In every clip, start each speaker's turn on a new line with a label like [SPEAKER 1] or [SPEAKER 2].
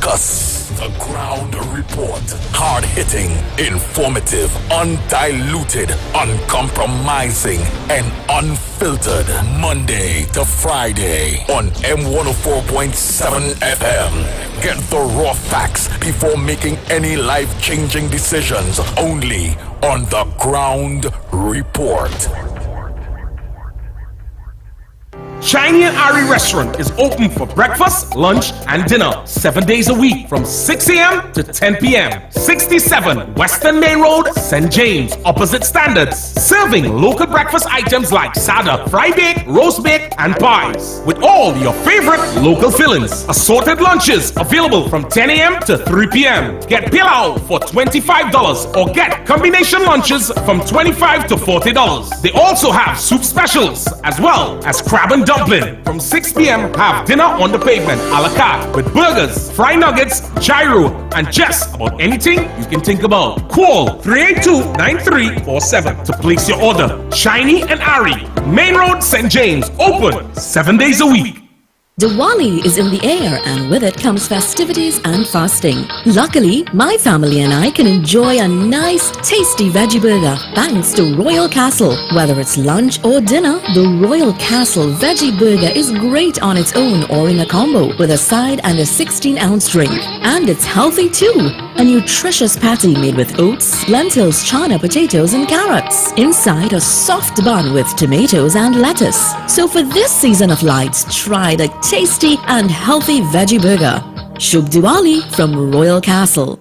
[SPEAKER 1] discuss. The Ground Report. Hard-hitting, informative, undiluted, uncompromising, and unfiltered. Monday to Friday on M104.7 FM. Get the raw facts before making any life-changing decisions. Only on The Ground Report.
[SPEAKER 2] Shiny and Ari Restaurant is open for breakfast, lunch, and dinner 7 days a week from 6 a.m. to 10 p.m. 67 Western Main Road, St. James, opposite Standards. Serving local breakfast items like sada, fry bake, roast bake, and pies. With all your favorite local fillings. Assorted lunches available from 10 a.m. to 3 p.m. Get pilau for $25 or get combination lunches from $25 to $40. They also have soup specials as well as crab and dumpling. From 6 p.m. have dinner on the pavement a la carte with burgers, fry nuggets, gyro, and just about anything you can think about. Call 382-9347 to place your order. Shiny and Ari, Main Road, St. James, open 7 days a week.
[SPEAKER 3] Diwali is in the air, and with it comes festivities and fasting. Luckily, my family and I can enjoy a nice, tasty veggie burger thanks to Royal Castle. Whether it's lunch or dinner, the Royal Castle veggie burger is great on its own or in a combo with a side and a 16-ounce drink. And it's healthy too. A nutritious patty made with oats, lentils, chana, potatoes, and carrots. Inside, a soft bun with tomatoes and lettuce. So for this season of lights, try the tasty and healthy veggie burger. Shubh Diwali from Royal Castle.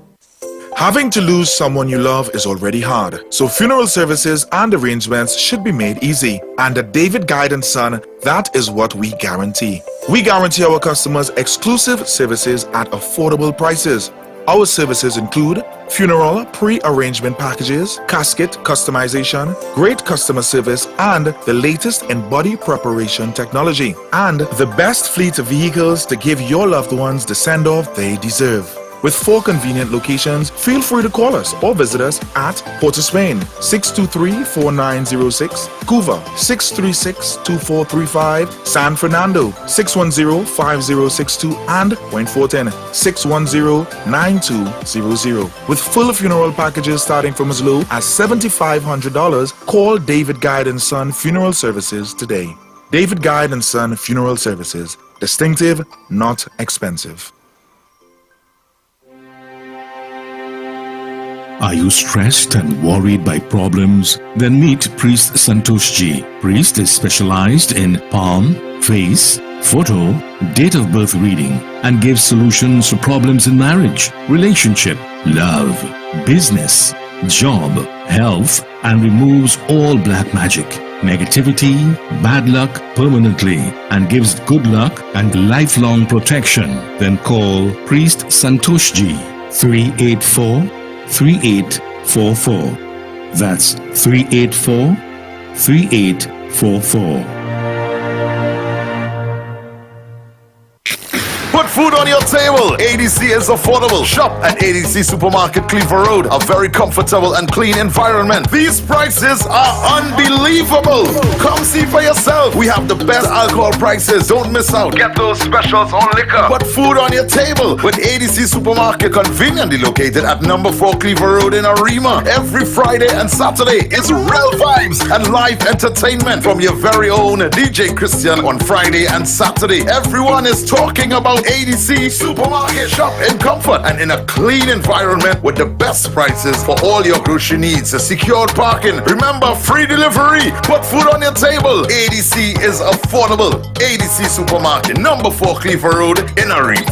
[SPEAKER 4] Having to lose someone you love is already hard, so funeral services and arrangements should be made easy. And at David Guide & Son, that is what we guarantee. We guarantee our customers exclusive services at affordable prices. Our services include funeral pre-arrangement packages, casket customization, great customer service, and the latest in body preparation technology, and the best fleet of vehicles to give your loved ones the send-off they deserve. With 4 convenient locations, feel free to call us or visit us at Port of Spain, 623-4906, Couva, 636-2435, San Fernando, 610-5062, and Point Fortin, 610-9200. With full funeral packages starting from as low as $7,500, call David Guide & Son Funeral Services today. David Guide & Son Funeral Services. Distinctive, not expensive.
[SPEAKER 5] Are you stressed and worried by problems? Then meet Priest Santosh Ji. Priest is specialized in palm, face, photo, date of birth reading, and gives solutions to problems in marriage, relationship, love, business, job, health, and removes all black magic, negativity, bad luck permanently, and gives good luck and lifelong protection. Then call Priest Santosh Ji, 384-3844. That's 384-3844.
[SPEAKER 6] Put food on your table. ADC is affordable. Shop at ADC Supermarket, Cleaver Road. A very comfortable and clean environment. These prices are unbelievable. Come see for yourself. We have the best alcohol prices. Don't miss out. Get those specials on liquor. Put food on your table with ADC Supermarket, conveniently located at number 4 Cleaver Road in Arima. Every Friday and Saturday is real vibes and live entertainment from your very own DJ Christian on Friday and Saturday. Everyone is talking about ADC Supermarket. Shop in comfort and in a clean environment with the best prices for all your grocery needs. A secured parking. Remember, free delivery. Put food on your table. ADC is affordable. ADC Supermarket, number 4 Cleaver Road in Arima.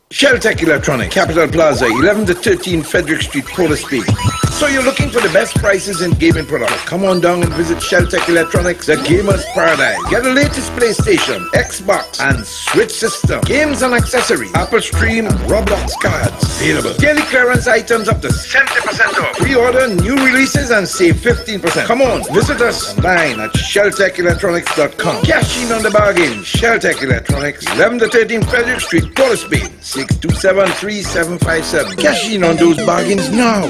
[SPEAKER 7] Sheltech Electronics, Capital Plaza, 11 to 13 Frederick Street, Port of Spain. So you're looking for the best prices in gaming products? Come on down and visit Sheltech Electronics, the gamer's paradise. Get the latest PlayStation, Xbox, and Switch system. Games and accessories, Apple Stream, Roblox cards available. Daily clearance items up to 70% off. Pre-order new releases and save 15%. Come on, visit us online at sheltechelectronics.com. Cash in on the bargain. Sheltech Electronics, 11 to 13 Frederick Street, Port of Spain. 627-3757. Cash in on those bargains now.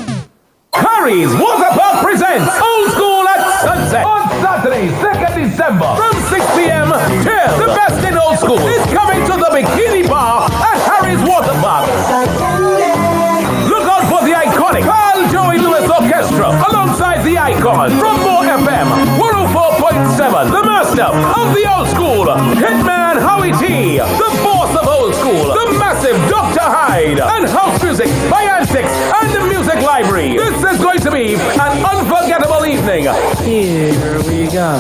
[SPEAKER 8] Harry's Water Park presents Old School at Sunset on Saturday, 2nd December from 6 p.m. till the best in old school is coming to the Bikini Bar at Harry's Icon from More FM 104.7, the master of the old school, Hitman Howie T, the boss of old school, the massive Dr. Hyde, and house music by Antics and the Music Library. This is going to be an unforgettable evening. Here we go.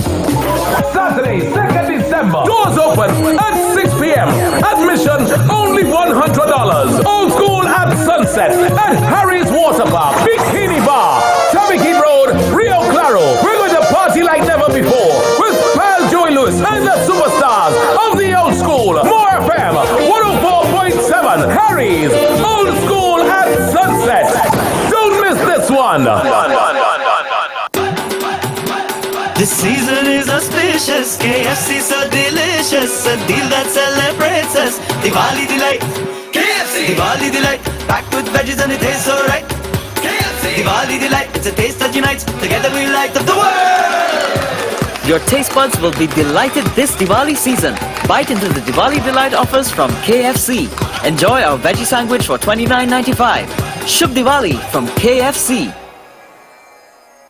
[SPEAKER 8] Saturday, 2nd December. Doors open at 6 p.m. Admission only $100. Old School at Sunset at Harry's Water Park, Bikini Bar, Tamaki Road, Rio Claro. We're going to party like never before with Pal Joey Lewis and the superstars of the old school. More FM 104.7, Harry's Old School at Sunset. Don't miss this one.
[SPEAKER 9] This season is auspicious, KFC so delicious, a deal that celebrates us. Diwali delight, KFC. Diwali delight, packed with veggies and it tastes so right. KFC. Diwali delight, it's a taste that unites. Together we light up the world.
[SPEAKER 10] Your taste buds will be delighted this Diwali season. Bite into the Diwali delight offers from KFC. Enjoy our veggie sandwich for $29.95. Shubh Diwali from KFC.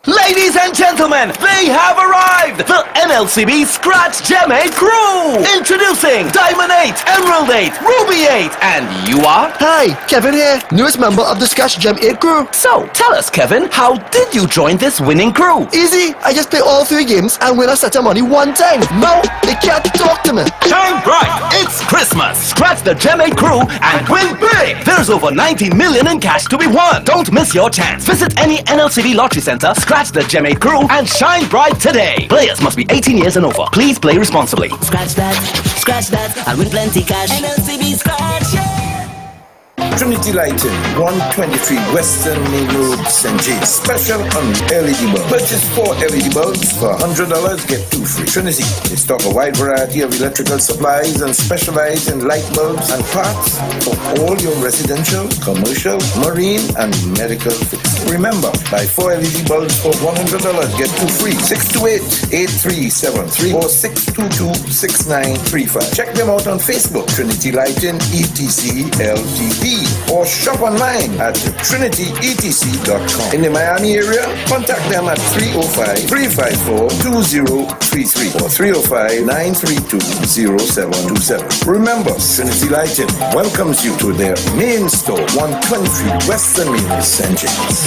[SPEAKER 11] Ladies and gentlemen, they have arrived! The NLCB Scratch Gem 8 crew! Introducing Diamond 8, Emerald 8, Ruby 8, and you are?
[SPEAKER 12] Hi, Kevin here, newest member of the Scratch Gem 8 crew.
[SPEAKER 11] So, tell us, Kevin, how did you join this winning crew?
[SPEAKER 12] Easy, I just play all 3 games and win a set of money one time. Now, they can't talk to me.
[SPEAKER 11] Shine bright! It's Christmas! Scratch the Gem 8 crew and win big! There's over 90 million in cash to be won! Don't miss your chance. Visit any NLCB lottery center, scratch the Gem 8 crew, and shine bright today. Players must be 18 years and over. Please play responsibly.
[SPEAKER 9] Scratch that, and win plenty cash. NLCB Scratch, yeah.
[SPEAKER 7] Trinity Lighting, 123 Western Main Road, St. James. Special on LED bulbs. Purchase 4 LED bulbs for $100, get 2 free. Trinity, they stock a wide variety of electrical supplies and specialize in light bulbs and parts for all your residential, commercial, marine, and medical fixtures. Remember, buy 4 LED bulbs for $100, get 2 free. 628-8373 or 622-6935. Check them out on Facebook, Trinity Lighting ETC Ltd. Or shop online at trinityetc.com. In the Miami area, contact them at 305-354-2033 or 305-932-0727. Remember, Trinity Lighting welcomes you to their main store, 123 Western Main, St. James.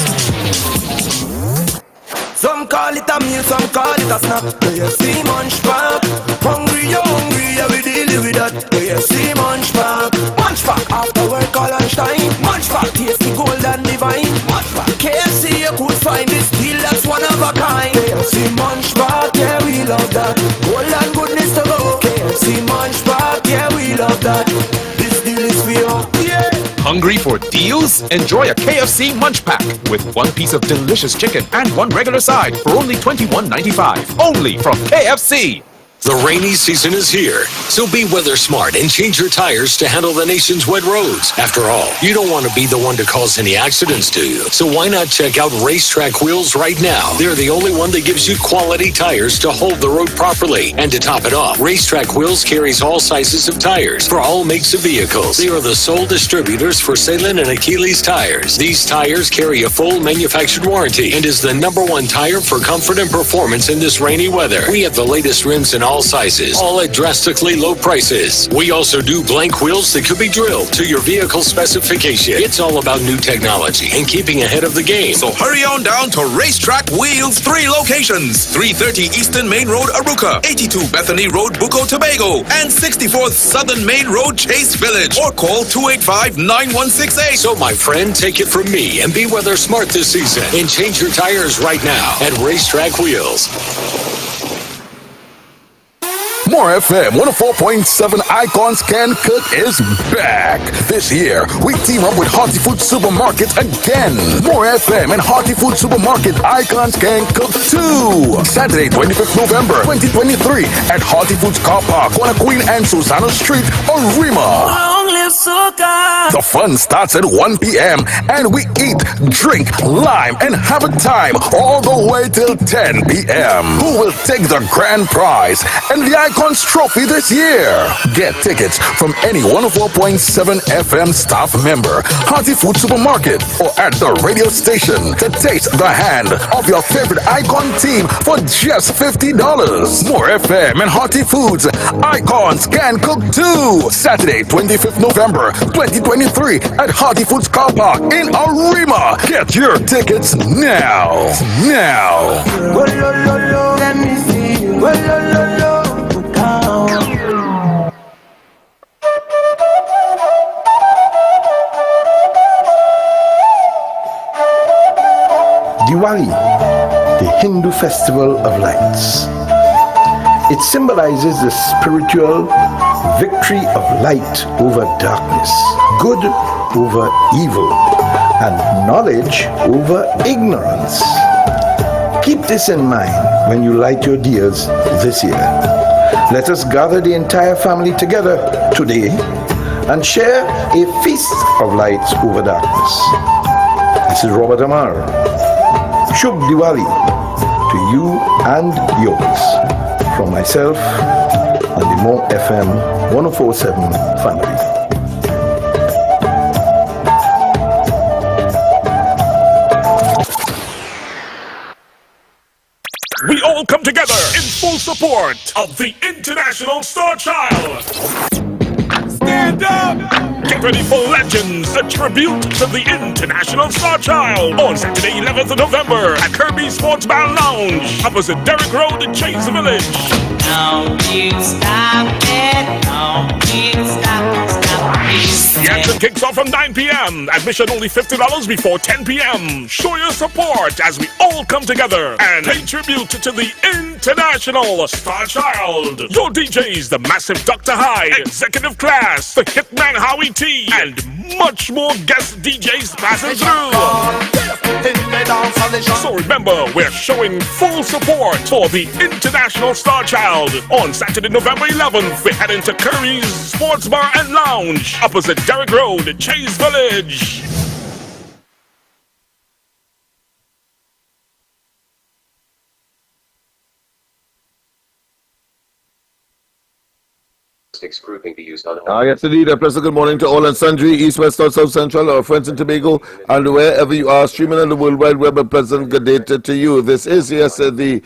[SPEAKER 13] Some call it a meal, some call it a snack. KFC Munch Pack. Hungry, you're hungry, yeah, we deal with that. KFC Munch Pack. Munch Pack, after work all lunchtime. Munch Pack, tasty gold and divine. Munch Pack, KFC, you could find this deal that's one of a kind. KFC Munch Pack, yeah, we love that. Gold and goodness to go. KFC Munch Pack, yeah, we love that. This deal is for you, yeah.
[SPEAKER 14] Hungry for deals? Enjoy a KFC Munch Pack with 1 piece of delicious chicken and 1 regular side for only $21.95. Only from KFC.
[SPEAKER 15] The rainy season is here, so be weather smart and change your tires to handle the nation's wet roads. After all, you don't want to be the one to cause any accidents, do you? So why not check out Racetrack Wheels right now? They're the only one that gives you quality tires to hold the road properly. And to top it off, Racetrack Wheels carries all sizes of tires for all makes of vehicles. They are the sole distributors for Salem and Achilles tires. These tires carry a full manufactured warranty and is the #1 tire for comfort and performance in this rainy weather. We have the latest rims in all sizes, all at drastically low prices. We also do blank wheels that could be drilled to your vehicle specification. It's all about new technology and keeping ahead of the game.
[SPEAKER 16] So hurry on down to Racetrack Wheels, 3 locations: 330 Eastern Main Road, Aruca, 82 Bethany Road, Bucco, Tobago, and 64th Southern Main Road, Chase Village. Or call 285-9168.
[SPEAKER 15] So my friend, take it from me and be weather smart this season and change your tires right now at Racetrack Wheels.
[SPEAKER 1] More FM 104.7 Icons Can Cook is back. This year, we team up with Hearty Food Supermarket again. More FM and Hearty Food Supermarket Icons Can Cook 2. Saturday, 25th November 2023 at Hearty Foods Car Park, Corner Queen and Susano Street, Orima.
[SPEAKER 13] live soca.
[SPEAKER 1] The fun starts at 1 p.m. and we eat, drink, lime, and have a time all the way till 10 p.m. Who will take the grand prize and the Icons Trophy this year? Get tickets from any 104.7 FM staff member, Hearty Food Supermarket, or at the radio station to taste the hand of your favorite Icon team for just $50. More FM and Hearty Foods. Icons can cook too. Saturday, 25th November 2023 at Hearty Foods Car Park in Arima. Get your tickets now. Now.
[SPEAKER 13] Let me see you.
[SPEAKER 7] Diwali, the Hindu festival of lights. It symbolizes the spiritual victory of light over darkness, good over evil, and knowledge over ignorance. Keep this in mind when you light your diyas this year. Let us gather the entire family together today and share a feast of lights over darkness. This is Robert Amar. Shubh Diwali to you and yours. From myself and the More FM 104.7 family.
[SPEAKER 17] We all come together in full support of the International Star Child. Stand up! Get ready for Legends, a tribute to the International Star Child on Saturday, 11th of November at Kirby Sports Bar Lounge, opposite Derrick Road in Chase Village.
[SPEAKER 9] Don't you stop it, don't you stop
[SPEAKER 17] The action kicks off from 9 p.m. Admission only $50 before 10 p.m. Show your support as we all come together and pay tribute to the International Star Child. Your DJs, the massive Dr. Hyde, Executive Class, the Hitman Howie T, and much more guest DJs passing through. So remember, we're showing full support for the International Star Child. On Saturday, November 11th, we're heading to Curry's Sports Bar and Lounge, opposite Derrick Road, Chase Village.
[SPEAKER 18] Grouping be used on
[SPEAKER 6] Yes, indeed. A pleasant good morning to all and sundry, East, West, North, South, Central, our friends in Tobago, and wherever you are streaming on the World Wide Web. A pleasant good day to you. This is, yes, the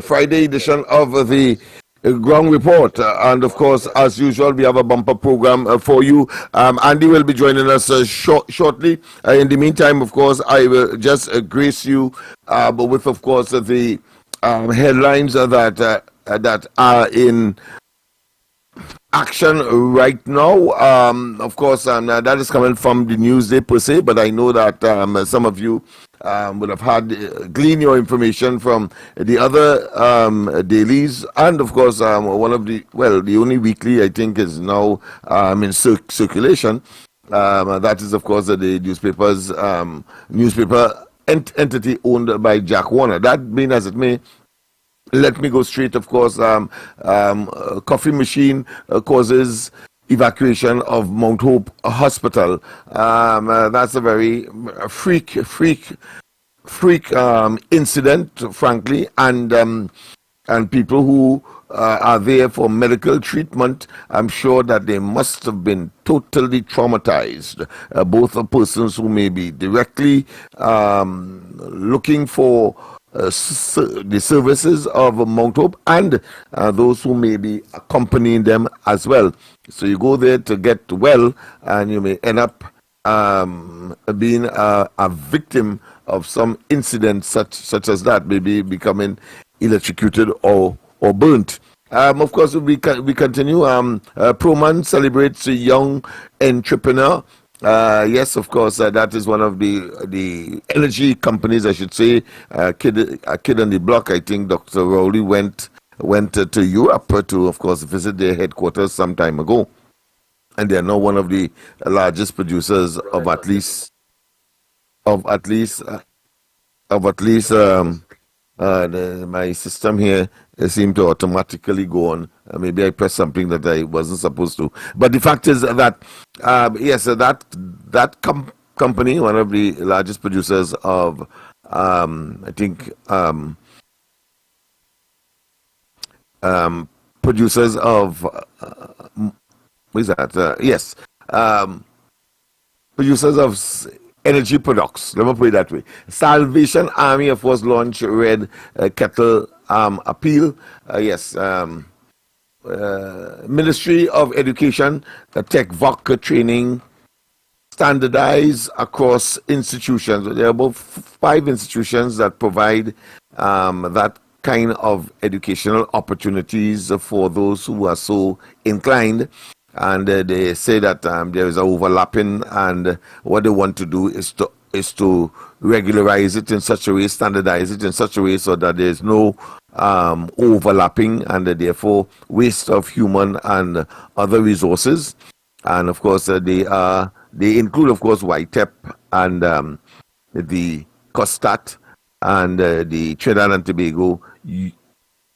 [SPEAKER 6] Friday edition of the Ground Report, and of course, as usual, we have a bumper program for you. Andy will be joining us shortly. In the meantime, of course, I will just grace you with, of course, the headlines that are in action right now. Of course, that is coming from the Newsday per se, but I know that some of you would have had glean your information from the other dailies, and of course, one of the only weekly I think is now in circulation. That is, of course, the newspaper entity owned by Jack Warner. That being as it may, let me go straight, of course. Coffee machine causes evacuation of Mount Hope Hospital. That's a very freak incident, frankly, and people who are there for medical treatment, I'm sure that they must have been totally traumatized. Both the persons who may be directly looking for the services of Mount Hope, and those who may be accompanying them as well. So you go there to get well, and you may end up being a victim of some incident such as that, maybe becoming electrocuted or burnt. Of course, we continue. Proman celebrates a young entrepreneur. Yes, of course, that is one of the energy companies, I should say. A kid on the block. I think Dr. Rowley went to Europe to, of course, visit their headquarters some time ago, and they are now one of the largest producers of at least my system here seem to automatically go on. Maybe I pressed something that I wasn't supposed to. But the fact is that, yes, that company, one of the largest producers of, I think, producers of, what is that? Yes. Producers of energy products. Let me put it that way. Salvation Army, of course, launched Red Kettle Appeal. Yes. Ministry of Education, Tech VOC training standardized across institutions. There are about 5 institutions that provide that kind of educational opportunities for those who are so inclined. And they say that there is overlapping, and what they want to do is to regularize it in such a way, standardize it in such a way so that there is no overlapping and therefore waste of human and other resources. And of course, they include, of course, YTEP and the COSTAT and the Trinidad and Tobago, the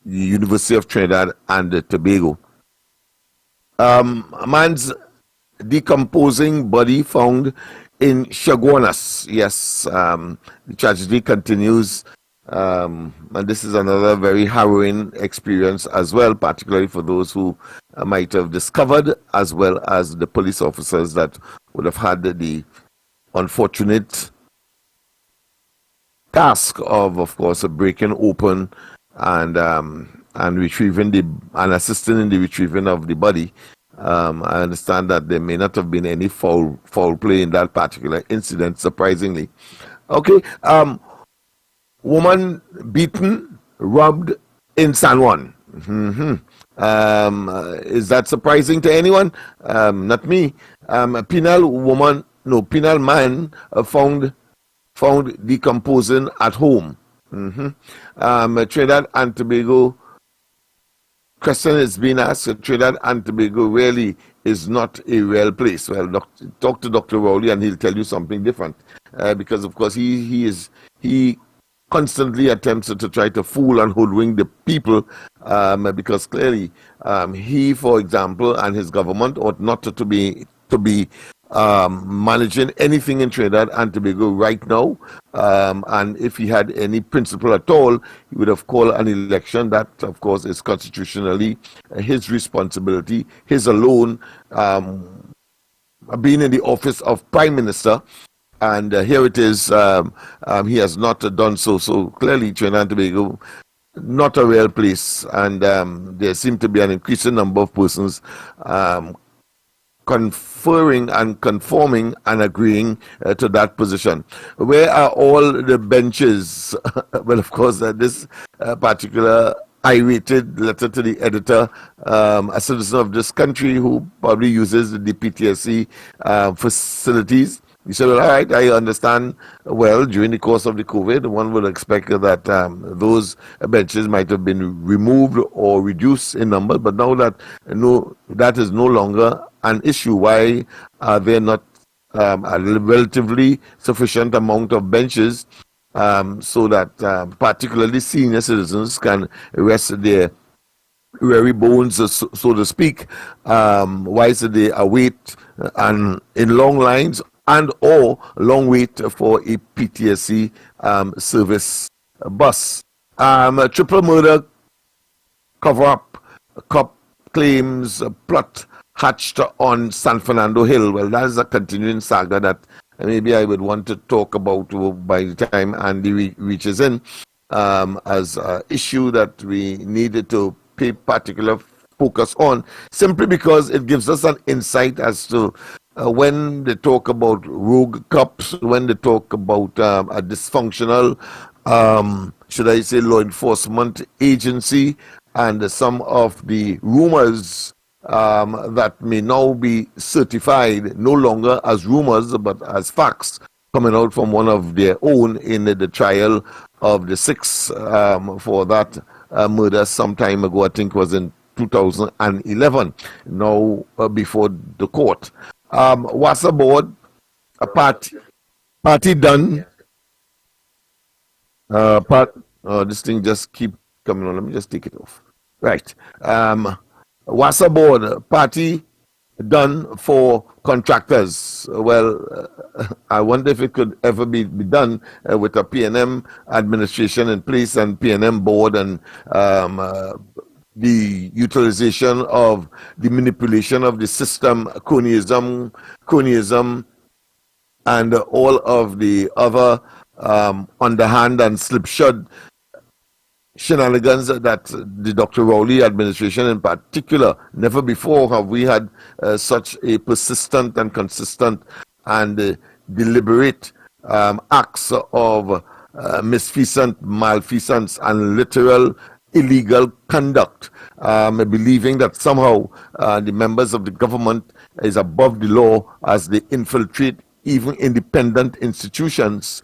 [SPEAKER 6] University of Trinidad and Tobago. A man's decomposing body found in Chaguanas. Yes, the tragedy continues, and this is another very harrowing experience as well, particularly for those who might have discovered, as well as the police officers that would have had the unfortunate task of course, breaking open and retrieving and assisting in the retrieving of the body. I understand that there may not have been any foul play in that particular incident, surprisingly. Okay, woman beaten, robbed in San Juan. Is that surprising to anyone? Not me. Penal man found decomposing at home. Trinidad and Tobago. Question is being asked. Trinidad and Tobago really is not a real place. Well, talk to Dr. Rowley and he'll tell you something different. Because of course he constantly attempts to try to fool and hoodwink the people. Because clearly he, for example, and his government ought not to be managing anything in Trinidad and Tobago right now. And if he had any principle at all, he would have called an election. That, of course, is constitutionally his responsibility, his alone, being in the office of Prime Minister. And here it is, he has not done so. So clearly, Trinidad and Tobago, not a real place. And there seem to be an increasing number of persons conferring and conforming and agreeing to that position. Where are all the benches? Well, of course, this particular I-rated letter to the editor, a citizen of this country who probably uses the PTSD facilities. He said, well, all right, I understand. Well, during the course of the COVID, one would expect that those benches might have been removed or reduced in number, but now that that is no longer an issue. Why are there not a relatively sufficient amount of benches so that particularly senior citizens can rest their weary bones, so to speak, whilst they await and in long lines and or long wait for a PTSD service bus. Triple murder cover-up, cop claims plot hatched on San Fernando Hill. Well, that is a continuing saga that maybe I would want to talk about by the time Andy reaches in, as an issue that we needed to pay particular focus on, simply because it gives us an insight as to when they talk about rogue cops, when they talk about a dysfunctional, should I say, law enforcement agency, and some of the rumors that may now be certified no longer as rumors but as facts coming out from one of their own in the trial of the 6 for that murder some time ago. I think it was in 2011, now before the court. Wasa board, a party done. This thing just keep
[SPEAKER 18] coming on. Let me just take it off. Right. WASA board party done for contractors. Well, I wonder if it could ever be done with a PNM administration in place and PNM board and the utilization of the manipulation of the system, cronyism, and all of the other underhand and slipshod shenanigans that the Dr. Rowley administration in particular, never before have we had such a persistent and consistent and deliberate acts of malfeasance and literal illegal conduct, believing that somehow the members of the government is above the law as they infiltrate even independent institutions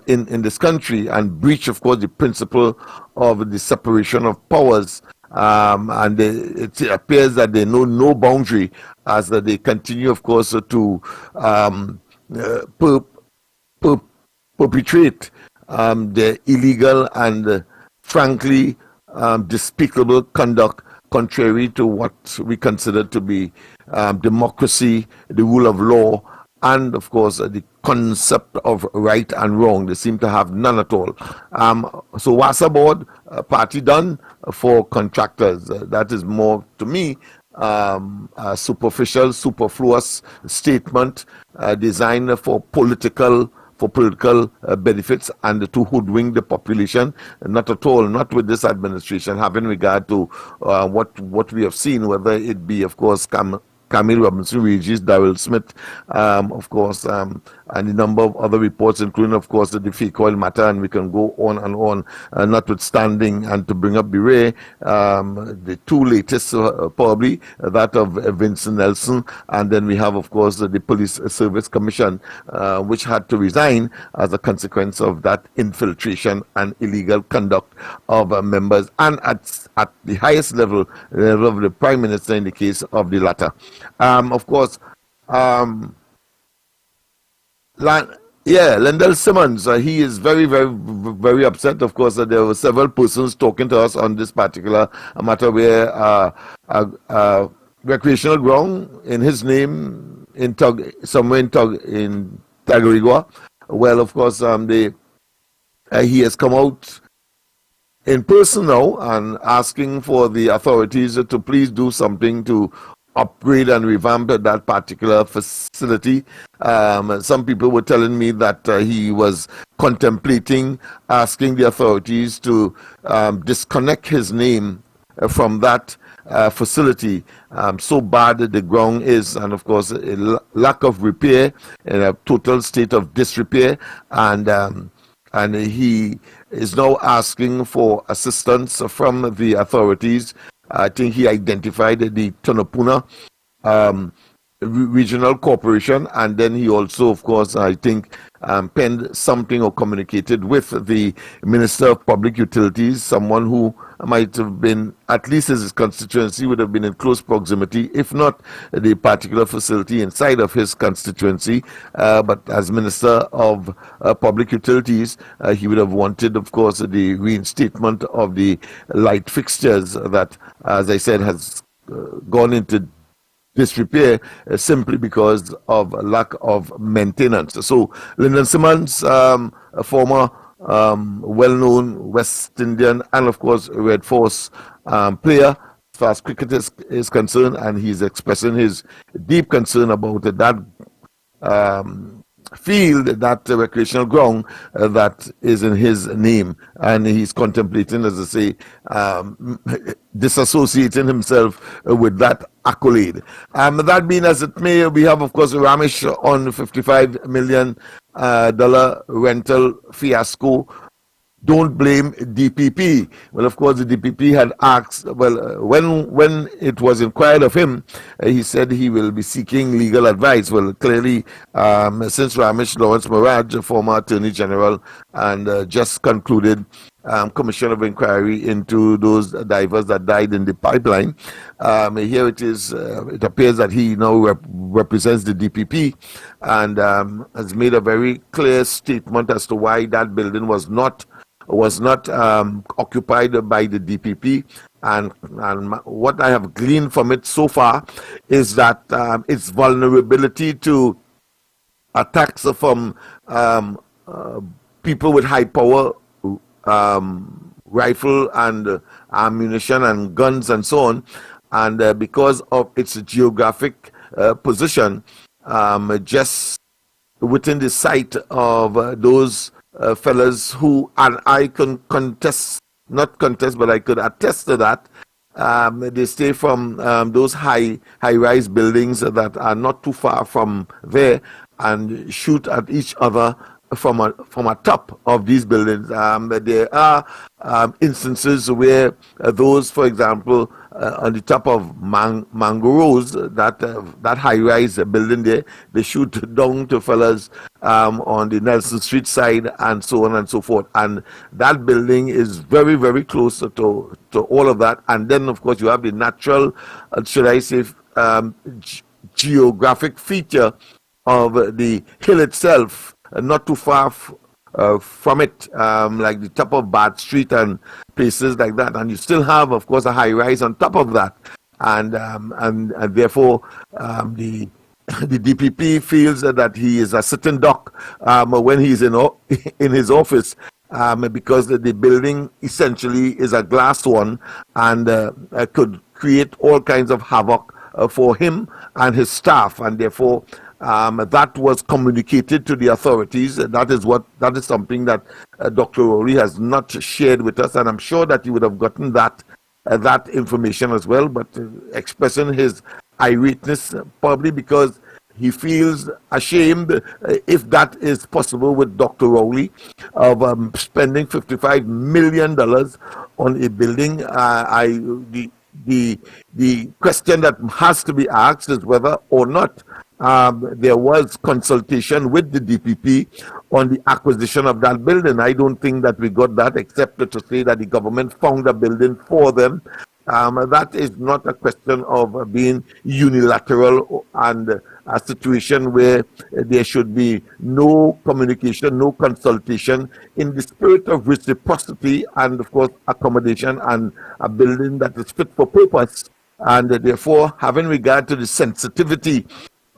[SPEAKER 18] in this country and breach, of course, the principle of the separation of powers. And it appears that they know no boundary as that they continue, of course, to perpetrate their illegal and frankly despicable conduct contrary to what we consider to be democracy, the rule of law, and of course the concept of right and wrong. They seem to have none at all. So WASA board party done for contractors. That is more to me a superficial, superfluous statement designed for political benefits and to hoodwink the population. Not at all, not with this administration, having regard to what we have seen, whether it be, of course, Camille Robinson Regis, Daryl Smith, of course, and a number of other reports, including, of course, the fake oil matter, and we can go on and on, notwithstanding, and to bring up the two latest, probably, that of Vincent Nelson, and then we have, of course, the Police Service Commission, which had to resign as a consequence of that infiltration and illegal conduct of members, and at the highest level of the Prime Minister in the case of the latter. Of course, Lendell Simmons, he is very, very, very upset. Of course, there were several persons talking to us on this particular matter where recreational ground in his name in somewhere in Tagarigua. Well, of course, he has come out in person now and asking for the authorities to please do something to upgrade and revamp that particular facility. Some people were telling me that he was contemplating asking the authorities to disconnect his name from that facility. So bad that the ground is, and of course a lack of repair, in a total state of disrepair, and he is now asking for assistance from the authorities. I think he identified the Tonopuna Regional Corporation, and then he also, of course, I think, penned something or communicated with the Minister of Public Utilities, someone who might have been, at least his constituency would have been in close proximity, if not the particular facility inside of his constituency. But as Minister of Public Utilities, he would have wanted, of course, the reinstatement of the light fixtures that, as I said, has gone into disrepair simply because of lack of maintenance. So Lyndon Simmons, a former well-known West Indian and of course Red Force player as far as cricket is concerned, and he's expressing his deep concern about that field, that recreational ground that is in his name, and he's contemplating, as I say, disassociating himself with that accolade. That being as it may, we have, of course, Ramesh on $55 million rental fiasco. Don't blame DPP. Well, of course, the DPP had asked, when it was inquired of him, he said he will be seeking legal advice. Well, clearly, since Ramesh Lawrence Maraj, former Attorney General, and just concluded commission of inquiry into those divers that died in the pipeline, here it is, it appears that he now represents the DPP and has made a very clear statement as to why that building was not was not occupied by the DPP. And what I have gleaned from it so far is that its vulnerability to attacks from people with high power rifle and ammunition and guns and so on, and because of its geographic position, just within the sight of those fellas who, and I can not contest, but I could attest to that. They stay from those high-rise buildings that are not too far from there and shoot at each other from a top of these buildings. There are instances where those, for example, on the top of Mango Rose, that high-rise building there, they shoot down to fellas on the Nelson Street side and so on and so forth. And that building is very, very close to all of that. And then, of course, you have the natural, should I say, geographic feature of the hill itself, not too far from it, like the top of Bad Street and places like that. And you still have, of course, a high rise on top of that. And therefore, the DPP feels that he is a sitting duck when he's in his office, because the building essentially is a glass one and could create all kinds of havoc for him and his staff, and therefore that was communicated to the authorities. That is something that Dr. Rowley has not shared with us, and I'm sure that he would have gotten that information as well, but expressing his irateness, probably because he feels ashamed, if that is possible with Dr. Rowley, of spending $55 million on a building. The question that has to be asked is whether or not there was consultation with the DPP on the acquisition of that building. I don't think that we got that, except to say that the government found a building for them. That is not a question of being unilateral and a situation where there should be no communication, no consultation, in the spirit of reciprocity and, of course, accommodation, and a building that is fit for purpose. And therefore, having regard to the sensitivity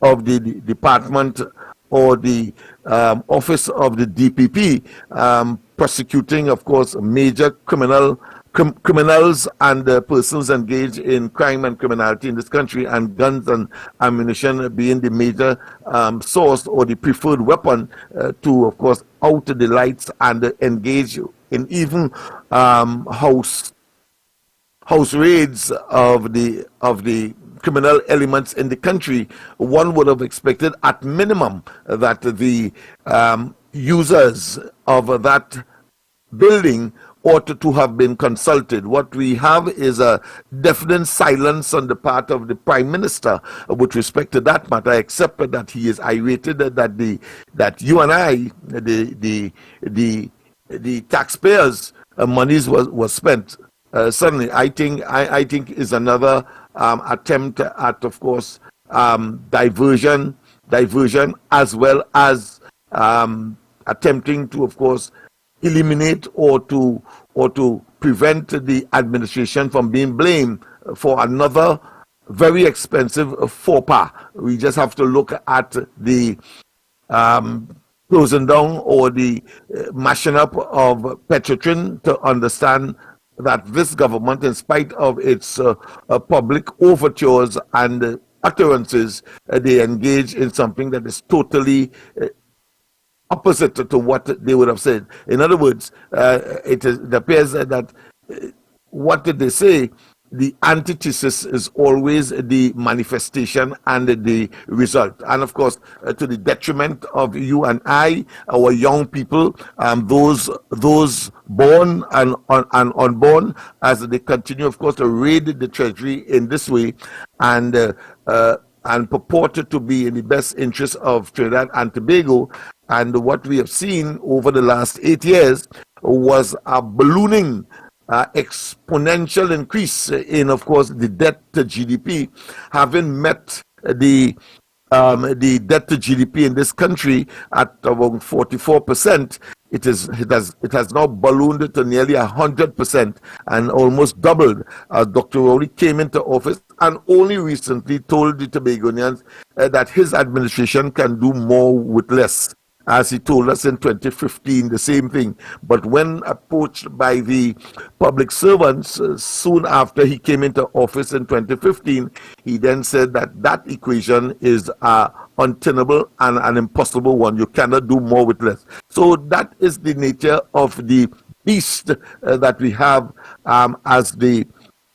[SPEAKER 18] of the department or the office of the DPP prosecuting, of course, major criminals and persons engaged in crime and criminality in this country, and guns and ammunition being the major source or the preferred weapon to, of course, out the lights and engage in even house raids of the criminal elements in the country. One would have expected at minimum that the users of that building ought to have been consulted. What we have is a deafening silence on the part of the Prime Minister with respect to that matter, except that he is irated that you and I, the taxpayers' monies was spent. Certainly, I think is another attempt at, of course, diversion, as well as attempting to, of course, eliminate or to prevent the administration from being blamed for another very expensive faux pas. We just have to look at the closing down or the mashing up of Petrotrin to understand that this government, in spite of its public overtures and utterances, they engage in something that is totally opposite to what they would have said. In other words, it appears that what did they say? The antithesis is always the manifestation and the result. And of course, to the detriment of you and I, our young people, those born and unborn, as they continue, of course, to raid the treasury in this way and purported to be in the best interest of Trinidad and Tobago. And what we have seen over the last 8 years was a ballooning, exponential increase in, of course, the debt to GDP, having met the debt to GDP in this country at about 44% it has now ballooned to nearly 100% and almost doubled as Dr. Rowley came into office and only recently told the Tobagonians that his administration can do more with less. As he told us in 2015, the same thing. But when approached by the public servants soon after he came into office in 2015, he then said that that equation is untenable and an impossible one. You cannot do more with less. So that is the nature of the beast that we have as the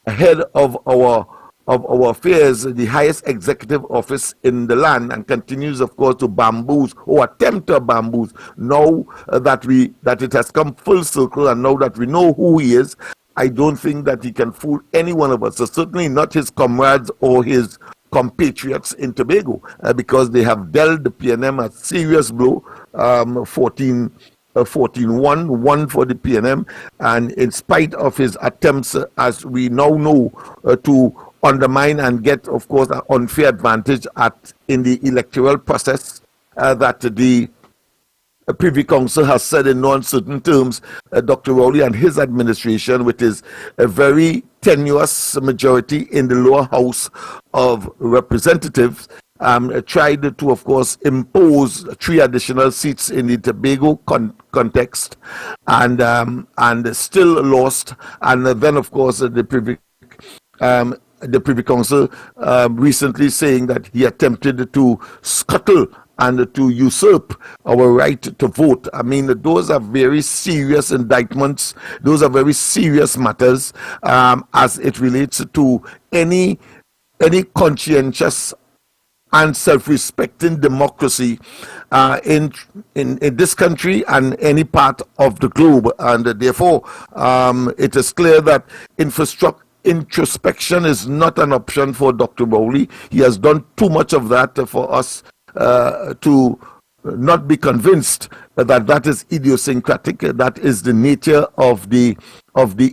[SPEAKER 18] head of our affairs, the highest executive office in the land, and continues, of course, to bamboozle or attempt to bamboozle. Now that it has come full circle, and now that we know who he is, I don't think that he can fool any one of us. So certainly not his comrades or his compatriots in Tobago, because they have dealt the PNM a serious blow, 14-1 for the PNM, and in spite of his attempts, as we now know, to undermine and get, of course, an unfair advantage in the electoral process, that the Privy Council has said in no uncertain terms, Dr. Rowley and his administration, with his very tenuous majority in the lower house of representatives, tried to, of impose, impose 3 additional seats in the Tobago context, and still lost. And then, of course, the Privy Council recently saying that he attempted to scuttle and to usurp our right to vote. I mean, those are very serious indictments. Those are very serious matters as it relates to any conscientious and self-respecting democracy in this country and any part of the globe. And therefore, it is clear that introspection is not an option for Dr. Rowley. He has done too much of that for us to not be convinced that is idiosyncratic. That is the nature of the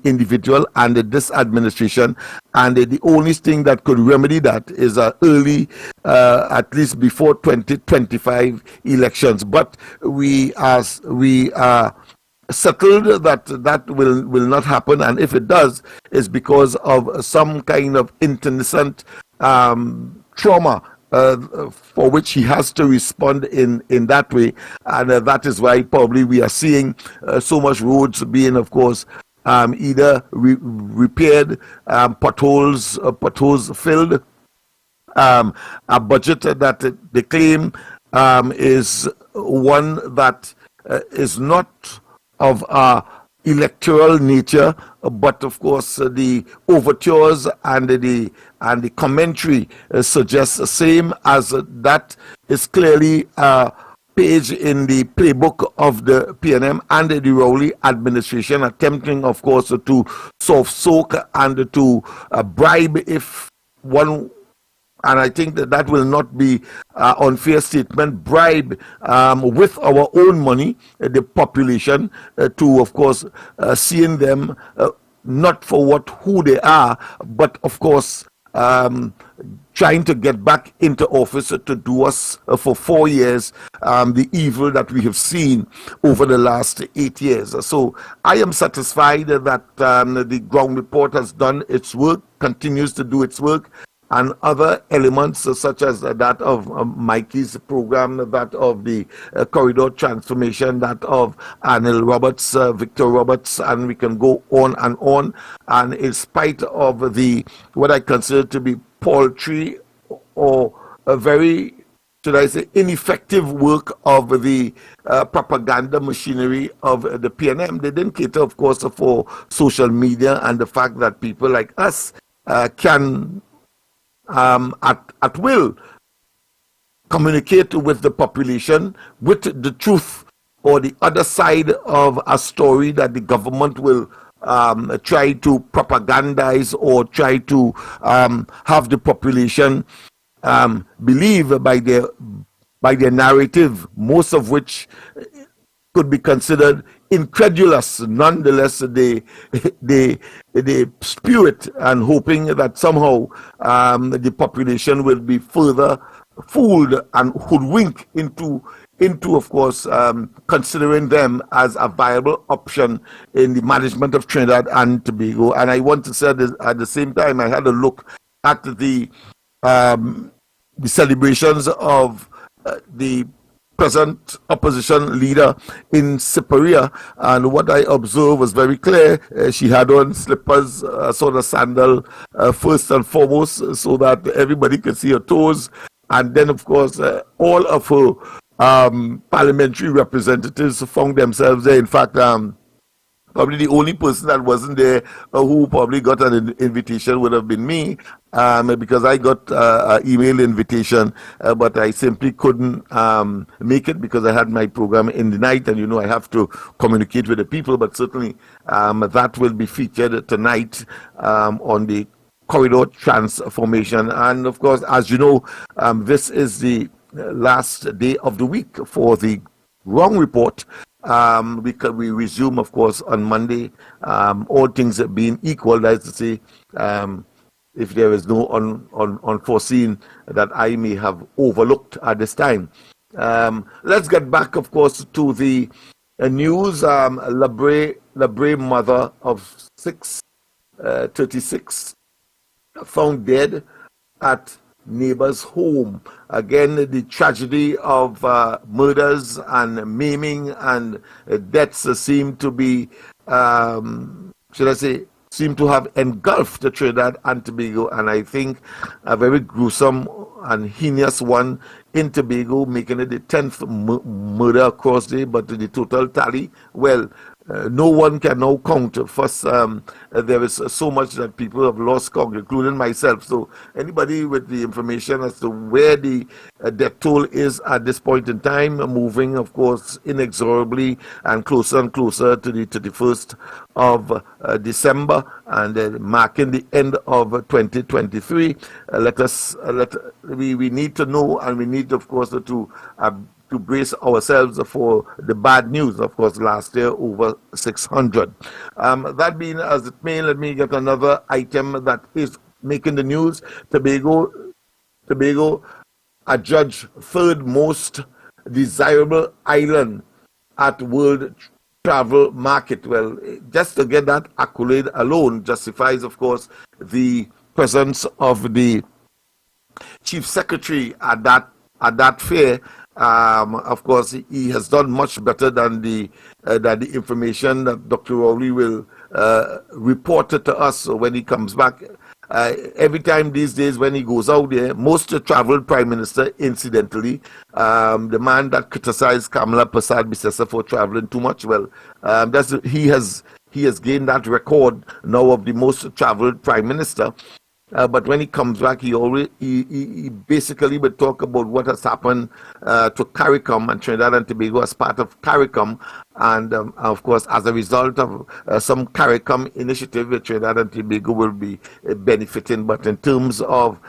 [SPEAKER 18] individual and this administration, and the only thing that could remedy that is early, at least before 2025 elections. But we are settled that will not happen, and if it does, it's because of some kind of internecine trauma for which he has to respond in that way, and that is why probably we are seeing so much roads being, of course, either repaired, potholes filled, a budget that they claim is one that is not of electoral nature, but of course the overtures and the commentary suggests the same, as that is clearly a page in the playbook of the PNM and the Rowley administration, attempting, of course, to soak and to bribe if one. And I think that will not be an unfair statement, bribe with our own money, the population, to, of course, seeing them not for who they are, but, of course, trying to get back into office to do us for 4 years the evil that we have seen over the last 8 years. So I am satisfied that the ground report has done its work, continues to do its work, and other elements such as that of Mikey's program, that of the corridor transformation, that of Anil Roberts, Victor Roberts, and we can go on. And in spite of what I consider to be paltry or a very, should I say, ineffective work of the propaganda machinery of the PNM, they didn't cater, of course, for social media and the fact that people like us can at will communicate with the population with the truth or the other side of a story that the government will try to propagandize or try to have the population believe by their narrative, most of which could be considered incredulous. Nonetheless, they spew it and hoping that somehow the population will be further fooled and hoodwinked into of course, considering them as a viable option in the management of Trinidad and Tobago. And I want to say this, at the same time, I had a look at the celebrations of the present opposition leader in Cyperia, and what I observed was very clear. She had on slippers, sort of sandal, first and foremost, so that everybody could see her toes. And then, of course, all of her parliamentary representatives found themselves there. In fact, probably the only person that wasn't there who probably got an invitation would have been me, because I got an email invitation, but I simply couldn't make it because I had my program in the night, and I have to communicate with the people. But certainly that will be featured tonight on the corridor transformation. And of course, as you know, this is the last day of the week for the wrong report. We resume, of course, on Monday, all things being equal, that is to say, if there is no unforeseen that I may have overlooked at this time. Let's get back, of course, to the news. Labre mother of 36 found dead at neighbor's home. Again, the tragedy of murders and maiming and deaths seem to be, seem to have engulfed Trinidad and Tobago, and I think a very gruesome and heinous one in Tobago, making it the 10th murder across there. But the total tally, well, no one can now count. First, there is so much that people have lost count, including myself. So anybody with the information as to where the death toll is at this point in time, moving, of course, inexorably and closer to the 31st of December, and marking the end of 2023. We need to know, and we need, of course, to brace ourselves for the bad news. Of course, last year over 600. That being as it may, let me get another item that is making the news. Tobago adjudged third most desirable island at World Travel Market. Well, just to get that accolade alone justifies, of course, the presence of the Chief Secretary at that fair. Of course, he has done much better than the information that Dr. Rowley will report to us when he comes back. Every time these days when he goes out there, most traveled Prime Minister, incidentally, the man that criticized Kamala Persad-Bissessar for traveling too much, well, he has gained that record now of the most traveled Prime Minister. But when he comes back, he basically would talk about what has happened to CARICOM and Trinidad and Tobago as part of CARICOM, and of course, as a result of some CARICOM initiative, Trinidad and Tobago will be benefiting. But in terms of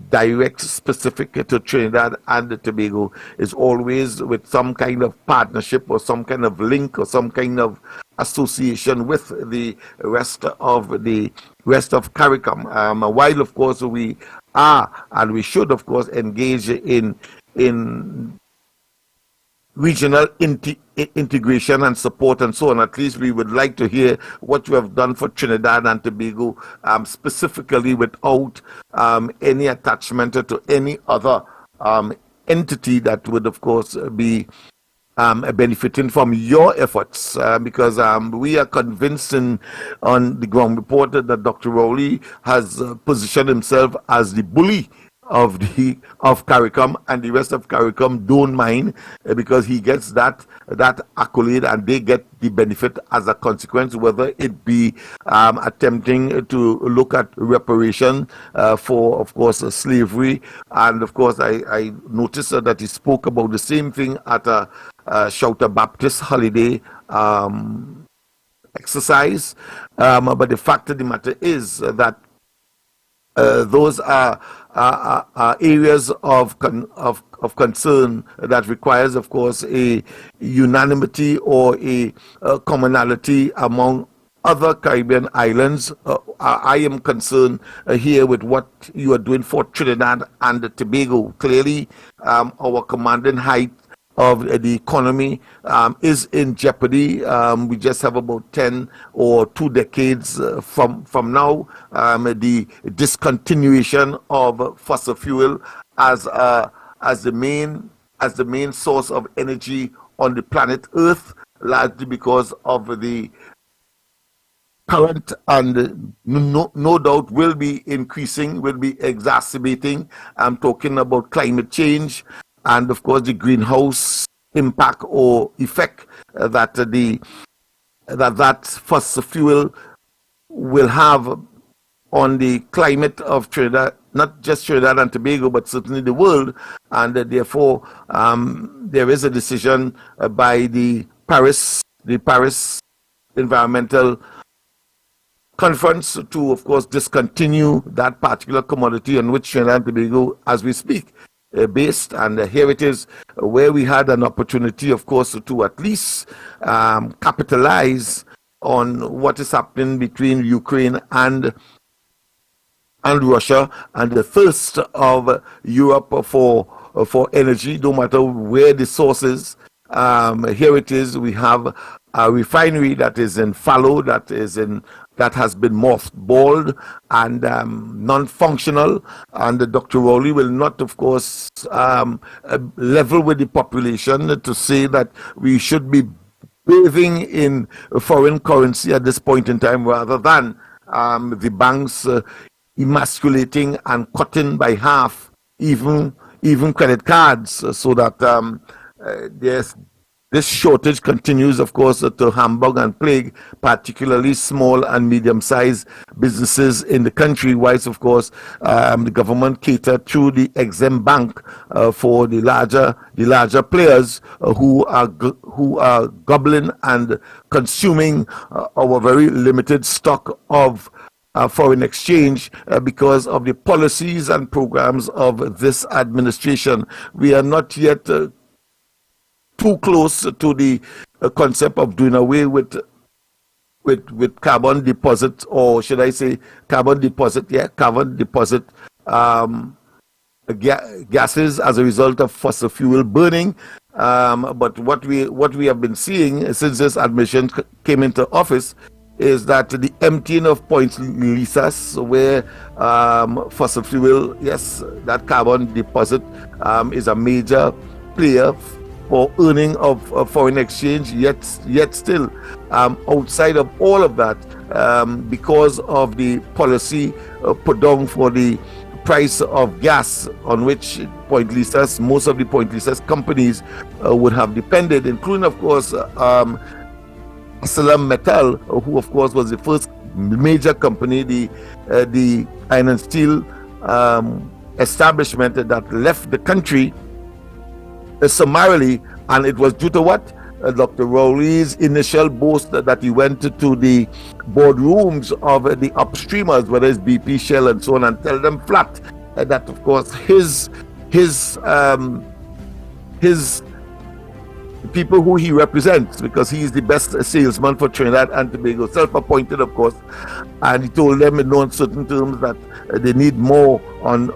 [SPEAKER 18] direct, specific to Trinidad and Tobago, is always with some kind of partnership or some kind of link or some kind of association with the rest of CARICOM. While of course we are and we should of course engage in regional integration and support and so on, at least we would like to hear what you have done for Trinidad and Tobago, specifically without any attachment to any other entity that would of course be benefiting from your efforts, because we are convinced on the ground report that Dr. Rowley has positioned himself as the bully of CARICOM, and the rest of CARICOM don't mind because he gets that accolade and they get the benefit as a consequence, whether it be attempting to look at reparation for, of course, slavery. And of course, I noticed that he spoke about the same thing at a Shouter Baptist holiday exercise. But the fact of the matter is that those are areas of concern that requires, of course, a unanimity or a commonality among other Caribbean islands. I am concerned here with what you are doing for Trinidad and Tobago. Clearly, our commanding height of the economy is in jeopardy. We just have about 10 or 2 decades from now. The discontinuation of fossil fuel as the main source of energy on the planet Earth, largely because of the current, and no doubt will be increasing, will be exacerbating. I'm talking about climate change and, of course, the greenhouse impact or effect that fossil fuel will have on the climate of Trinidad, not just Trinidad and Tobago, but certainly the world. And therefore, there is a decision by the Paris Environmental Conference to, of course, discontinue that particular commodity on which Trinidad and Tobago, as we speak, based. And here it is, where we had an opportunity, of course, to at least capitalize on what is happening between Ukraine and Russia, and the thirst of Europe for energy, no matter where the source is. Here it is, we have a refinery that is in fallow, that has been mothballed and non-functional, and Dr. Rowley will not, of course, level with the population to say that we should be bathing in foreign currency at this point in time, rather than the banks emasculating and cutting by half even credit cards, so that this shortage continues, of course, to hamburg and plague particularly small and medium-sized businesses in the country, whilst, of course, the government cater through the Exim Bank for the larger players who are gobbling and consuming our very limited stock of foreign exchange because of the policies and programs of this administration. We are not yet too close to the concept of doing away with carbon deposit, or should I say carbon deposit gases as a result of fossil fuel burning. But what we have been seeing since this administration came into office is that the emptying of Point Lisas, where fossil fuel, yes, that carbon deposit is a major player for earning of foreign exchange, yet still outside of all of that, because of the policy put down for the price of gas, on which most of the Point Lisas companies would have depended, including, of course, ArcelorMittal, who, of course, was the first major company, the iron and steel establishment that left the country summarily, and it was due to what? Dr. Rowley's initial boast that he went to the boardrooms of the upstreamers, whether it's BP, Shell, and so on, and tell them flat that, of course, his people who he represents, because he is the best salesman for Trinidad and Tobago, self-appointed, of course, and he told them in no uncertain terms that they need more on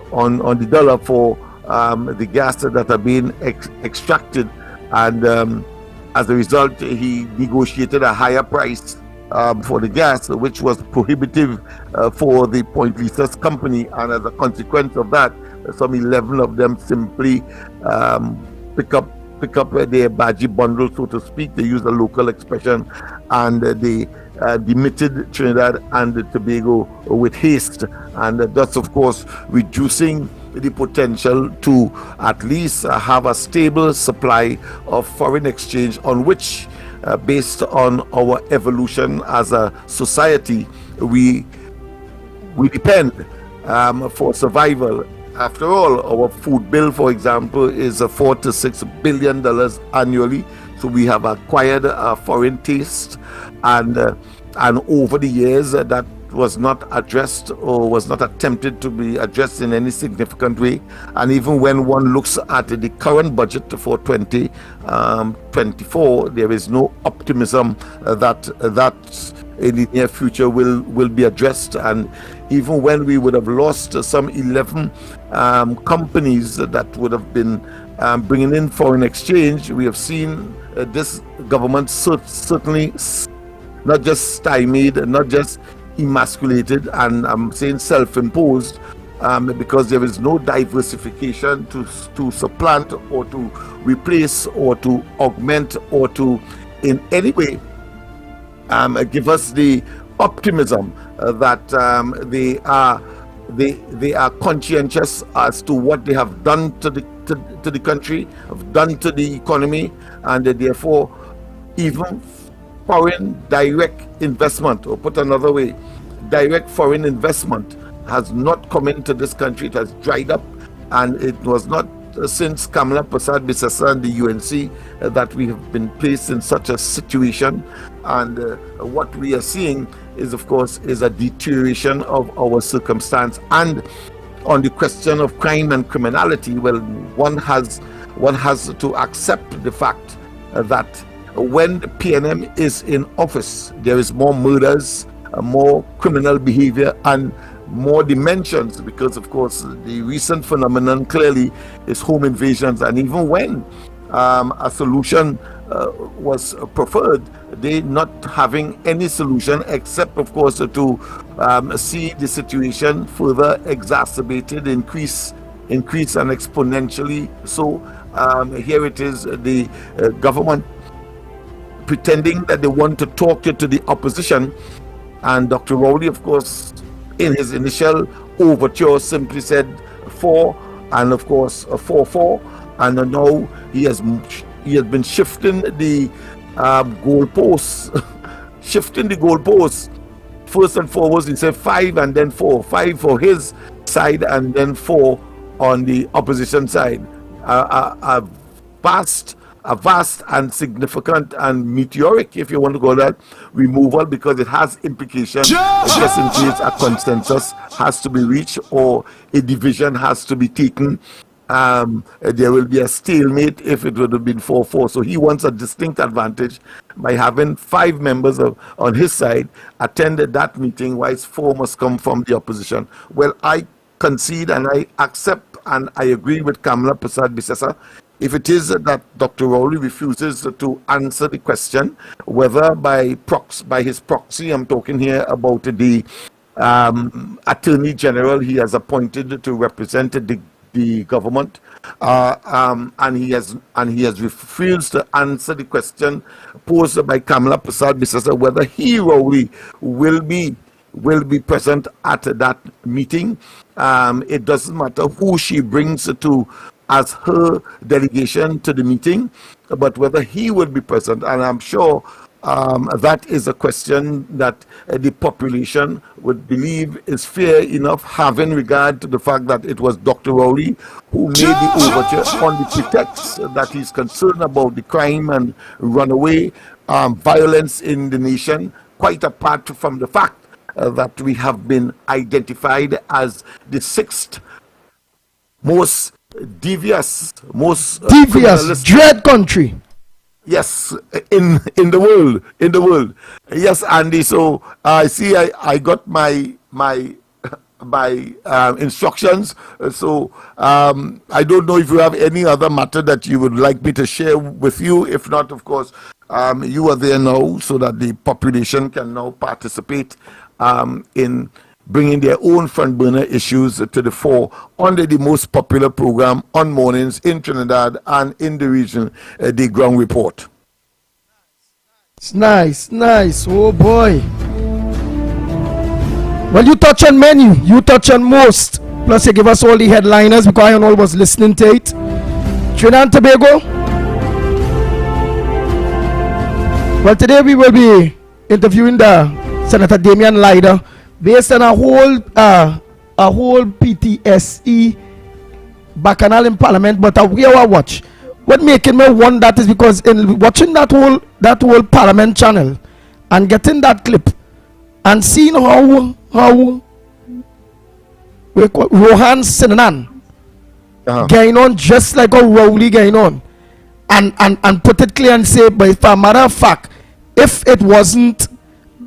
[SPEAKER 18] the dollar for the gas that are being extracted, and as a result, he negotiated a higher price for the gas, which was prohibitive for the Point Lisas company, and as a consequence of that, some 11 of them simply pick up their badgie bundle, so to speak, they use a local expression, and they demitted Trinidad and Tobago with haste, and thus, of course, reducing the potential to at least have a stable supply of foreign exchange on which, based on our evolution as a society, we depend for survival. After all, our food bill, for example, is $4 to $6 billion annually. So we have acquired a foreign taste, and over the years that was not addressed or was not attempted to be addressed in any significant way. And even when one looks at the current budget for 2024, there is no optimism that in the near future will be addressed. And even when we would have lost some 11 companies that would have been bringing in foreign exchange, we have seen this government certainly not just stymied, not just emasculated, and I'm saying self-imposed, because there is no diversification to supplant or to replace or to augment or to in any way give us the optimism that they are conscientious as to what they have done to the country, have done to the economy, and therefore even foreign direct investment, or put another way, direct foreign investment has not come into this country. It has dried up, and it was not since Kamla Prasad Bisesa and the UNC that we have been placed in such a situation. And what we are seeing is, of course, is a deterioration of our circumstance. And on the question of crime and criminality, well, one has to accept the fact that when PNM is in office, there is more murders, more criminal behavior, and more dimensions, because of course the recent phenomenon clearly is home invasions. And even when a solution was preferred, they not having any solution except of course to see the situation further exacerbated, increase and exponentially. So here it is, the government pretending that they want to talk to the opposition, and Dr. Rowley, of course, in his initial overture simply said 4, and of course 4-4, and now he has been shifting the goalposts. Shifting the goalposts. First and foremost, he said 5 and then 4. 5 for his side and then 4 on the opposition side. A vast and significant and meteoric, if you want to call that, removal, because it has implications just in case a consensus has to be reached or a division has to be taken. There will be a stalemate if it would have been 4-4. So he wants a distinct advantage by having 5 members on his side attended that meeting, whilst 4 must come from the opposition. Well, I concede and I accept and I agree with Kamla Prasad Bisesa. If it is that Dr. Rowley refuses to answer the question, whether by his proxy, I'm talking here about the Attorney General he has appointed to represent the government, and he has refused to answer the question posed by Kamla Prasad Bisesa, whether he, Rowley, will be present at that meeting. It doesn't matter who she brings to as her delegation to the meeting, but whether he would be present. And I'm sure that is a question that the population would believe is fair enough, having regard to the fact that it was Dr. Rowley who made the overture on the pretext that he's concerned about the crime and runaway violence in the nation, quite apart from the fact that we have been identified as the 6th most devious
[SPEAKER 19] dread country.
[SPEAKER 18] Yes, in the world. Yes, Andy. So I see I got my instructions. So I don't know if you have any other matter that you would like me to share with you. If not, of course, you are there now so that the population can now participate in bringing their own front burner issues to the fore under the most popular program on mornings in Trinidad and in the region, the Ground Report.
[SPEAKER 19] It's nice. Oh boy. Well, you touch on many, you touch on most. Plus, you give us all the headliners because I all was listening to it. Trinidad and Tobago. Well, today we will be interviewing the Senator Damian Lyda, based on a whole PTSE bacchanal in Parliament, but a weird watch. What making me wonder that is because in watching that whole Parliament channel and getting that clip and seeing how Rohan Sinanan going on just like a Rowley going on, and put it clear and say, but for a matter of fact, if it wasn't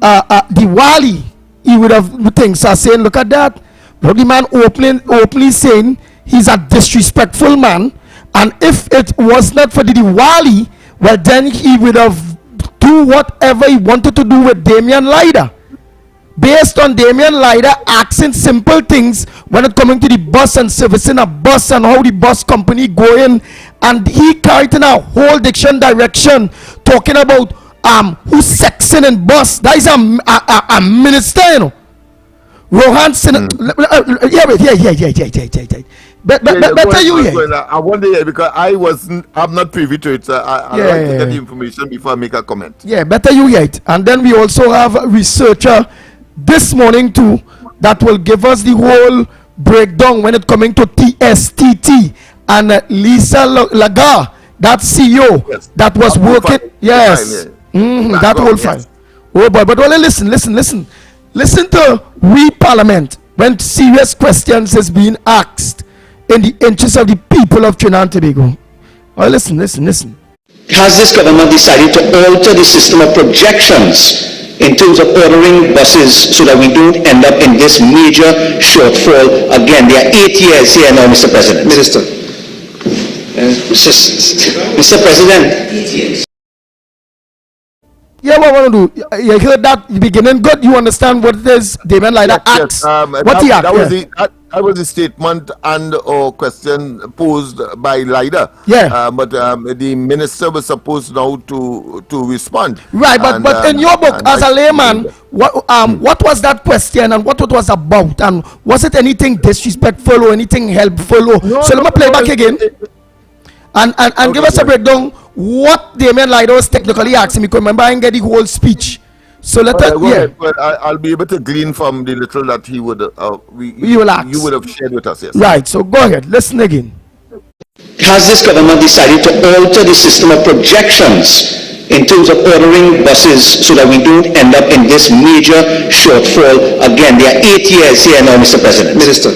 [SPEAKER 19] Diwali, he would have things are saying, look at that. Look, the man openly saying he's a disrespectful man, and if it was not for the Diwali, well, then he would have do whatever he wanted to do with Damian Lida, based on Damian Lida asking simple things when it coming to the bus and servicing a bus and how the bus company going, and he carried in a whole direction talking about who's sexing in bus. That is a minister, you know. Rohan better you hear.
[SPEAKER 18] I wonder because I'm not privy to it. So I like to get the information before I make a comment.
[SPEAKER 19] Yeah, better you hear it. And then we also have a researcher this morning too that will give us the whole breakdown when it coming to TSTT and Lisa Lagar, that CEO that was working. Yes, that whole file. Oh boy, but well, listen to we Parliament when serious questions is being asked in the interest of the people of Trinidad and Tobago. Oh, listen.
[SPEAKER 20] Has this government decided to alter the system of projections in terms of ordering buses so that we don't end up in this major shortfall again? There are 8 years here now, Mr. President. Minister. Mr. President.
[SPEAKER 19] Yeah, what I want to do? You heard that beginning good. You understand what it is? Damian Lida acts.
[SPEAKER 18] That was a statement and or question posed by Lida.
[SPEAKER 19] Yeah.
[SPEAKER 18] But the minister was supposed now to respond.
[SPEAKER 19] Right, but in your book, as a layman, what was that question and what it was about, and was it anything disrespectful or anything helpful? So let me play back again. And give us a breakdown what Damian Lida was technically asking me, because remember I didn't get the whole speech. So let us,
[SPEAKER 18] Well, I'll be able to glean from the little that he would
[SPEAKER 19] you
[SPEAKER 18] would have shared with us. Yes.
[SPEAKER 19] Right. So go ahead. Listen again.
[SPEAKER 20] Has this government decided to alter the system of projections in terms of ordering buses so that we don't end up in this major shortfall again? There are 8 years here now, Mr. President. Minister.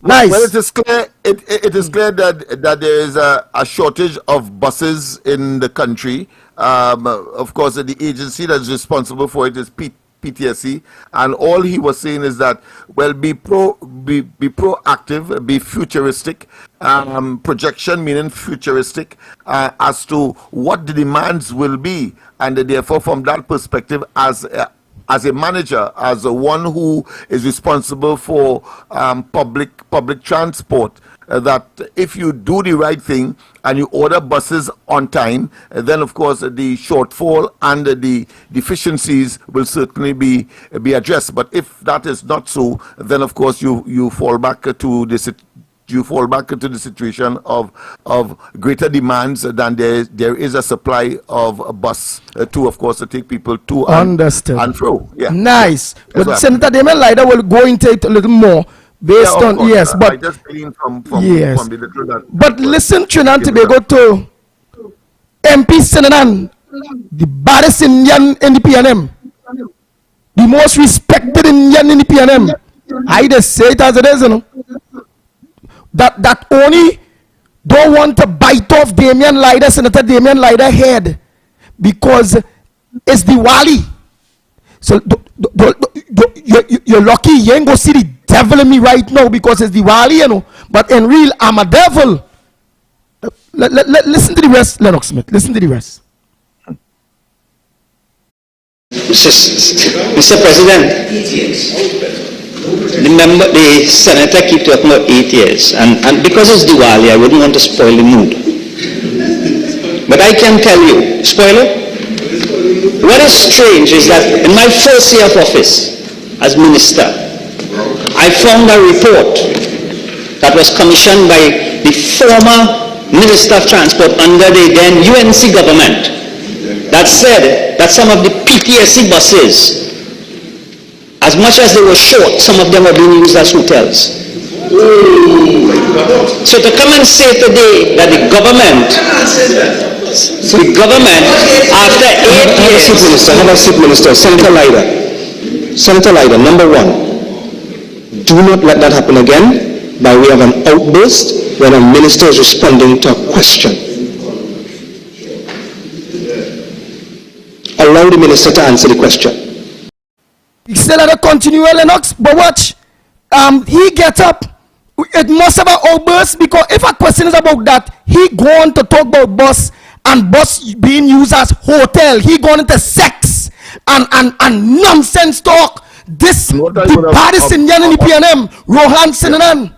[SPEAKER 19] Nice.
[SPEAKER 18] Well, it is clear. It is clear that there is a shortage of buses in the country. Of course, the agency that's responsible for it is PTSC, and all he was saying is that, well, be proactive, be futuristic. Projection meaning futuristic as to what the demands will be, and therefore, from that perspective, as a manager, as one who is responsible for public transport, that if you do the right thing and you order buses on time, then of course the shortfall and the deficiencies will certainly be addressed. But if that is not so, then of course you fall back to the situation of greater demands than there is a supply of a bus to, of course, to take people to and fro. Yeah.
[SPEAKER 19] Nice. But Senator Damian Lida will go into it a little more based on
[SPEAKER 18] course,
[SPEAKER 19] but
[SPEAKER 18] I just gleaned from
[SPEAKER 19] yes.
[SPEAKER 18] the little that.
[SPEAKER 19] But listen, Trinidad and Tobago to MP Sinanan, the baddest Indian in the PNM, the most respected Indian in the PNM. I just say it as it is, you know. That only don't want to bite off Damian Lida, Senator Damian Lida head, because it's Diwali. So you're lucky you ain't go see the devil in me right now because it's Diwali, you know. But in real, I'm a devil. Listen to the rest, Lennox Smith. Listen to the rest.
[SPEAKER 20] Mr. President. Remember, the senator keep talking about 8 years, and because it's Diwali, I wouldn't want to spoil the mood. But I can tell you, spoiler, what is strange is that in my first year of office as minister, I found a report that was commissioned by the former Minister of Transport under the then UNC government that said that some of the PTSC buses, as much as they were short, some of them were being used as hotels. So to come and say today that the government, after 8 years...
[SPEAKER 21] Have a seat, Minister. Senator Lida, number one, do not let that happen again by way of an outburst when a minister is responding to a question. allow the minister to answer the question.
[SPEAKER 19] He still had a continual Lennox, but watch. He gets up. It must have an outburst, because if a question is about that, he going to talk about bus and bus being used as hotel. He going into sex and nonsense talk. This the baddest Indian in the PNM, Rohan Sinanan.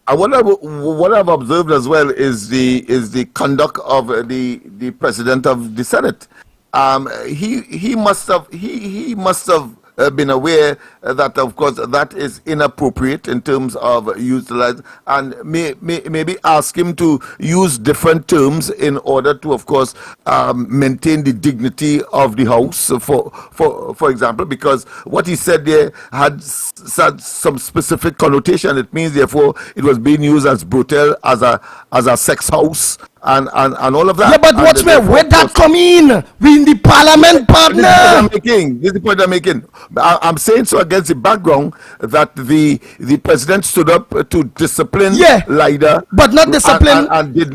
[SPEAKER 18] What I've observed as well is the conduct of the president of the Senate. He must have been aware that, of course, that is inappropriate in terms of utilizing, and maybe ask him to use different terms in order to, of course, maintain the dignity of the House, for example, because what he said there had some specific connotation. It means, therefore, it was being used as brutal, as a sex house, and all of that.
[SPEAKER 19] Yeah, but watch me, where that come in? We in the parliament, partner.
[SPEAKER 18] This is the point I'm making. I'm saying so against the background that the president stood up to discipline Leida,
[SPEAKER 19] but not discipline,
[SPEAKER 18] and did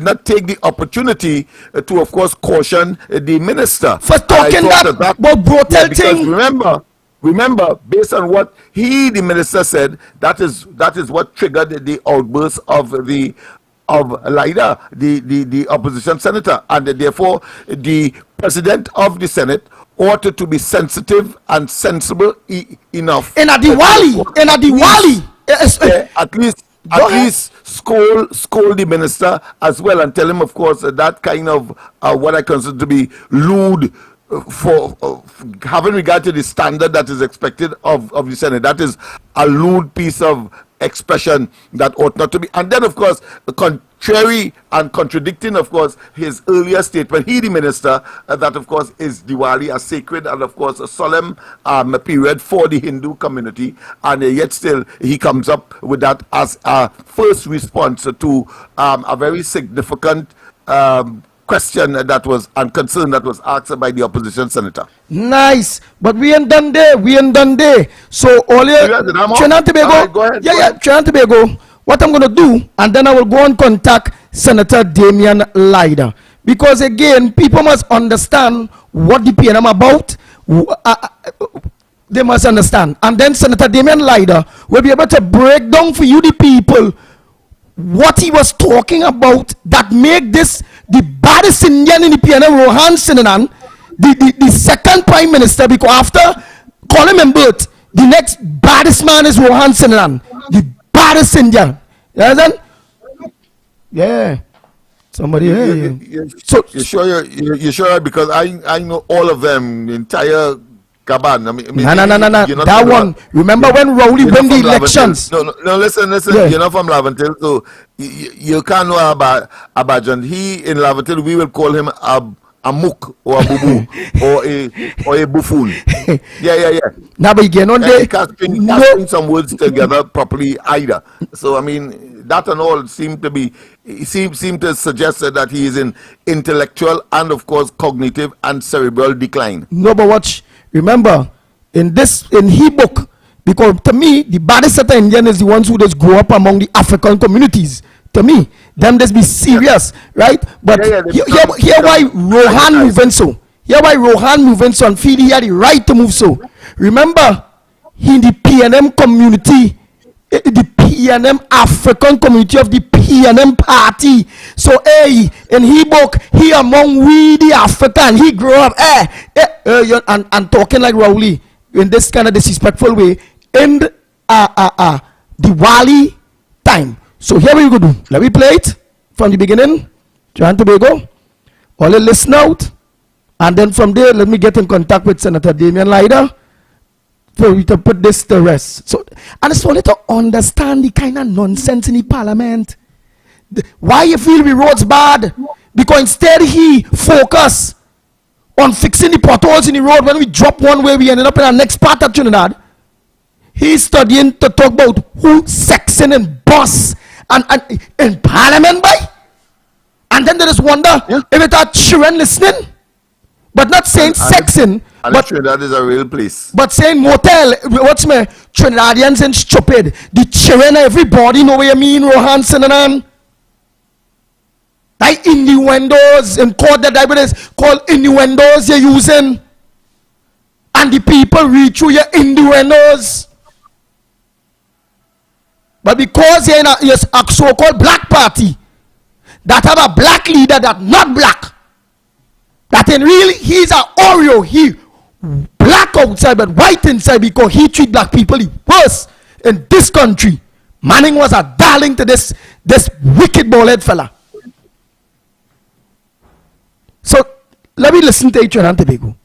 [SPEAKER 18] not take the opportunity to, of course, caution the minister
[SPEAKER 19] for talking that brutal thing.
[SPEAKER 18] Remember, based on what the minister said, that is what triggered the outburst of Leida, the opposition senator, and therefore the president of the Senate ought to be sensitive and sensible enough.
[SPEAKER 19] In a Diwali,
[SPEAKER 18] at least scold the minister as well, and tell him, of course, that kind of what I consider to be lewd, for having regard to the standard that is expected of the Senate. That is a lewd piece of expression that ought not to be. And then, of course, contrary and contradicting, of course, his earlier statement, the minister, that, of course, is Diwali, a sacred and, of course, a solemn period for the Hindu community, and yet still he comes up with that as a first response to a very significant question that was, and concern that was asked by the opposition senator.
[SPEAKER 19] Nice, but we ain't done there. So Trinidad and Tobago, Trinidad and Tobago, what I'm going to do, and then I will go and contact Senator Damian Leida, because again, people must understand what the PNM about. They must understand, and then Senator Damian Leida will be able to break down for you, the people, what he was talking about that make this the baddest Indian in the PNM, Rohan Sinanan, the second prime minister, because after calling him birth, the next baddest man is Rohan Sinanan, the baddest Indian. You understand? Yeah. Somebody here.
[SPEAKER 18] So you're sure? Because I know all of them, the entire Gaban. I mean,
[SPEAKER 19] no. That one. Remember when Rowley won the elections?
[SPEAKER 18] No. Listen. Yeah. You're not from Laventille, so you can't know about Abajan. He in Laventille, we will call him a mook or a boo or a buffoon. Yeah.
[SPEAKER 19] Now, but again, on
[SPEAKER 18] he can't string some words together properly either. So I mean, that and all seem to suggest that he is in intellectual and, of course, cognitive and cerebral decline.
[SPEAKER 19] No, but watch. Remember, in his book, because to me, the baddest set of Indian is the ones who just grow up among the African communities. To me, them just be serious, right? But here why Rohan moving so. Here why Rohan moving so and feel he had the right to move so. Remember, in the PNM community, the PNM African community of the PNM party. So in his book, he among we the African, he grew up and talking like Rowley in this kind of disrespectful way in Diwali time. So here we go do. Let me play it from the beginning. Trinidad and Tobago. All listen out, and then from there let me get in contact with Senator Damian Leida for you to put this to rest. So, and it's only to understand the kind of nonsense in the parliament. Why you feel the roads bad? Because instead he focus on fixing the potholes in the road. When we drop one way, we ended up in our next part of Trinidad. He's studying to talk about who sexing and boss and in parliament, boy. And then there is wonder if it are children listening, but not saying sexing.
[SPEAKER 18] But Trinidad is a real place.
[SPEAKER 19] But saying motel, what's me? Trinidadians and stupid. The children, everybody know what you mean, Rohan Sinanan. why innuendos in court that evidence called innuendos you're using, and the people read through your innuendos. But because you're in a so-called black party that have a black leader that not black, that in really he's an Oreo, he black outside but white inside because he treat black people the worst in this country. Manning was a darling to this wicked bald fella. So let me listen to Trinidad and Tobago.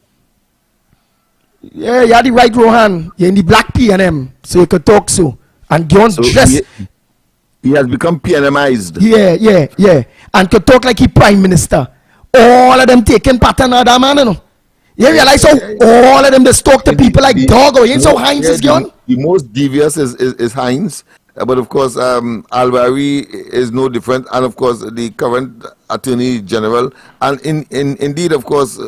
[SPEAKER 19] Yeah, you're the right Rohan. You're in the black PNM, so you could talk so. And go on dress.
[SPEAKER 18] He has become PNMized.
[SPEAKER 19] Yeah. And could talk like he prime minister. All of them taking pattern of that man, you know. You realize how all of them just talk to people like dog, or you so Heinz is gone?
[SPEAKER 18] The most devious is Heinz. But of course, Al-Bari is no different. And of course, the current Attorney General. And indeed, of course,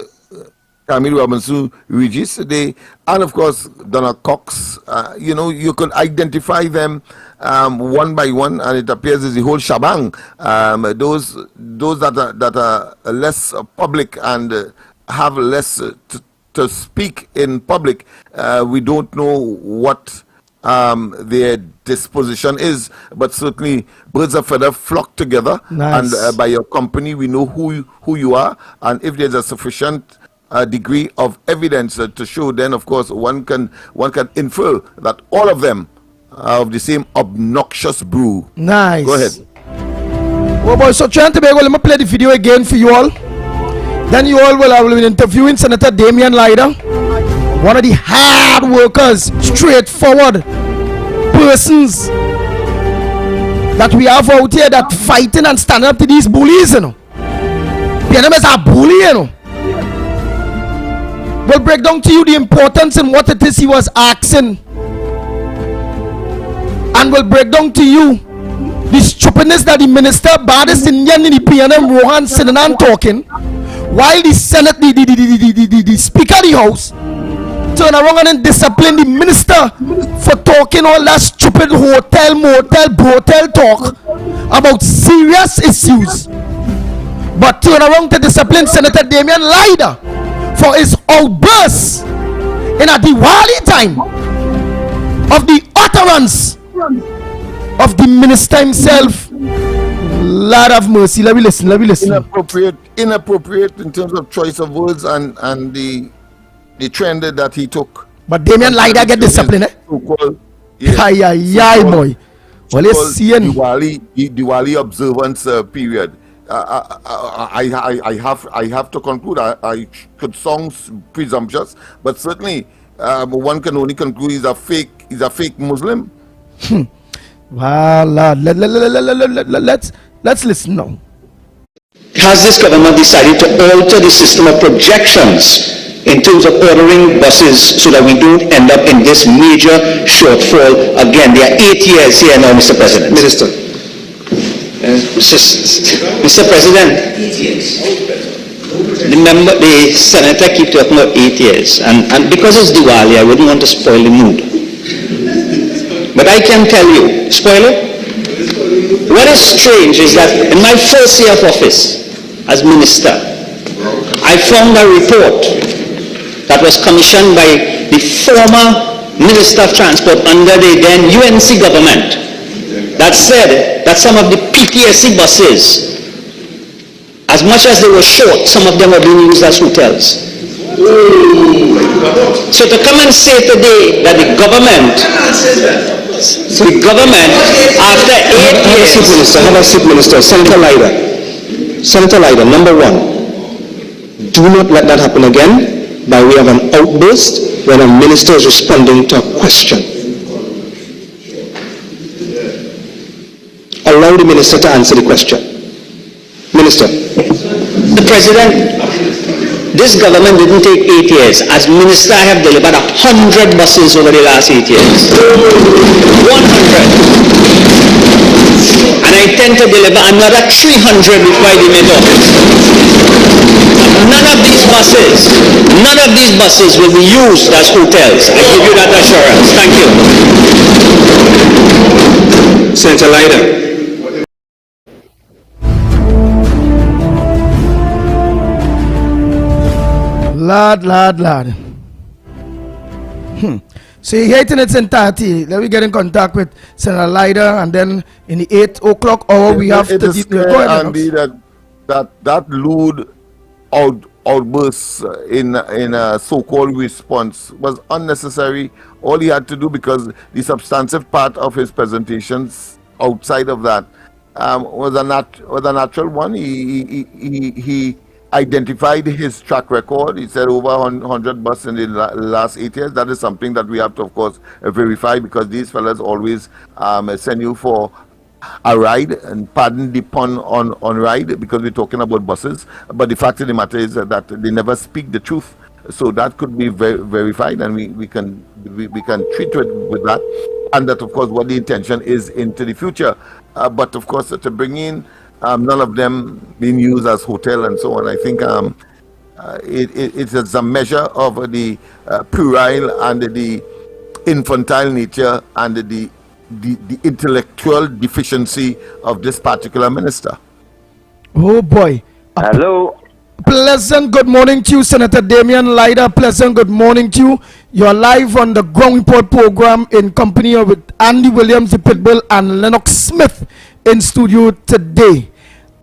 [SPEAKER 18] Camille Robinson Regis, and of course Donna Cox. You could identify them one by one, and it appears as the whole shebang. Those that are less public and have less to speak in public, we don't know what their disposition is, but certainly birds of feather flock together.
[SPEAKER 19] Nice.
[SPEAKER 18] And by your company, we know who you are, and if there's a sufficient degree of evidence to show, then of course one can infer that all of them are of the same obnoxious brew.
[SPEAKER 19] Nice.
[SPEAKER 18] Go ahead.
[SPEAKER 19] Well, boy, so Trinidad and Tobago, let me play the video again for you all. Then you all will be interviewing Senator Damian Lyda, one of the hard workers, straightforward persons that we have out here that fighting and standing up to these bullies, you know. PNM is a bully, you know. We'll break down to you the importance in what it is he was asking. And we'll break down to you the stupidness that the minister, baddest Indian in the PNM, Rohan, sitting and talking, while the Senate, the Speaker of the House, turn around and discipline the minister for talking all that stupid hotel, motel, brothel talk about serious issues. But turn around to discipline Senator Damian Lyda for his outbursts in a Diwali time of the utterance of the minister himself. Lord of mercy, let me listen.
[SPEAKER 18] Inappropriate in terms of choice of words and the trend that he took.
[SPEAKER 19] But Damian Lyda get discipline, eh? Boy. Well, let's see
[SPEAKER 18] Diwali observance period. I have to conclude. I could sound presumptuous, but certainly one can only conclude he's a fake Muslim.
[SPEAKER 19] Well, let's listen now.
[SPEAKER 20] Has this government decided to alter the system of projections in terms of ordering buses so that we don't end up in this major shortfall again? There are 8 years here now, Mr. President.
[SPEAKER 21] Minister.
[SPEAKER 20] Mr. President, the senator keep talking about 8 years, and because it's Diwali, I wouldn't want to spoil the mood. But I can tell you, spoiler, what is strange is that in my first year of office as minister, I found a report that was commissioned by the former Minister of Transport under the then UNC government that said that some of the PTSC buses, as much as they were short, some of them were being used as hotels. So to come and say today that the government after 8 years...
[SPEAKER 21] Have a seat, Minister. Senator Lyda, number one, do not let that happen again by way of an outburst when a minister is responding to a question. Allow the minister to answer the question. Minister.
[SPEAKER 20] The President, this government didn't take 8 years. As minister, I have delivered 100 buses over the last 8 years. 100. And I intend to deliver another 300 before I leave office. None of these buses will be used as hotels. I give you that assurance. Thank you.
[SPEAKER 21] Senator Lyda.
[SPEAKER 19] Lad. So you hear it in its entirety. Let me get in contact with Senator Leiter, and then in the 8 o'clock hour we have
[SPEAKER 18] it
[SPEAKER 19] to
[SPEAKER 18] is clear, Andy, that lewd outbursts in a so-called response was unnecessary. All he had to do, because the substantive part of his presentations outside of that was a natural one. He identified his track record. He said over 100 buses in the last 8 years. That is something that we have to, of course, verify, because these fellas always send you for a ride, and pardon the pun on ride, because we're talking about buses. But the fact of the matter is that they never speak the truth. So that could be verified, and we can treat it with that, and that, of course, what the intention is into the future. But of course, to bring in none of them being used as hotel and so on, I think it is a measure of the puerile and the infantile nature and the intellectual deficiency of this particular minister.
[SPEAKER 19] Oh boy.
[SPEAKER 2] Hello.
[SPEAKER 19] Pleasant good morning to you, Senator Damian Leiter. Pleasant good morning to you. You're live on the Ground Report program in company with Andy Williams, the Pitbull, and Lennox Smith in studio today.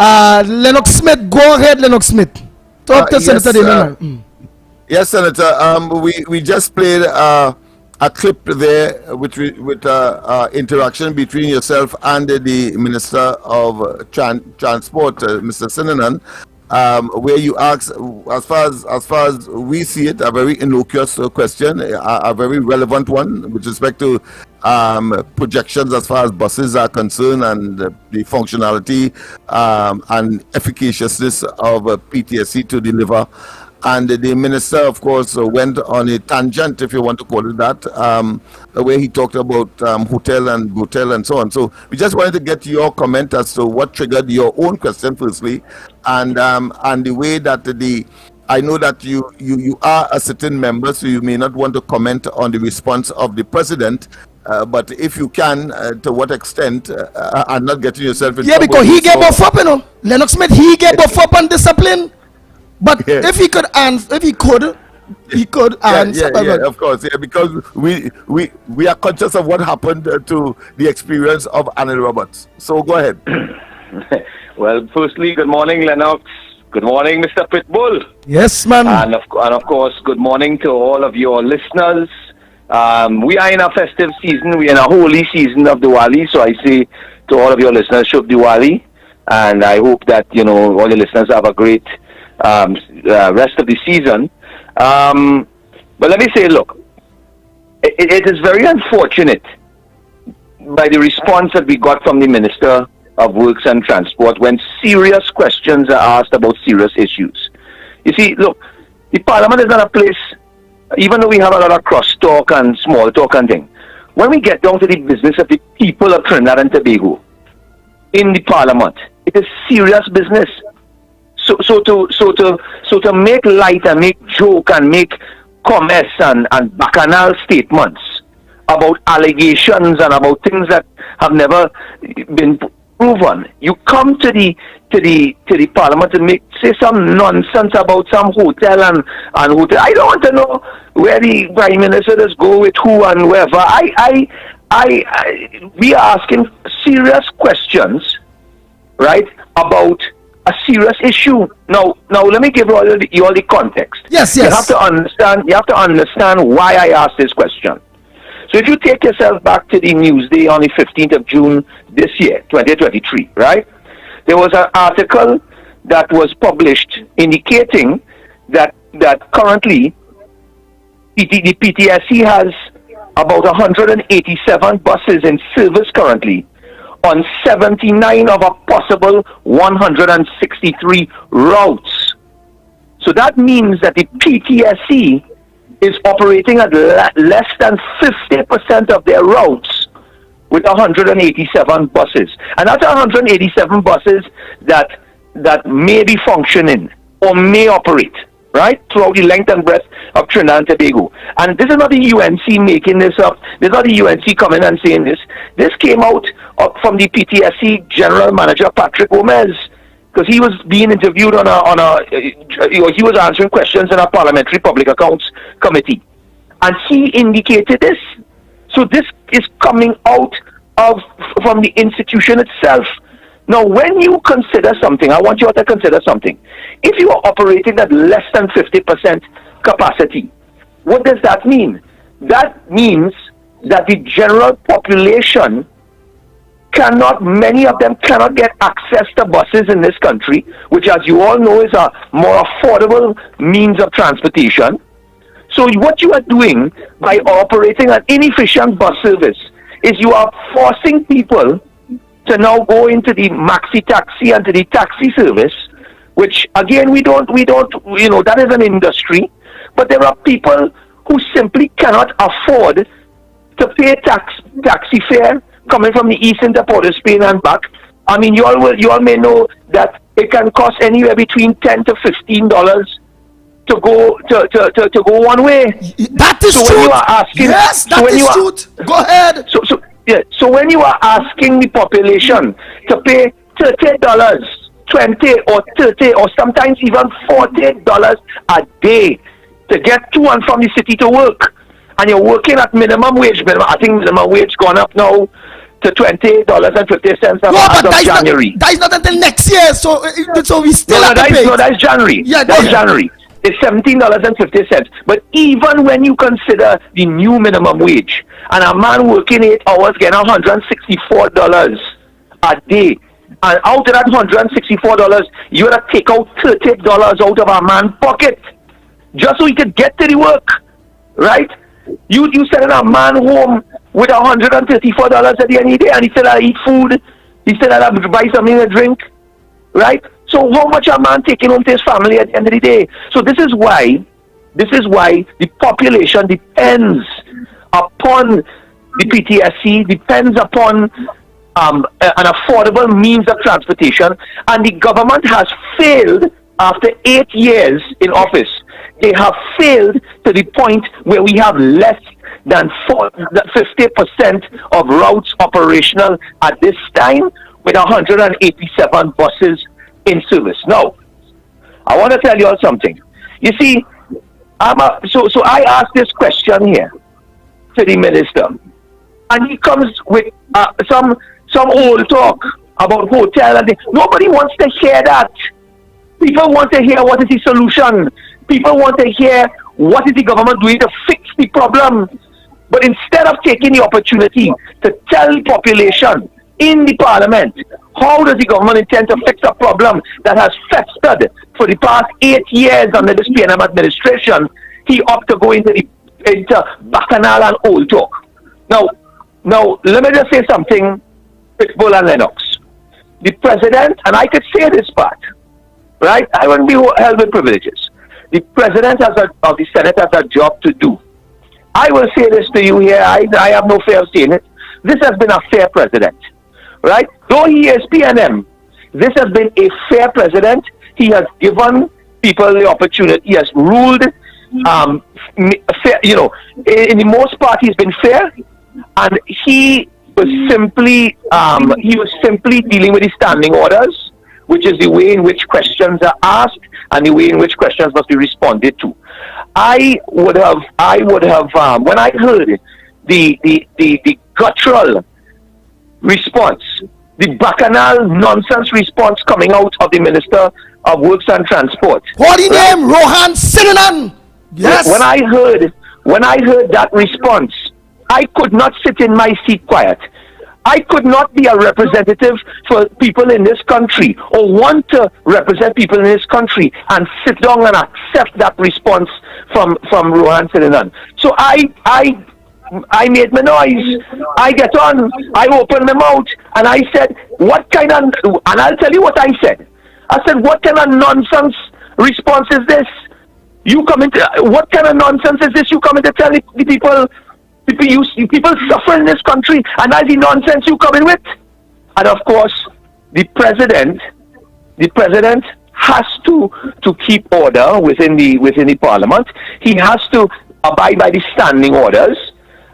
[SPEAKER 19] Lennox Smith, go ahead, Lennox Smith. Talk to Senator Damian.
[SPEAKER 18] Yes, Senator. We just played a clip there with interaction between yourself and the Minister of Transport, Mr. Sinanan, where you asked, as far as we see it, a very innocuous question, a very relevant one with respect to projections as far as buses are concerned, and the functionality and efficaciousness of PTSC to deliver. And the minister, of course, went on a tangent, if you want to call it that, where he talked about hotel and motel and so on. So we just wanted to get your comment as to what triggered your own question, firstly, and the way that I know that you are a sitting member, so you may not want to comment on the response of the president. But if you can, to what extent, and not getting yourself in trouble.
[SPEAKER 19] Because he gave off up, you know. Lennox Smith, he gave off up on discipline. But if he could answer, he could answer.
[SPEAKER 18] Yeah, of course, because we are conscious of what happened to the experience of Anil Roberts. So go ahead.
[SPEAKER 2] Well, firstly, good morning, Lennox. Good morning, Mr. Pitbull.
[SPEAKER 19] Yes, man.
[SPEAKER 2] And of course, good morning to all of your listeners. We are in a festive season. We are in a holy season of Diwali. So I say to all of your listeners, Shubh Diwali. And I hope that, all your listeners have a great rest of the season. But let me say, look, it is very unfortunate by the response that we got from the Minister of Works and Transport when serious questions are asked about serious issues. You see, look, the Parliament is not a place, even though we have a lot of cross-talk and small talk and thing, when we get down to the business of the people of Trinidad and Tobago in the Parliament, it is serious business. So to make light and make joke and make comments and bacchanal statements about allegations and about things that have never been proven. You come to the Parliament and say some nonsense about some hotel and hotel. I don't want to know where the Prime Minister does go with who and wherever. We are asking serious questions, right, about a serious issue. Now let me give you all the context.
[SPEAKER 19] Yes.
[SPEAKER 2] You have to understand why I asked this question. So if you take yourself back to the Newsday on the 15th of June this year, 2023, right? There was an article that was published indicating that currently the PTSC has about 187 buses in service currently on 79 of a possible 163 routes. So that means that the PTSC is operating at less than 50% of their routes with 187 buses. And that's 187 buses that may be functioning or may operate, right, throughout the length and breadth of Trinidad and Tobago. And this is not the UNC making this up. This is not the UNC coming and saying this. This came out from the PTSC General Manager, Patrick Gomez. because he was being interviewed he was answering questions in a Parliamentary Public Accounts Committee, and he indicated this. So this is coming out from the institution itself. Now, when you consider something, I want you all to consider something. If you are operating at less than 50% capacity, what does that mean? That means that the general population many of them cannot get access to buses in this country, which, as you all know, is a more affordable means of transportation. So what you are doing by operating an inefficient bus service is you are forcing people to now go into the maxi taxi and to the taxi service, which again we don't, that is an industry, but there are people who simply cannot afford to pay taxi fare coming from the east into Port of Spain and back. I mean, you all may know that it can cost anywhere between $10 to $15 to go one way.
[SPEAKER 19] That is true.
[SPEAKER 2] When you are asking,
[SPEAKER 19] yes, that is true. Go ahead.
[SPEAKER 2] So when you are asking the population to pay $30, $20 or $30 or sometimes even $40 a day to get to and from the city to work, and you're working at minimum wage, I think minimum wage gone up now to $20.50 as of January.
[SPEAKER 19] That is not until next year, so we still have to pay.
[SPEAKER 2] No, that's January.
[SPEAKER 19] Yeah,
[SPEAKER 2] that's January. It's $17.50. But even when you consider the new minimum wage, and a man working 8 hours getting $164 a day, and out of that $164, you have to take out $30 out of a man's pocket just so he could get to the work, right? You sending a man home with $134 at the end of the day, and he still had to eat food, he still had to buy something to drink, right? So how much a man taking home to his family at the end of the day? So this is why the population depends upon the PTSC, depends upon an affordable means of transportation, and the government has failed after 8 years in office. They have failed to the point where we have less than 50% of routes operational at this time, with 187 buses in service. Now, I want to tell you all something. You see, so I asked this question here to the minister, and he comes with some old talk about hotel and nobody wants to hear that. People want to hear what is the solution. People want to hear what is the government doing to fix the problem. But instead of taking the opportunity to tell the population in the parliament how does the government intend to fix a problem that has festered for the past 8 years under this PNM administration, he opted to go into Bacchanal and old talk. Now, let me just say something, Pitbull and Lennox. The president, and I could say this part, right? I wouldn't be held with privileges. The president of the Senate has a job to do. I will say this to you here, I have no fear of saying it. This has been a fair president, right? Though he is PNM, this has been a fair president. He has given people the opportunity. He has ruled, fair, in the most part he's been fair, and he was simply dealing with the standing orders, which is the way in which questions are asked and the way in which questions must be responded to. I would have when I heard the guttural response, the bacchanal nonsense response coming out of the Minister of Works and Transport.
[SPEAKER 19] What the name? Rohan Sinanan. Yes.
[SPEAKER 2] When I heard that response, I could not sit in my seat quiet. I could not be a representative for people in this country or want to represent people in this country and sit down and accept that response from Rohan Sinanan. So I made my noise. I get on. I opened my mouth and I said, and I'll tell you what I said. I said, what kind of nonsense response is this? What kind of nonsense is this? You come in to tell the people suffer in this country, and that's the nonsense you come in with. And of course, the president has to keep order within the parliament. He has to abide by the standing orders.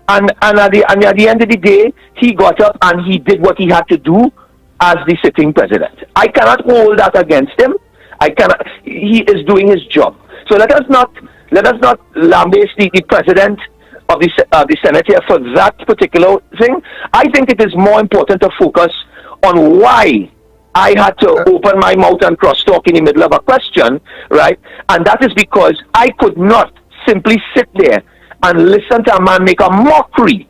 [SPEAKER 2] And at the end of the day, he got up and he did what he had to do as the sitting president. I cannot hold that against him. I cannot. He is doing his job. So let us not lambaste the president of the Senate here for that particular thing. I think it is more important to focus on why I had to open my mouth and crosstalk in the middle of a question, right? And that is because I could not simply sit there and listen to a man make a mockery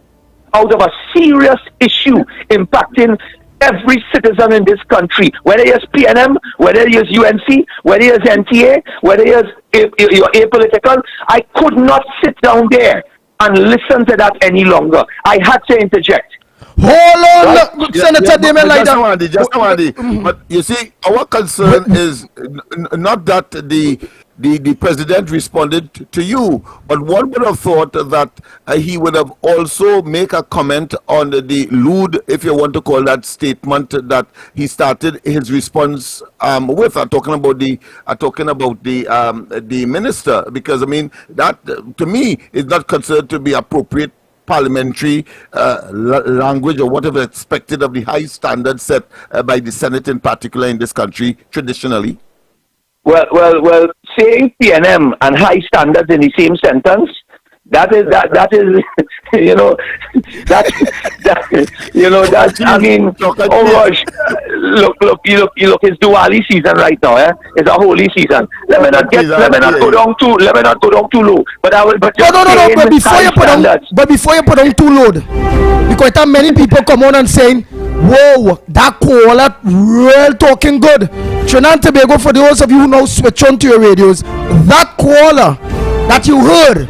[SPEAKER 2] out of a serious issue impacting every citizen in this country, whether he is PNM, whether he is UNC, whether he is NTA, whether he is you're apolitical. I could not sit down there and listen to that any longer. I had to interject.
[SPEAKER 19] Hold on, Senator Damien Laida.
[SPEAKER 18] Just one. But you see, our concern is not that the president responded to you, but one would have thought that he would have also make a comment on the lewd, if you want to call that statement that he started his response with. I'm talking about the minister, because I mean that to me is not considered to be appropriate parliamentary language or whatever expected of the high standards set by the Senate in particular in this country traditionally.
[SPEAKER 2] Well, saying PNM and high standards in the same sentence, that is I mean, oh gosh, look, it's Diwali season right now, it's a holy season. Let me not go down too low, but I will, but
[SPEAKER 19] before you put on too low, because there are many people come on and saying, whoa, that caller real talking good. Trinidad and Tobago, for those of you who now switch on to your radios, that caller that you heard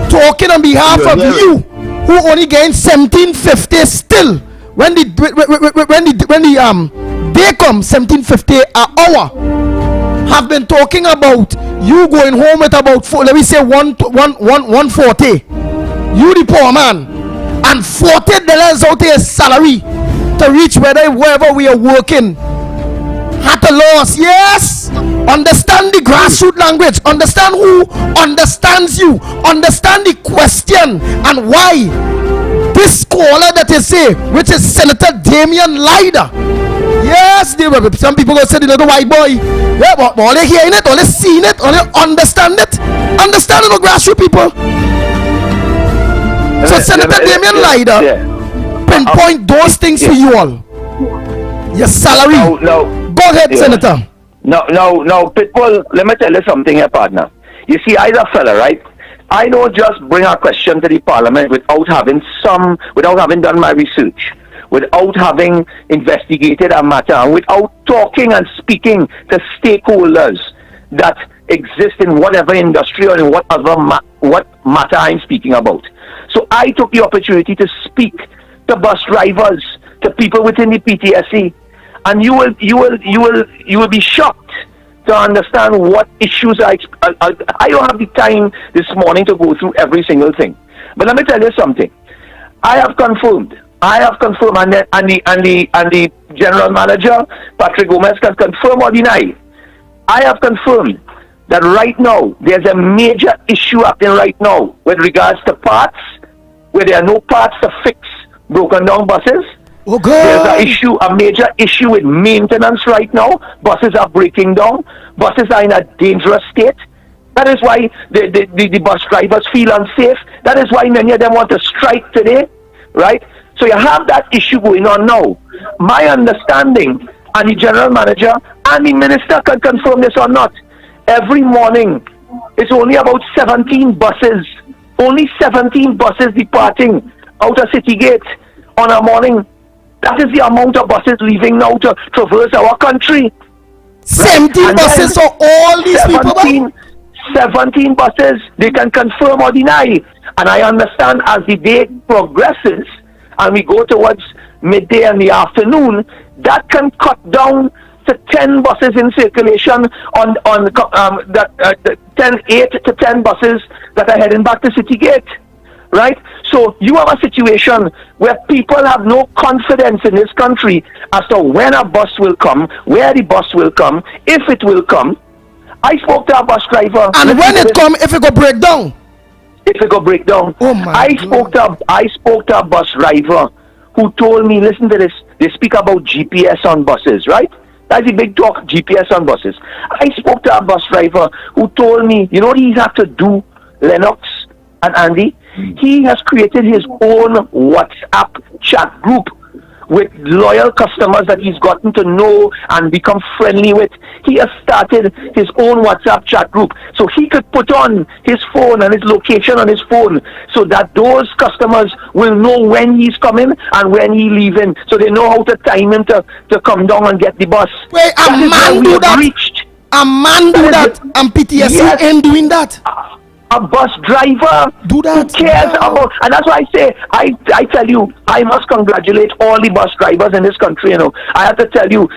[SPEAKER 19] talking on behalf of you, who only gained 1750 still, when the day comes 1750 an hour, have been talking about you going home with about $140. You the poor man, and $40 out of your salary to reach wherever we are working. At a loss, yes. Understand the grassroots language. Understand who understands you. Understand the question and why this caller that you say, which is Senator Damien Laida. Yes, some people go say the little white boy. Yeah, but all they hearing it, all they seeing it, all they understand it. Understanding the grassroots people. So Senator Damien Laida pinpoint those things for you all. Your salary. Go ahead, Senator.
[SPEAKER 2] No, Pitbull, let me tell you something here, partner. You see, I'm a fella, right? I don't just bring a question to the parliament without having done my research, without having investigated a matter, and without talking and speaking to stakeholders that exist in whatever industry or in what matter I'm speaking about. So I took the opportunity to speak to bus drivers, to people within the PTSE, and you will be shocked to understand what issues I don't have the time this morning to go through every single thing. But let me tell you something. I have confirmed, and the general manager Patrick Gomez can confirm or deny. I have confirmed that right now there's a major issue happening right now with regards to parts, where there are no parts to fix broken down buses.
[SPEAKER 19] Okay.
[SPEAKER 2] There's a major issue with maintenance right now. Buses are breaking down. Buses are in a dangerous state. That is why the bus drivers feel unsafe. That is why many of them want to strike today, right? So you have that issue going on now. My understanding, and the general manager and the minister can confirm this or not, every morning it's only about 17 buses, only 17 buses departing out of City Gate on a morning. That is the amount of buses leaving now to traverse our country.
[SPEAKER 19] 17 buses for all these
[SPEAKER 2] 17,
[SPEAKER 19] people?
[SPEAKER 2] 17 buses, they can confirm or deny. And I understand as the day progresses and we go towards midday and the afternoon, that can cut down to 10 buses in circulation on 8 to 10 buses that are heading back to City Gate. Right? So you have a situation where people have no confidence in this country as to when a bus will come, where the bus will come, if it will come. I spoke to a bus driver.
[SPEAKER 19] And when it come, if it go break down?
[SPEAKER 2] If it go break down.
[SPEAKER 19] Oh my
[SPEAKER 2] I spoke to a bus driver who told me, listen to this, they speak about GPS on buses, right? That's the big talk, GPS on buses. I spoke to a bus driver who told me, you know what he's had to do, Lennox and Andy? He has created his own WhatsApp chat group with loyal customers that he's gotten to know and become friendly with. He has started his own WhatsApp chat group so he could put on his phone and his location on his phone so that those customers will know when he's coming and when he's leaving, so they know how to time him to come down and get the bus.
[SPEAKER 19] Wait, a man do that? A man do that? And PTSD ain't doing that?
[SPEAKER 2] A bus driver
[SPEAKER 19] do that,
[SPEAKER 2] who cares about, and that's why I say, I tell you, I must congratulate all the bus drivers in this country. You know, I have to tell you,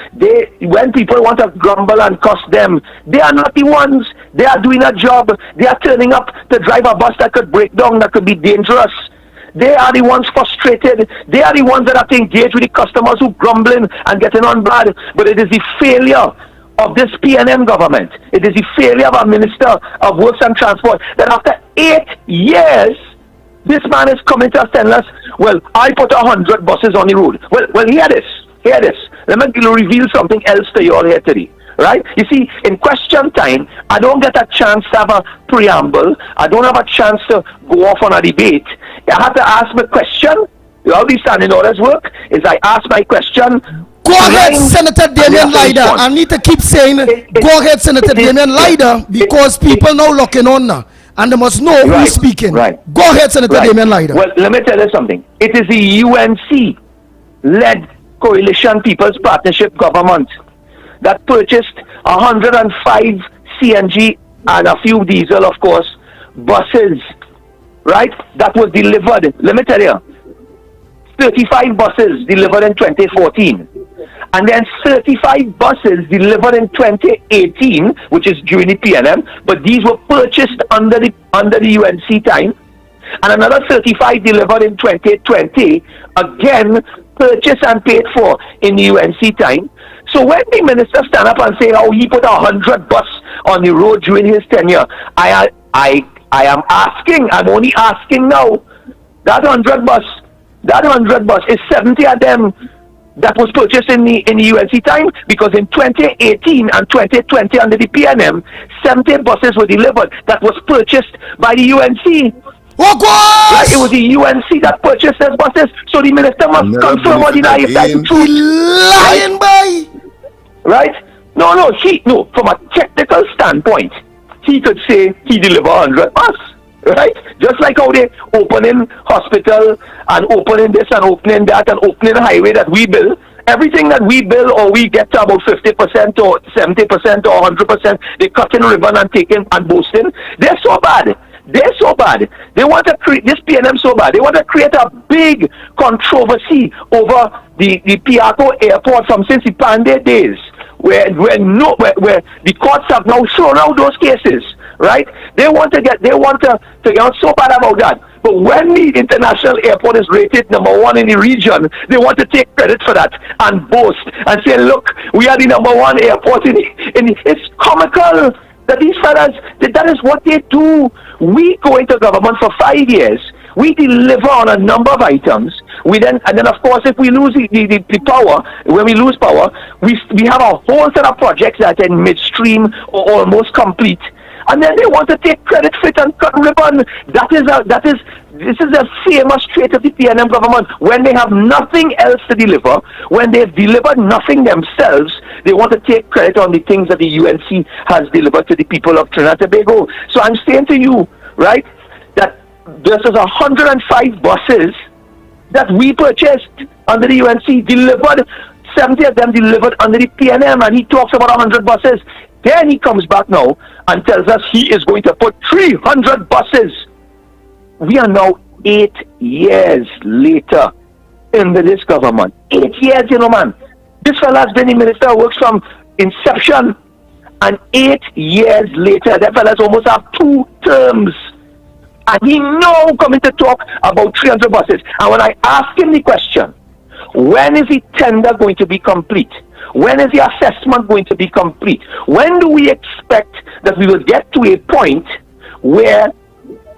[SPEAKER 2] when people want to grumble and cuss them, they are not the ones. They are doing a job. They are turning up to drive a bus that could break down, that could be dangerous. They are the ones frustrated. They are the ones that have to engage with the customers who grumbling and getting on bad. But it is the failure of this PNM government, it is the failure of our Minister of Works and Transport, that after 8 years, this man is coming to us telling us, well, I put 100 buses on the road. Well, hear this. Let me reveal something else to you all here today. Right? You see, in question time, I don't get a chance to have a preamble. I don't have a chance to go off on a debate. I have to ask my question. How these standing orders work is I ask my question.
[SPEAKER 19] Go ahead, Senator Damian Lyda. I need to keep saying, go ahead, Senator Damian Lyda, because people now looking on now, and they must know who's speaking. Right. Go ahead, Senator Damian Lyda.
[SPEAKER 2] Well, let me tell you something. It is the UNC-led Coalition People's Partnership government that purchased 105 CNG and a few diesel, of course, buses, right? That was delivered. Let me tell you, 35 buses delivered in 2014. And then 35 buses delivered in 2018, which is during the PNM, but these were purchased under the UNC time. And another 35 delivered in 2020, again purchased and paid for in the UNC time. So when the minister stand up and say how he put 100 bus on the road during his tenure, I am asking, I'm only asking now, that 100 bus is 70 of them that was purchased in the UNC time, because in 2018 and 2020 under the PNM, 70 buses were delivered that was purchased by the UNC. Right? It was the UNC that purchased those buses, so the minister must confirm or deny if that's true.
[SPEAKER 19] Lying boy!
[SPEAKER 2] Right? No, from a technical standpoint, he could say he delivered 100 buses. Right? Just like how they opening hospital and opening this and opening that and opening highway that we build. Everything that we build or we get to about 50% or 70% or 100%, they cutting ribbon and taking and boasting. They're so bad. They want to create this PNM so bad. They want to create a big controversy over the Piarco airport from since the Pandey days, where the courts have now thrown out those cases. Right? They want to get so bad about that. But when the international airport is rated #1 in the region, they want to take credit for that and boast and say, look, we are the #1 airport in the. It's comical that these fellas, that is what they do. We go into government for 5 years. We deliver on a number of items. And then of course, if we lose the power, when we lose power, we have a whole set of projects that are in midstream or almost complete. And then they want to take credit for it and cut ribbon. This is a famous trait of the PNM government. When they have nothing else to deliver, when they've delivered nothing themselves, they want to take credit on the things that the UNC has delivered to the people of Trinidad and Tobago. So I'm saying to you, right, that this is 105 buses that we purchased under the UNC, delivered, 70 of them delivered under the PNM, and he talks about 100 buses. Then he comes back now and tells us he is going to put 300 buses. We are now 8 years later into this government. 8 years, man. This fella has been the Minister of Works from inception. And 8 years later, that fella has almost have 2 terms. And he now coming to talk about 300 buses. And when I ask him the question, when is the tender going to be complete? When is the assessment going to be complete? When do we expect that we will get to a point where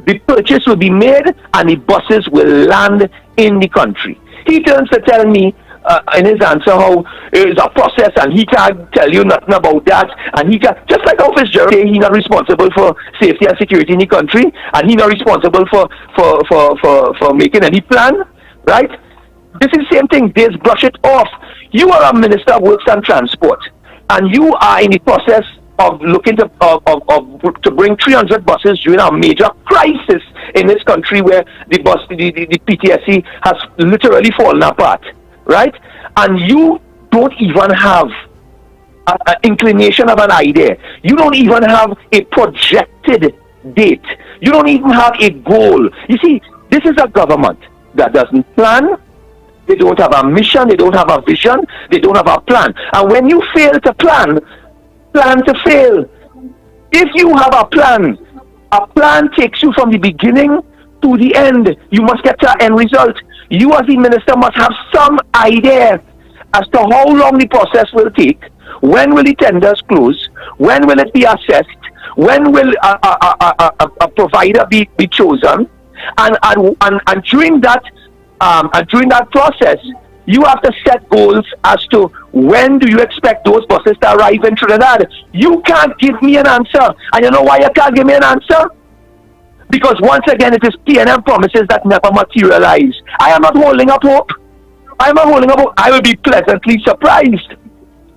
[SPEAKER 2] the purchase will be made and the buses will land in the country? He turns to tell me in his answer how it's a process and he can't tell you nothing about that, and he can just like how Fitzgerald say he's not responsible for safety and security in the country, and he's not responsible for making any plan, right? This is the same thing. They just brush it off. You are a Minister of Works and Transport, and you are in the process of looking to bring 300 buses during a major crisis in this country where the PTSC has literally fallen apart, right? And you don't even have an inclination of an idea. You don't even have a projected date. You don't even have a goal. You see, this is a government that doesn't plan. They don't have a mission. They don't have a vision. They don't have a plan. And when you fail to plan to fail. If you have a plan takes you from the beginning to the end. You must get to an end result. You as the minister must have some idea as to how long the process will take. When will the tenders close? When will it be assessed? When will a provider be chosen? And during that process, you have to set goals as to when do you expect those buses to arrive in Trinidad. You can't give me an answer. And you know why you can't give me an answer? Because once again, it is PNM promises that never materialize. I am not holding up hope. I am not holding up hope. I will be pleasantly surprised.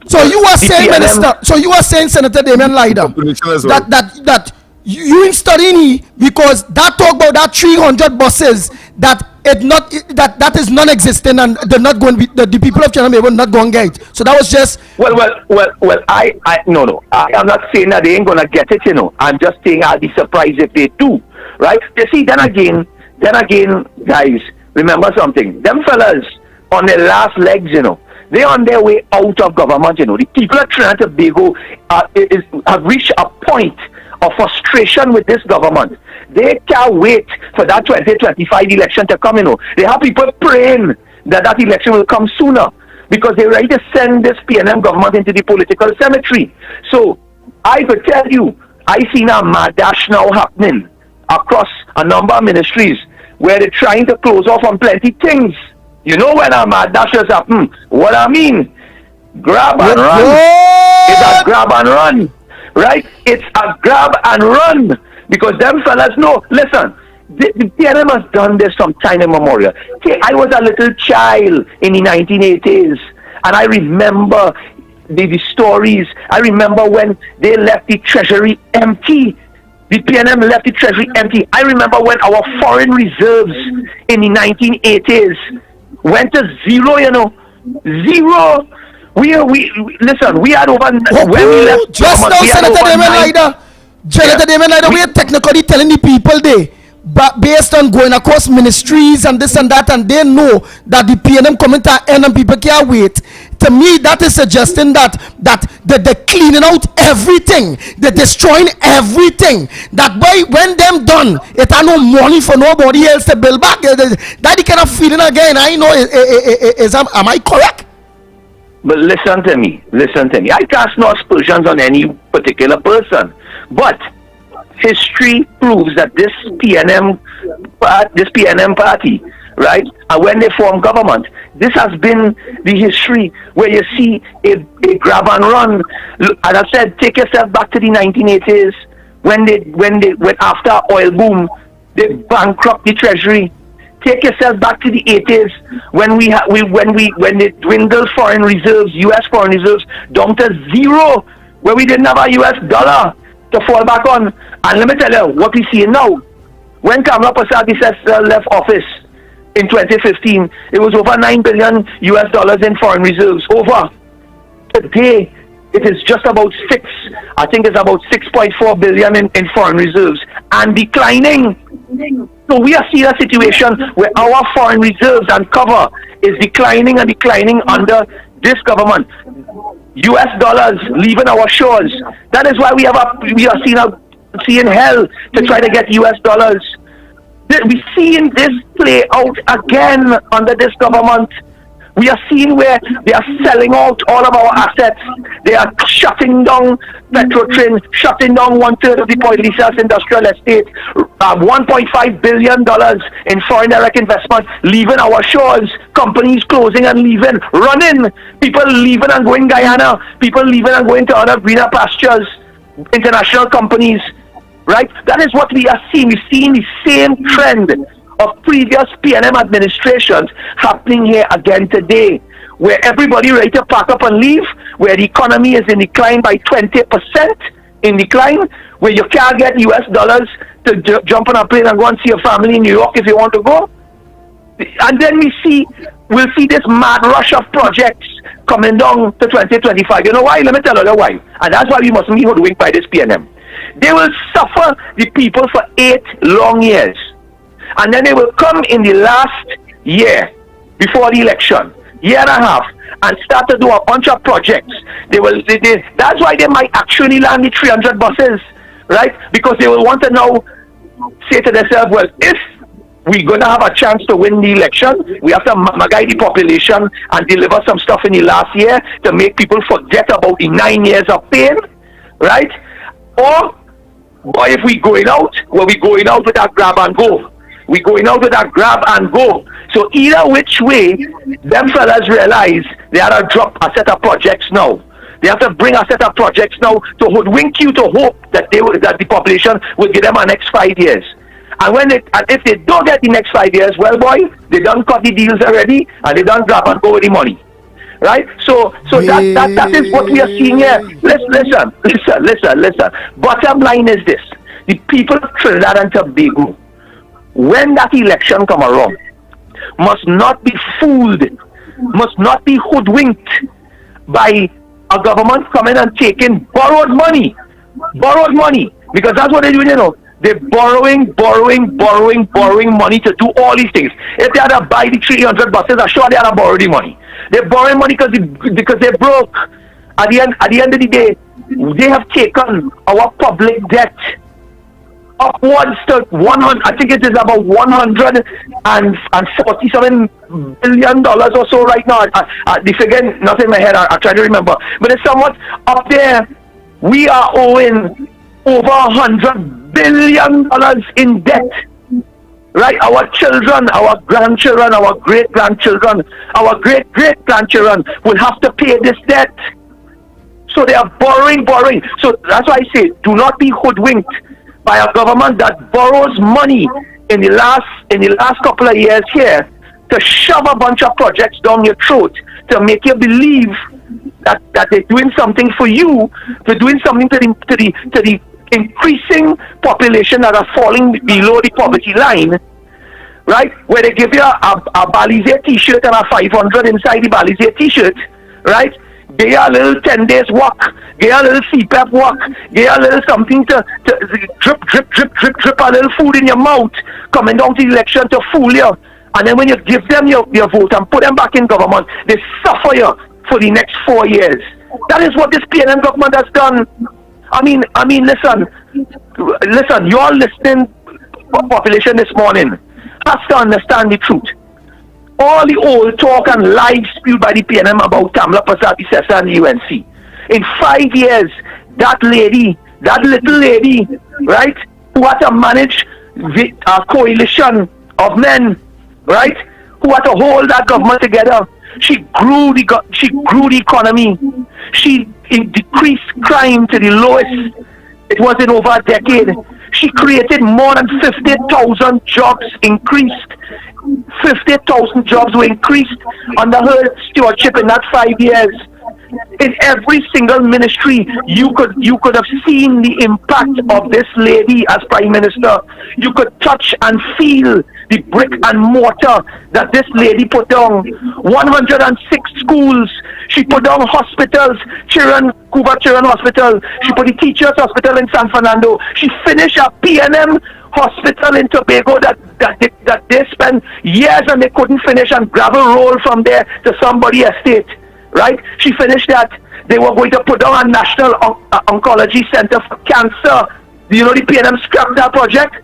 [SPEAKER 19] So you are saying, Minister, so you are saying, Senator Damian Lida, that you ain't studying because that talk about that 300 buses that that is non-existent and they're not going to be, the people of China will not go and get it. So that was just
[SPEAKER 2] well I am not saying that they ain't gonna get it, you know. I'm just saying I'll be surprised if they do, right? You see, then again guys, remember something, them fellas on their last legs, you know, they're on their way out of government, you know. The people of Trinidad and Tobago have reached a point of frustration with this government. They can't wait for that 2025 election to come, you know. They have people praying that election will come sooner because they're ready to send this PNM government into the political cemetery. So I could tell you, I seen a mad dash now happening across a number of ministries where they're trying to close off on plenty things. You know when a mad dash has happened, what I mean? Grab and run. It's a grab and run. Right? It's a grab and run. Because them fellas know, listen, the PNM has done this from time immemorial. See, I was a little child in the 1980s, and I remember the stories. I remember when they left the treasury empty. The PNM left the treasury empty. I remember when our foreign reserves in the 1980s went to zero, you know. Zero. Listen, we had over, when we left
[SPEAKER 19] just now, Senator Damian Lida. Senator Damian Lida, we are technically telling the people they, but based on going across ministries and this and that, and they know that the PNM coming to end and people can't wait. To me, that is suggesting that they're cleaning out everything, they're destroying everything. That by when them done, it had no money for nobody else to build back. That kind of feeling again. I know am I correct?
[SPEAKER 2] But listen to me. I cast no aspersions on any particular person. But history proves that this PNM party, right, and when they form government, this has been the history where you see a grab and run. As I said, take yourself back to the 1980s when after oil boom, they bankrupt the treasury. Take yourself back to the 80s when they dwindled foreign reserves, U.S. foreign reserves down to zero, where we didn't have a U.S. dollar to fall back on. And let me tell you what we see now. When Kamala Prasad left office in 2015, it was over $9 billion US in foreign reserves. Over. Today, it is just about I think it's about 6.4 billion in foreign reserves and declining. So we are seeing a situation where our foreign reserves and cover is declining and declining under this government. US dollars leaving our shores. That is why we are seeing hell to try to get US dollars. We're seeing this play out again under this government. We are seeing where they are selling out all of our assets. They are shutting down Petrotrin, shutting down 1/3 of the Point Lisas industrial estate, $1.5 billion in foreign direct investment, leaving our shores, companies closing and leaving, running, people leaving and going Guyana, people leaving and going to other greener pastures, international companies, right? That is what we are seeing. We're seeing the same trend of previous PNM administrations happening here again today, where everybody ready to pack up and leave, where the economy is in decline by 20% in decline, where you can't get US dollars to jump on a plane and go and see your family in New York if you want to go. And then we'll see this mad rush of projects coming down to 2025. You know why? Let me tell you why. And that's why we mustn't be hoodwinked by this PNM. They will suffer the people for 8 long years. And then they will come in the last year before the election, year and a half, and start to do a bunch of projects. That's why they might actually land the 300 buses, right? Because they will want to now say to themselves, well, if we're going to have a chance to win the election, we have to guide the population and deliver some stuff in the last year to make people forget about the 9 years of pain, right? Or if we're going out, well, we're going out with that grab and go. We're going out with that grab and go. So either which way, them fellas realize they have to drop a set of projects now. They have to bring a set of projects now to hoodwink you to hope that that the population will give them a next 5 years. And if they don't get the next 5 years, well, boy, they done cut the deals already, and they done grab and go with the money, right? So that is what we are seeing here. Listen. Bottom line is this: the people of Trinidad and Tobago, when that election come around, must not be fooled, must not be hoodwinked by a government coming and taking borrowed money, because that's what they're doing, you know. They're borrowing money to do all these things. If they had to buy the 300 buses, I'm sure they had to borrow the money. They're borrowing money because they're broke. At the end of the day, they have taken our public debt upwards to 100. I think it is about $147 billion or so right now. The figure not in my head. I try to remember, but it's somewhat up there. We are owing over $100 billion in debt, right? Our children, our grandchildren, our great-grandchildren, our great-great-grandchildren will have to pay this debt. So they are borrowing. So that's why I say, do not be hoodwinked by a government that borrows money in the last couple of years here to shove a bunch of projects down your throat to make you believe that they're doing something for you, they're doing something to the increasing population that are falling below the poverty line, right? Where they give you a Balize t-shirt and a 500 inside the Balize t-shirt, right? Give you a little 10 days walk, give you a little CPAP walk, give you a little something to drip a little food in your mouth coming down to the election to fool you. And then when you give them your vote and put them back in government, they suffer you for the next 4 years. That is what this PNM government has done. I mean, listen, your listening population this morning has to understand the truth. All the old talk and lies spewed by the PNM about Kamla Prasad Sessa and the UNC. In 5 years, that little lady, right, who had to manage a coalition of men, right, who had to hold that government together. She grew the economy. She decreased crime to the lowest it was in over a decade. She created more than 50,000 jobs, increased. 50,000 jobs were increased under her stewardship in that 5 years. In every single ministry, you could have seen the impact of this lady as Prime Minister. You could touch and feel the brick and mortar that this lady put down. 106 schools. She put down hospitals, Cuba Children Hospital. She put the Teachers Hospital in San Fernando. She finished a PNM hospital in Tobago that they spent years and they couldn't finish, and gravel roll from there to somebody's estate. Right? She finished that. They were going to put down a national oncology center for cancer. Do you know the PNM scrapped that project?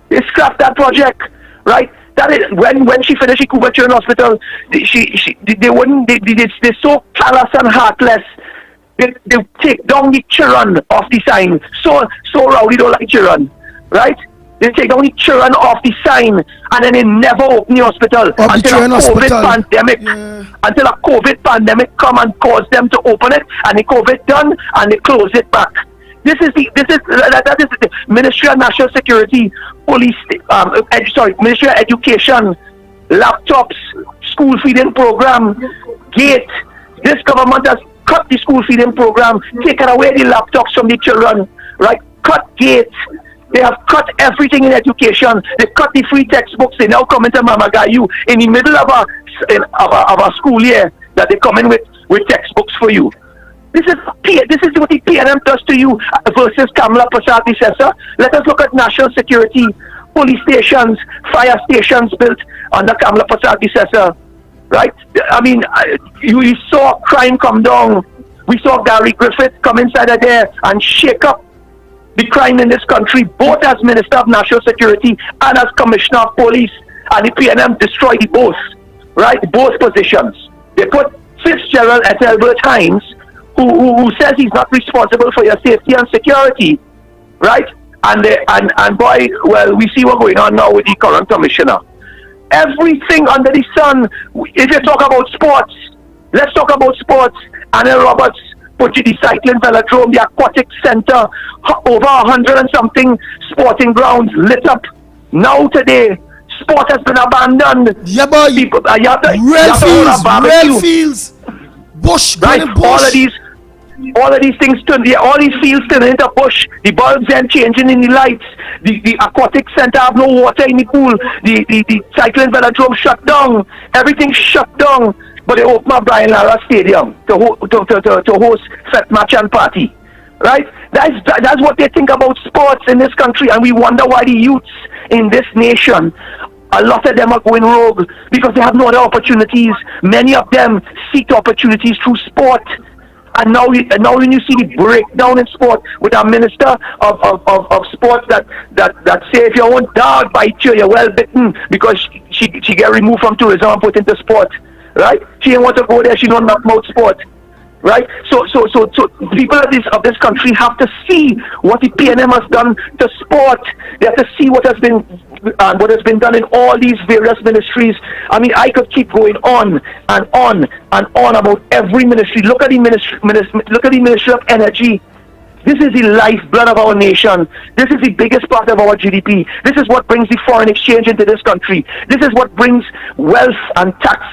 [SPEAKER 2] They scrapped that project, right? That is, when she finished in Cuba Children's Hospital, they're so callous and heartless. They take down the children off the sign. So rowdy don't like children, right? They take down the children off the sign, and then they never open the hospital until a COVID pandemic come and cause them to open it, and the COVID done, and they close it back. That is the Ministry of National Security, Police, Ministry of Education, laptops, school feeding program, gate. This government has cut the school feeding program, taken away the laptops from the children, right? Cut gate. They have cut everything in education. They cut the free textbooks. They now come into Mamagayu in the middle of a school year that they come in with textbooks for you. This is what the PNM does to you versus Kamla Prasad Visesa. Let us look at national security, police stations, fire stations built under Kamla Prasad Visesa, right? I mean, you saw crime come down. We saw Gary Griffith come inside of there and shake up the crime in this country, both as Minister of National Security and as Commissioner of Police, and the PNM destroyed the both, right? Both positions. They put Fitzgerald Ethelbert Hines, who says he's not responsible for your safety and security, right? And boy, well, we see what's going on now with the current commissioner. Everything under the sun. If you talk about sports, let's talk about sports. Anil Roberts put you the cycling velodrome, the aquatic center, over 100 and something sporting grounds lit up. Now today, sport has been abandoned.
[SPEAKER 19] Yeah, boy.
[SPEAKER 2] People,
[SPEAKER 19] rail fields, bush,
[SPEAKER 2] right?
[SPEAKER 19] bush.
[SPEAKER 2] All of these things all these fields turn into bush. The bulbs then changing in the lights. The aquatic center have no water in the pool. The cycling velodrome shut down. Everything shut down. But they open up Brian Lara Stadium to host Fet Match and Party, right? That's what they think about sports in this country, and we wonder why the youths in this nation, a lot of them are going rogue because they have no other opportunities. Many of them seek opportunities through sport, and now when you see the breakdown in sport with our minister of sports that say if your own dog bites you, you're well bitten because she get removed from tourism and put into sport. Right? She didn't want to go there. She don't knock out sport. Right? So people of this country have to see what the PNM has done to sport. They have to see what has been done in all these various ministries. I mean, I could keep going on and on and on about every ministry. Look at the Ministry of Energy. This is the lifeblood of our nation. This is the biggest part of our GDP. This is what brings the foreign exchange into this country. This is what brings wealth and tax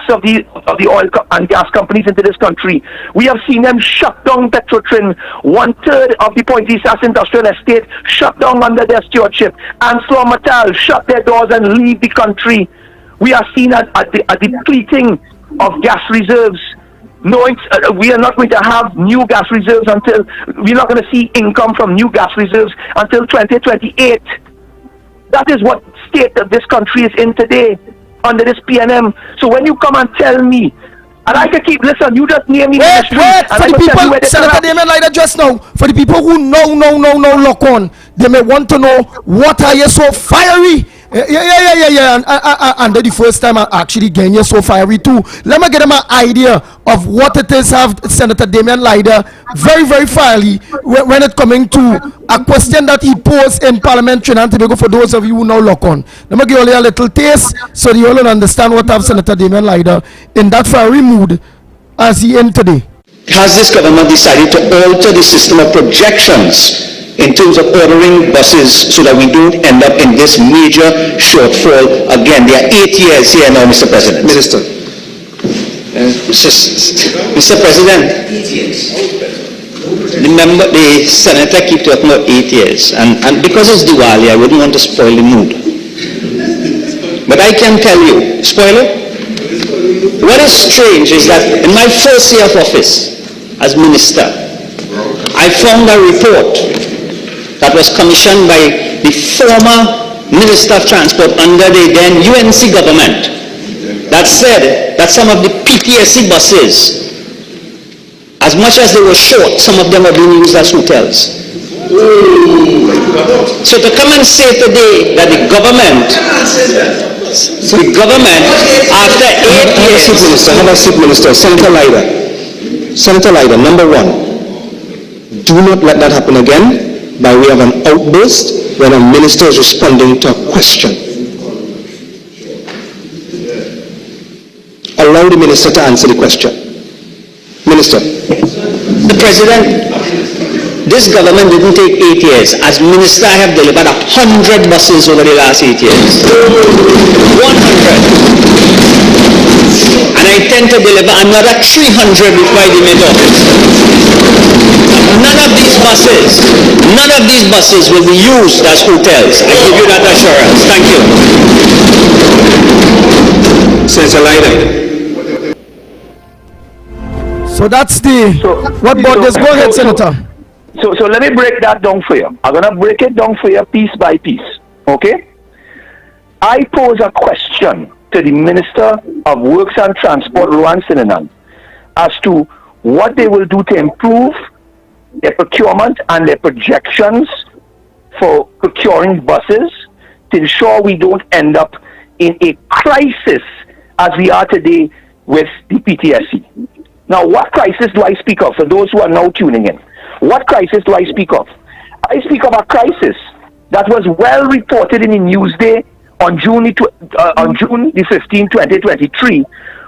[SPEAKER 2] of the oil and gas companies into this country. We have seen them shut down Petrotrin. 1/3 of the Pointe-Sas industrial estate shut down under their stewardship. ArcelorMittal shut their doors and leave the country. We are seen at the depleting of gas reserves. Knowing we are not going to have new gas reserves until we're not going to see income from new gas reserves until 2028. That is what state that this country is in today under this PNM. So when you come and tell me, and I can keep listen, you just name me.
[SPEAKER 19] Wait, for the people, Senator Damien Lider, just now, for the people who know, lock on, they may want to know what are you so fiery. Yeah. And the first time I actually getting you so fiery too. Let me get them an idea of what it is have Senator Damien Lider very, very fiery when it coming to a question that he posed in Parliament Trinidad and Tobago for those of you who now lock on. Let me give you a little taste so you all understand what have Senator Damien Lider in that fiery mood as he in today.
[SPEAKER 21] Has this government decided to alter the system of projections in terms of ordering buses so that we don't end up in this major shortfall again? There are 8 years here now, Mr. President. Minister. Mr. President, 8 years. Remember, the senator keep talking about 8 years, and because it's Diwali, I wouldn't want to spoil the mood. But I can tell you, spoiler, what is strange is that in my first year of office as minister, I found a report that was commissioned by the former Minister of Transport under the then UNC government that said that some of the PTSC buses, as much as they were short, some of them were being used as hotels. So to come and say today that the government, after 8 years... Senator Leiter, number one, do not let that happen again by way of an outburst when a minister is responding to a question. Allow the minister to answer the question. Minister. The President, this government didn't take 8 years. As minister, I have delivered 100 buses over the last 8 years. 100. And I intend to deliver another 300 before I demit office. None of these buses will be used as hotels. I give you that assurance. Thank you. Senator Leiter.
[SPEAKER 19] So that's the what about this? Go ahead, Senator.
[SPEAKER 2] So let me break that down for you. I'm gonna break it down for you piece by piece. Okay? I pose a question to the Minister of Works and Transport, Rohan Sinanan, as to what they will do to improve their procurement and their projections for procuring buses to ensure we don't end up in a crisis as we are today with the PTSC. Now, what crisis do I speak of for those who are now tuning in? What crisis do I speak of? I speak of a crisis that was well reported in the Newsday on June the 15th, 2023,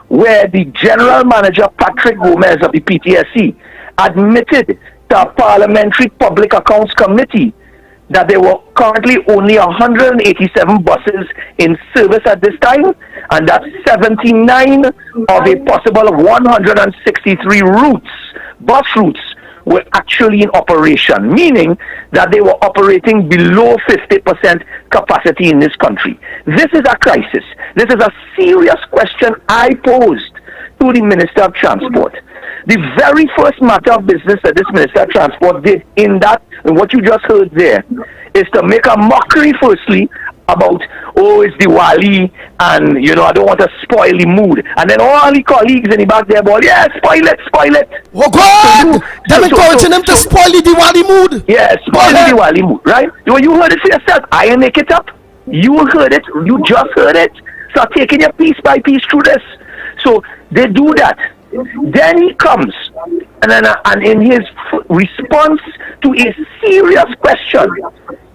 [SPEAKER 2] where the General Manager, Patrick Gomez of the PTSC, admitted to a Parliamentary Public Accounts Committee that there were currently only 187 buses in service at this time, and that 79 of a possible 163 bus routes, were actually in operation, meaning that they were operating below 50% capacity in this country. This is a crisis. This is a serious question I posed to the Minister of Transport. The very first matter of business that this Minister of Transport did in what you just heard there, is to make a mockery firstly about, it's Diwali, and, I don't want to spoil the mood. And then all the colleagues in the back there, spoil it.
[SPEAKER 19] Oh, God! They're encouraging them to spoil the Diwali mood.
[SPEAKER 2] Yeah, spoil the Diwali mood, right? You heard it for yourself. I didn't make it up. You heard it. You just heard it. Start taking your piece by piece through this. So they do that. Then he comes, and in his response to a serious question,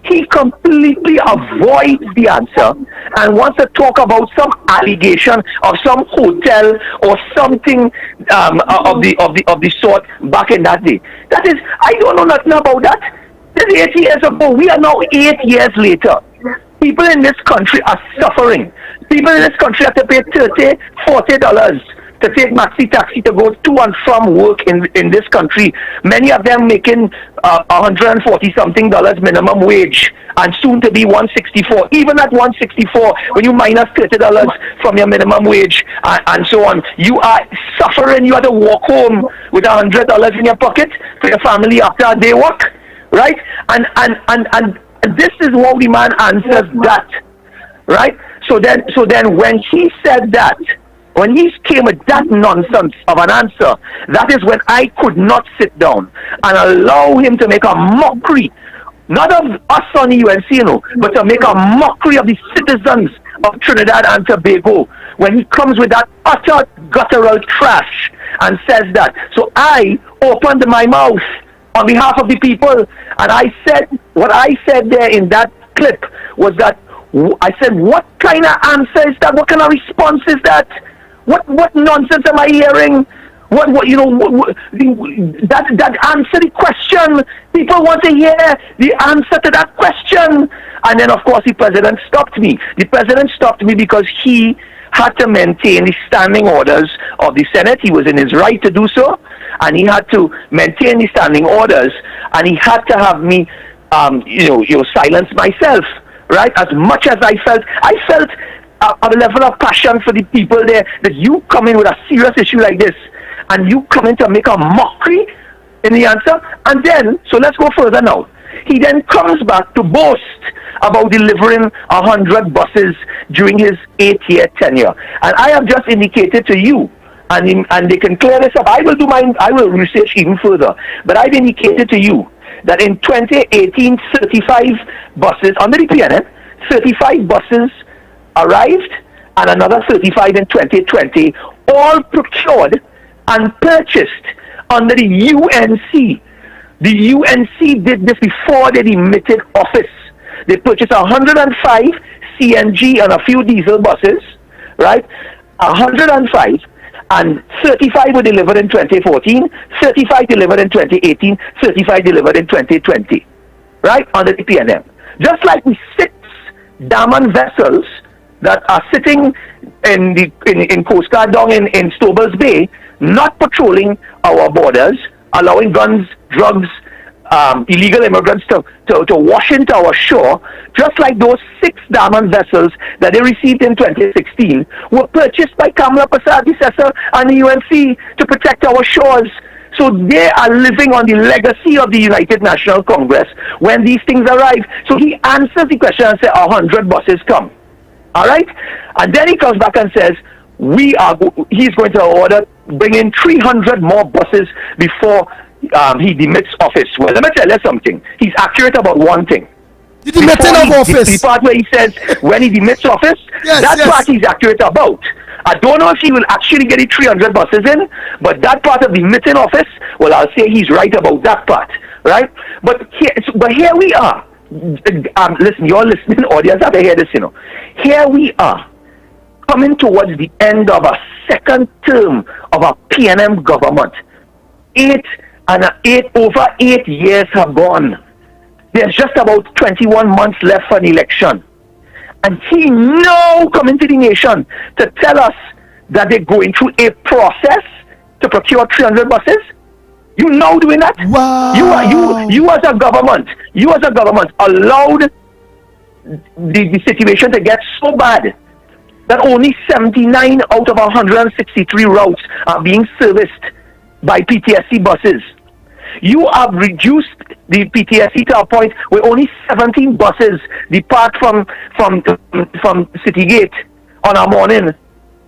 [SPEAKER 2] he completely avoids the answer and wants to talk about some allegation of some hotel or something of the sort back in that day. That is, I don't know nothing about that. This is 8 years ago. We are now 8 years later. People in this country are suffering. People in this country have to pay $30, $40 to take maxi taxi to go to and from work in this country. Many of them making $140 something minimum wage, and soon to be $164. Even at $164, when you minus $30 from your minimum wage and so on, you are suffering. You have to walk home with $100 in your pocket for your family after a day work, right? And this is how the man answers that, right? So then when he said that, when he came with that nonsense of an answer, that is when I could not sit down and allow him to make a mockery, not of us on the UNC, but to make a mockery of the citizens of Trinidad and Tobago, when he comes with that utter guttural trash and says that. So I opened my mouth on behalf of the people, and I said, what I said there in that clip was that, I said, what kind of answer is that? What kind of response is that? What nonsense am I hearing? That answer the question. People want to hear the answer to that question. And then, of course, the president stopped me. The president stopped me because he had to maintain the standing orders of the Senate. He was in his right to do so, and he had to maintain the standing orders, and he had to have me, silence myself, right? As much as I felt a level of passion for the people there, that you come in with a serious issue like this, and you come in to make a mockery in the answer, and then, so let's go further now. He then comes back to boast about delivering 100 buses during his 8-year tenure. And I have just indicated to you, and they can clear this up. I will research even further, but I've indicated to you that in 2018, 35 buses, under the PNM, 35 buses arrived and another 35 in 2020, all procured and purchased under the UNC. The UNC did this before they demitted office. They purchased 105 CNG and a few diesel buses, right? 105, and 35 were delivered in 2014, 35 delivered in 2018, 35 delivered in 2020, right? Under the PNM. Just like we 6 Daman vessels that are sitting in Coast Guard down in Stobers Bay, not patrolling our borders, allowing guns, drugs, illegal immigrants to wash into our shore, just like those 6 Daman vessels that they received in 2016 were purchased by Kamala Prasad Bissessar and the UNC to protect our shores. So they are living on the legacy of the United National Congress when these things arrive. So he answers the question and says 100 buses come. All right? And then he comes back and says, he's going to bring in 300 more buses before he demits office. Well, let me tell you something. He's accurate about one thing.
[SPEAKER 19] The demitting of office.
[SPEAKER 2] The part where he says when he demits office, part he's accurate about. I don't know if he will actually get the 300 buses in, but that part of demitting office, well, I'll say he's right about that part, right? But here we are. Listen, your listening audience have to hear this, Here we are, coming towards the end of a second term of a PNM government. 8 years have gone. There's just about 21 months left for an election. And he now coming to the nation to tell us that they're going through a process to procure 300 buses. You now doing that?
[SPEAKER 19] Wow.
[SPEAKER 2] You as a government allowed the situation to get so bad that only 79 out of 163 routes are being serviced by PTSC buses. You have reduced the PTSC to a point where only 17 buses depart from City Gate on a morning,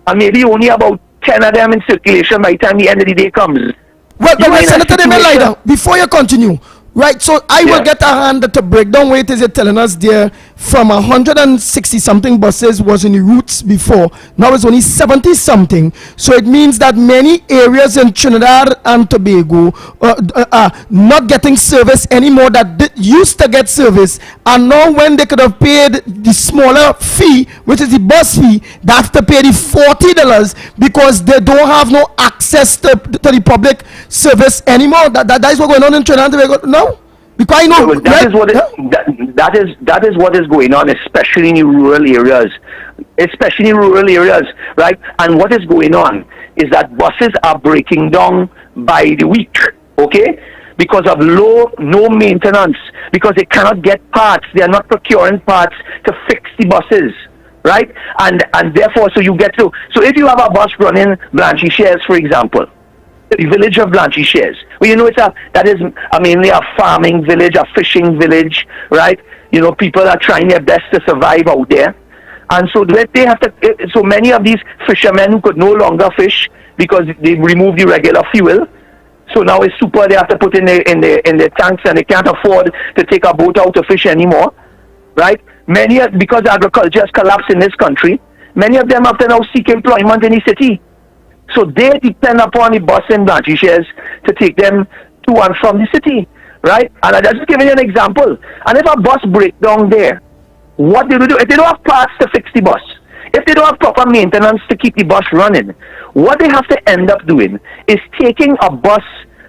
[SPEAKER 2] and maybe only about 10 of them in circulation by the time the end of the day comes.
[SPEAKER 19] Well, Senator Demelaida, before you continue, right, so I will get a hand to break down what it is you're telling us there. From 160 something buses was in the routes before, now it's only 70 something. So it means that many areas in Trinidad and Tobago are not getting service anymore that used to get service, and now when they could have paid the smaller fee, which is the bus fee, they have to pay the $40 because they don't have no access to the public service anymore. That is what's going on in Trinidad and Tobago now. Because I know
[SPEAKER 2] that is what is going on, especially in rural areas, right? And what is going on is that buses are breaking down by the week, okay? Because of no maintenance, because they cannot get parts, they are not procuring parts to fix the buses, right? And therefore, so if you have a bus running Blanchy Shares, for example, the village of Blanchy Shares. Well, that is mainly a farming village, a fishing village, right? People are trying their best to survive out there. And so they have to, so many of these fishermen who could no longer fish because they removed the regular fuel. So now it's super, they have to put in the tanks, and they can't afford to take a boat out to fish anymore, right? Because agriculture has collapsed in this country, many of them have to now seek employment in the city. So they depend upon the bus in Blanchy Shares to take them to and from the city, right? And I'm just giving you an example. And if a bus breaks down there, what they will do, if they don't have parts to fix the bus, if they don't have proper maintenance to keep the bus running, what they have to end up doing is taking a bus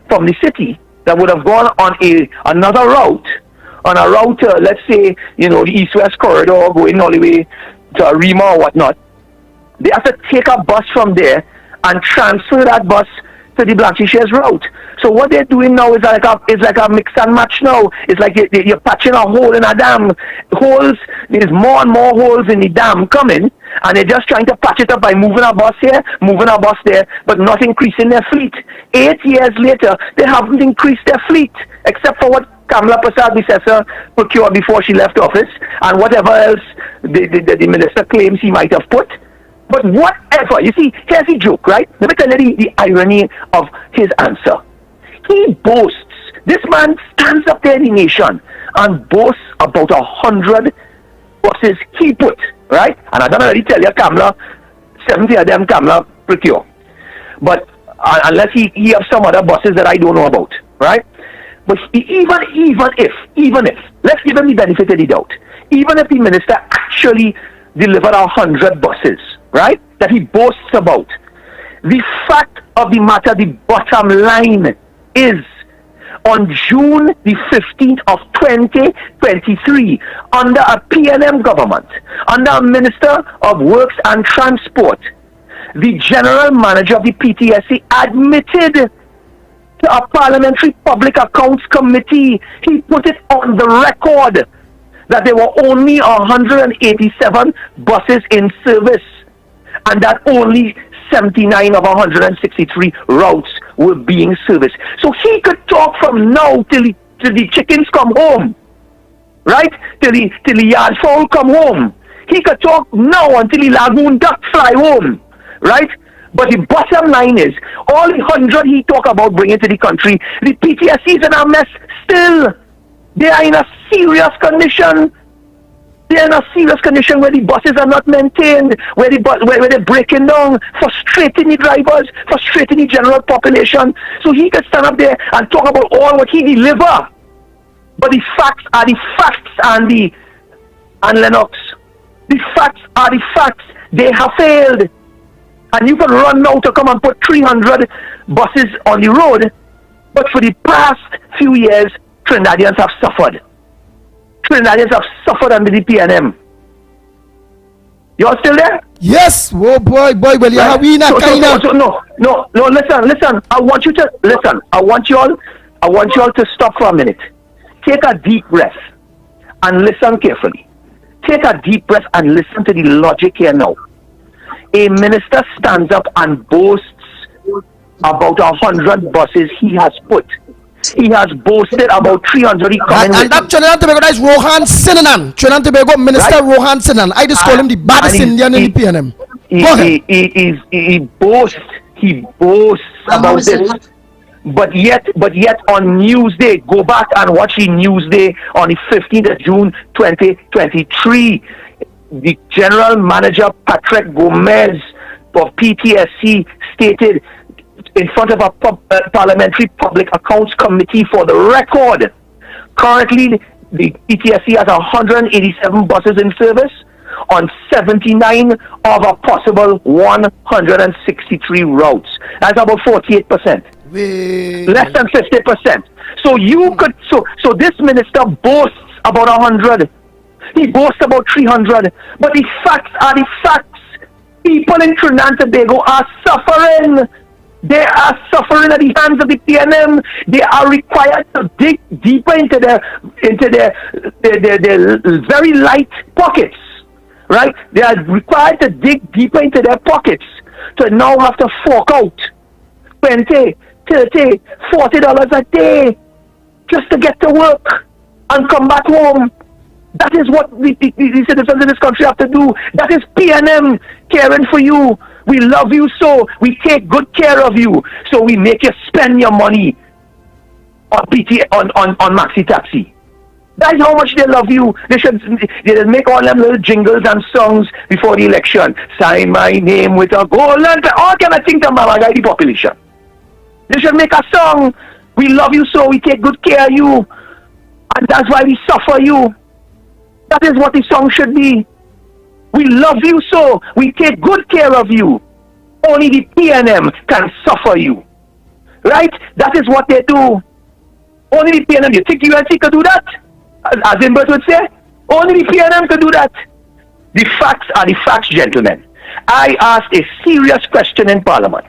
[SPEAKER 2] from the city that would have gone on another route, let's say, the East-West corridor going all the way to Arima or whatnot. They have to take a bus from there and transfer that bus to the Blanchy Shares route. So what they're doing now is like a mix and match now. It's like you're patching a hole in a dam. There's more and more holes in the dam coming, and they're just trying to patch it up by moving a bus here, moving a bus there, but not increasing their fleet. 8 years later, they haven't increased their fleet, except for what Kamala Prasad Bissessar procured before she left office, and whatever else the minister claims he might have put. But whatever, you see, here's the joke, right? Let me tell you the irony of his answer. He boasts This man stands up there in the nation and boasts about 100 buses he put, right? And I don't already tell you, Kamla, 70 of them Kamla procure. But unless he have some other buses that I don't know about, right? But even if, let's give him the benefit of the doubt, even if the minister actually delivered 100 buses, right, that he boasts about, the fact of the matter, the bottom line is, on June the 15th of 2023, under a PNM government, under a Minister of Works and Transport, the General Manager of the PTSC admitted to a Parliamentary Public Accounts Committee, he put it on the record that there were only 187 buses in service and that only 79 of 163 routes were being serviced. So he could talk from now till the chickens come home, right? Till the yard fowl come home. He could talk now until the lagoon duck fly home, right? But the bottom line is, all the 100 he talk about bringing to the country, the PTSC is in a mess still. They are in a serious condition. They're in a serious condition where the buses are not maintained, where they're breaking down, frustrating the drivers, frustrating the general population. So he could stand up there and talk about all what he deliver. But the facts are the facts, Andy and Lennox. The facts are the facts. They have failed. And you can run now to come and put 300 buses on the road, but for the past few years, Trinidadians have suffered. Trinidadians have suffered under the PNM. You're still there?
[SPEAKER 19] Yes. Oh boy, well, you have been
[SPEAKER 2] no, listen. I want you to listen. I want you all to stop for a minute. Take a deep breath and listen carefully. Take a deep breath and listen to the logic here now. A minister stands up and boasts about 100 buses he has put. He has boasted about 300 he coming
[SPEAKER 19] and that Trinidad and Tobago, that is Rohan Sinanan. Trinidad and Tobago Minister, right? Rohan Sinanan. I just call him the baddest Indian in the PNM. He boasts
[SPEAKER 2] about this. But yet on Newsday, go back and watch the Newsday on the 15th of June 2023. The General Manager Patrick Gomez of PTSC stated in front of a Parliamentary Public Accounts Committee for the record, currently the PTSC has 187 buses in service on 79 of a possible 163 routes. That's about 48%. Less than 50%. So this minister boasts about 100. He boasts about 300. But the facts are the facts. People in Trinidad and Tobago are suffering. They are suffering at the hands of the PNM. They are required to dig deeper into their very light pockets, right? They are required to dig deeper into their pockets to now have to fork out $20, $30, $40 a day just to get to work and come back home. That is what the citizens in this country have to do. That is PNM caring for you. We love you so. We take good care of you. So we make you spend your money on on Maxi Taxi. That is how much they love you. They make all them little jingles and songs before the election. Sign my name with a gold and all kind of things to guide the population. They should make a song. We love you so. We take good care of you. And that's why we suffer you. That is what the song should be. We love you so. We take good care of you. Only the PNM can suffer you. Right? That is what they do. Only the PNM. You think UNC could do that? As Imbert would say? Only the PNM could do that. The facts are the facts, gentlemen. I asked a serious question in Parliament.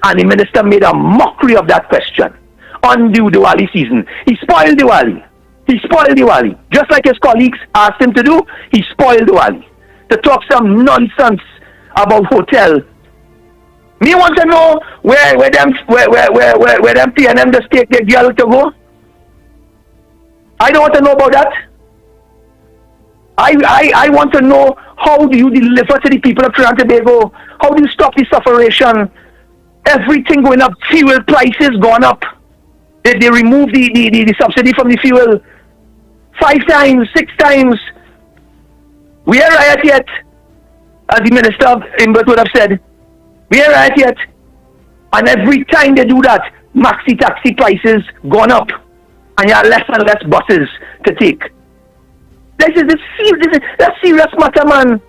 [SPEAKER 2] And the minister made a mockery of that question. Undue Diwali season. He spoiled Diwali. He spoiled Diwali. Just like his colleagues asked him to do, he spoiled Diwali. To talk some nonsense about hotel. Me want to know where them PNM just take their girl to go. I don't want to know about that. I want to know, how do you deliver to the people of Trinidad and Tobago? How do you stop the sufferation? Everything going up, fuel prices gone up. They remove the subsidy from the fuel 5 times, 6 times. We are riot yet, as the Minister Imbert would have said. We are riot yet. And every time they do that, maxi taxi prices gone up. And you have less and less buses to take. This is a serious matter, man.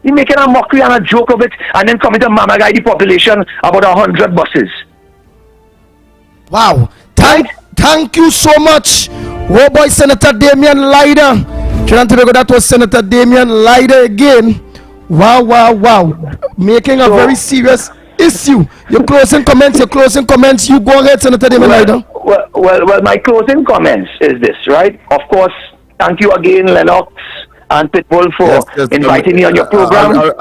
[SPEAKER 2] You're making a mockery and a joke of it, and then coming to mamagai the population about 100 buses.
[SPEAKER 19] Wow. Thank you so much. Oh boy, Senator Damian Lyda. That was Senator Damian Lyda again. Wow. Making a very serious issue. Your closing comments. You go ahead, Senator Damian Lyda.
[SPEAKER 2] Well, my closing comments is this, right? Of course, thank you again, Lennox and Pitbull, for inviting me on your program.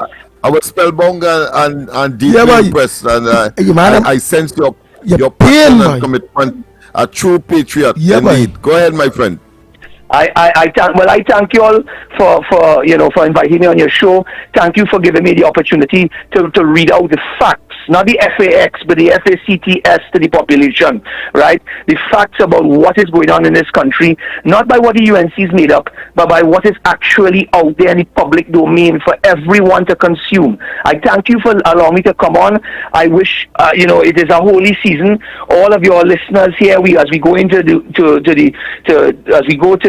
[SPEAKER 18] I was spellbound and deeply impressed, and I sense your passion and commitment. A true patriot, indeed. Go ahead, my friend.
[SPEAKER 2] I thank you all for inviting me on your show. Thank you for giving me the opportunity to read out the facts, not the FAX, but the FACTS to the population, right? The facts about what is going on in this country, not by what the UNC's made up, but by what is actually out there in the public domain for everyone to consume. I thank you for allowing me to come on. I wish, it is a holy season. All of your listeners here, as we go to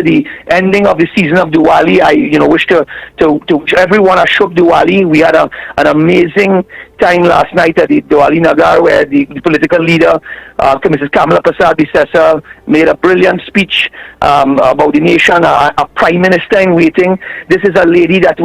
[SPEAKER 2] the ending of the season of Diwali, I wish to wish everyone a Shubh Diwali. We had an amazing time last night at the Diwali Nagar, where the political leader, Mrs. Kamala Prasad Bisesa, made a brilliant speech about the nation, a prime minister in waiting. This is a lady that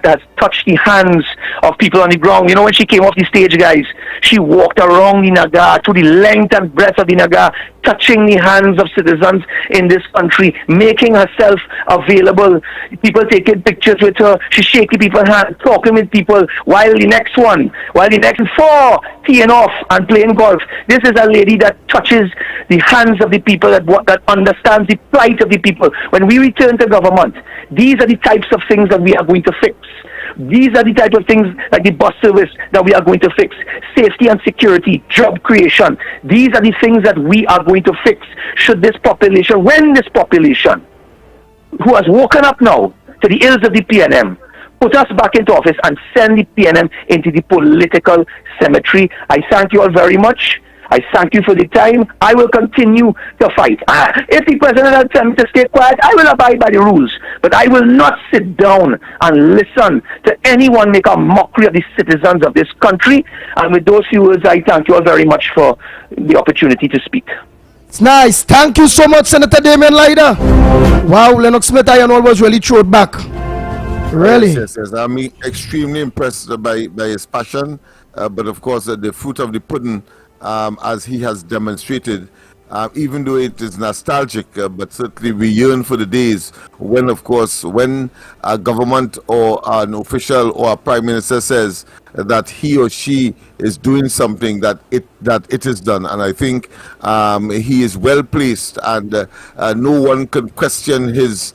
[SPEAKER 2] has touched the hands of people on the ground. When she came off the stage, guys, she walked around the Nagar, through the length and breadth of the Nagar, touching the hands of citizens in this country, making herself available. People taking pictures with her. She shaking people's hands, talking with people, while the next four teeing off and playing golf. This is a lady that touches the hands of the people, that understands the plight of the people. When we return to government, these are the types of things that we are going to fix. These are the type of things like the bus service that we are going to fix. Safety and security, job creation. These are the things that we are going to fix when this population, who has woken up now to the ills of the PNM, put us back into office and send the PNM into the political cemetery. I thank you all very much. I thank you for the time. I will continue to fight. If the president had told me to stay quiet, I will abide by the rules. But I will not sit down and listen to anyone make a mockery of the citizens of this country. And with those few words, I thank you all very much for the opportunity to speak.
[SPEAKER 19] It's nice. Thank you so much, Senator Damian Lyda. Wow, Lennox Smith, I was really thrown back. Really?
[SPEAKER 18] Yes. I'm extremely impressed by his passion. But of course, the fruit of the pudding, as he has demonstrated, even though it is nostalgic, but certainly we yearn for the days when, of course, when a government or an official or a prime minister says that he or she is doing something, that it is done. And I think he is well placed, and no one can question his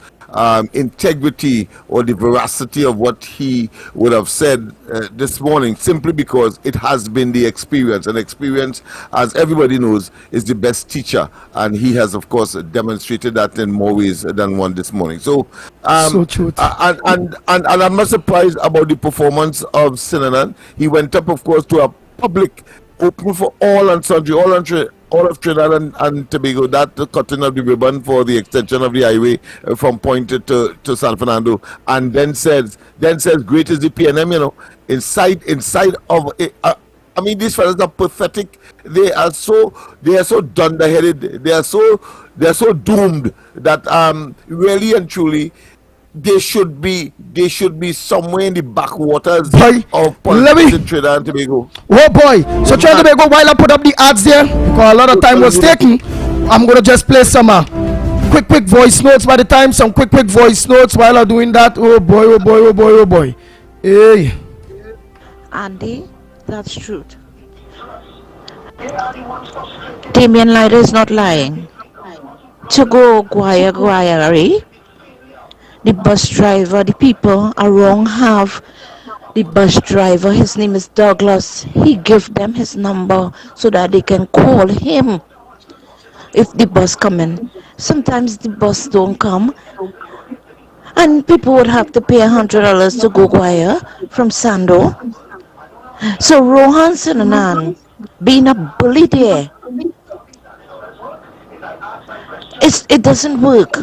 [SPEAKER 18] integrity or the veracity of what he would have said this morning, simply because it has been the experience. And experience, as everybody knows, is the best teacher, and he has, of course, demonstrated that in more ways than one this morning. So true. And I'm not surprised about the performance of Sinanan. He went up, of course, to a public open for all and sundry, all of Trinidad and Tobago, that cutting of the ribbon for the extension of the highway from Point to San Fernando, and then says, great is the PNM, inside of it. I mean, these fellas are pathetic. They are so dunderheaded. They are so doomed that really and truly, they should be somewhere in the backwaters of politics in Trinidad and Tobago.
[SPEAKER 19] Oh boy! So Trinidad and Tobago, while I put up the ads there, because a lot of time was taken, I'm gonna just play some quick voice notes. By the time, some quick voice notes while I'm doing that. Oh boy! Hey,
[SPEAKER 3] Andy, that's truth. Damian Lyda is not lying. To go Guayari. The bus driver, the people around have the bus driver, his name is Douglas. He gave them his number so that they can call him. if the bus coming. Sometimes the bus don't come, and people would have to pay $100 to go Guaya from Sando. So Rohan Sinanan being a bully there, it doesn't work.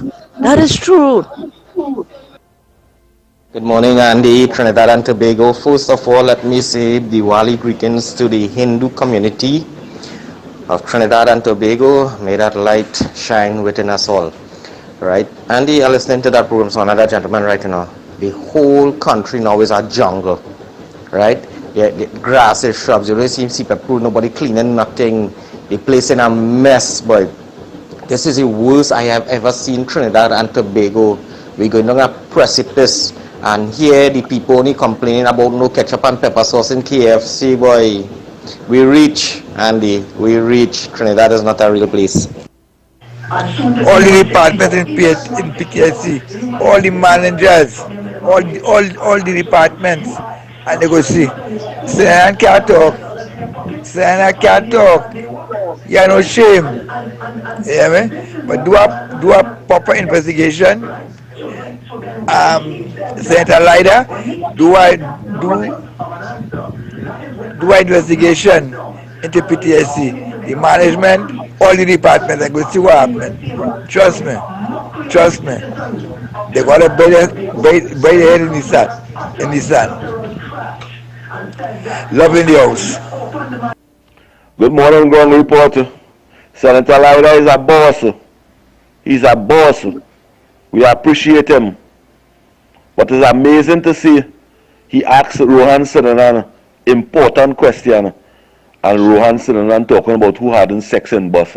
[SPEAKER 3] That is true.
[SPEAKER 4] Good morning, Andy, Trinidad and Tobago. First of all, let me say Diwali greetings to the Hindu community of Trinidad and Tobago. May that light shine within us all. Right? Andy, you're listening to that program, so another gentleman right now. The whole country now is a jungle. Right? The grasses, shrubs, you don't see people, nobody cleaning nothing. The place in a mess, but this is the worst I have ever seen Trinidad and Tobago. We're going down a precipice, and here the people only complaining about no ketchup and pepper sauce in KFC, boy. We reach, Andy, we reach. Trinidad is not a real place.
[SPEAKER 22] All the departments in PTSC, all the managers, all the departments, and they go see. Say I can't talk. Say I can't talk. You no shame. You hear me? But do a proper investigation. Senator Leader, do investigation into PTSC, the management, all the departments, and go see what happened. Trust me. They got to bury their head in the sand. Love in the house.
[SPEAKER 23] Good morning, Gong Reporter. Senator Lauda is a boss. He's a boss. We appreciate him. But it's amazing to see he asked Rohan Sinanan important question, and Rohan Sinanan talking about who hadn't sex in bus.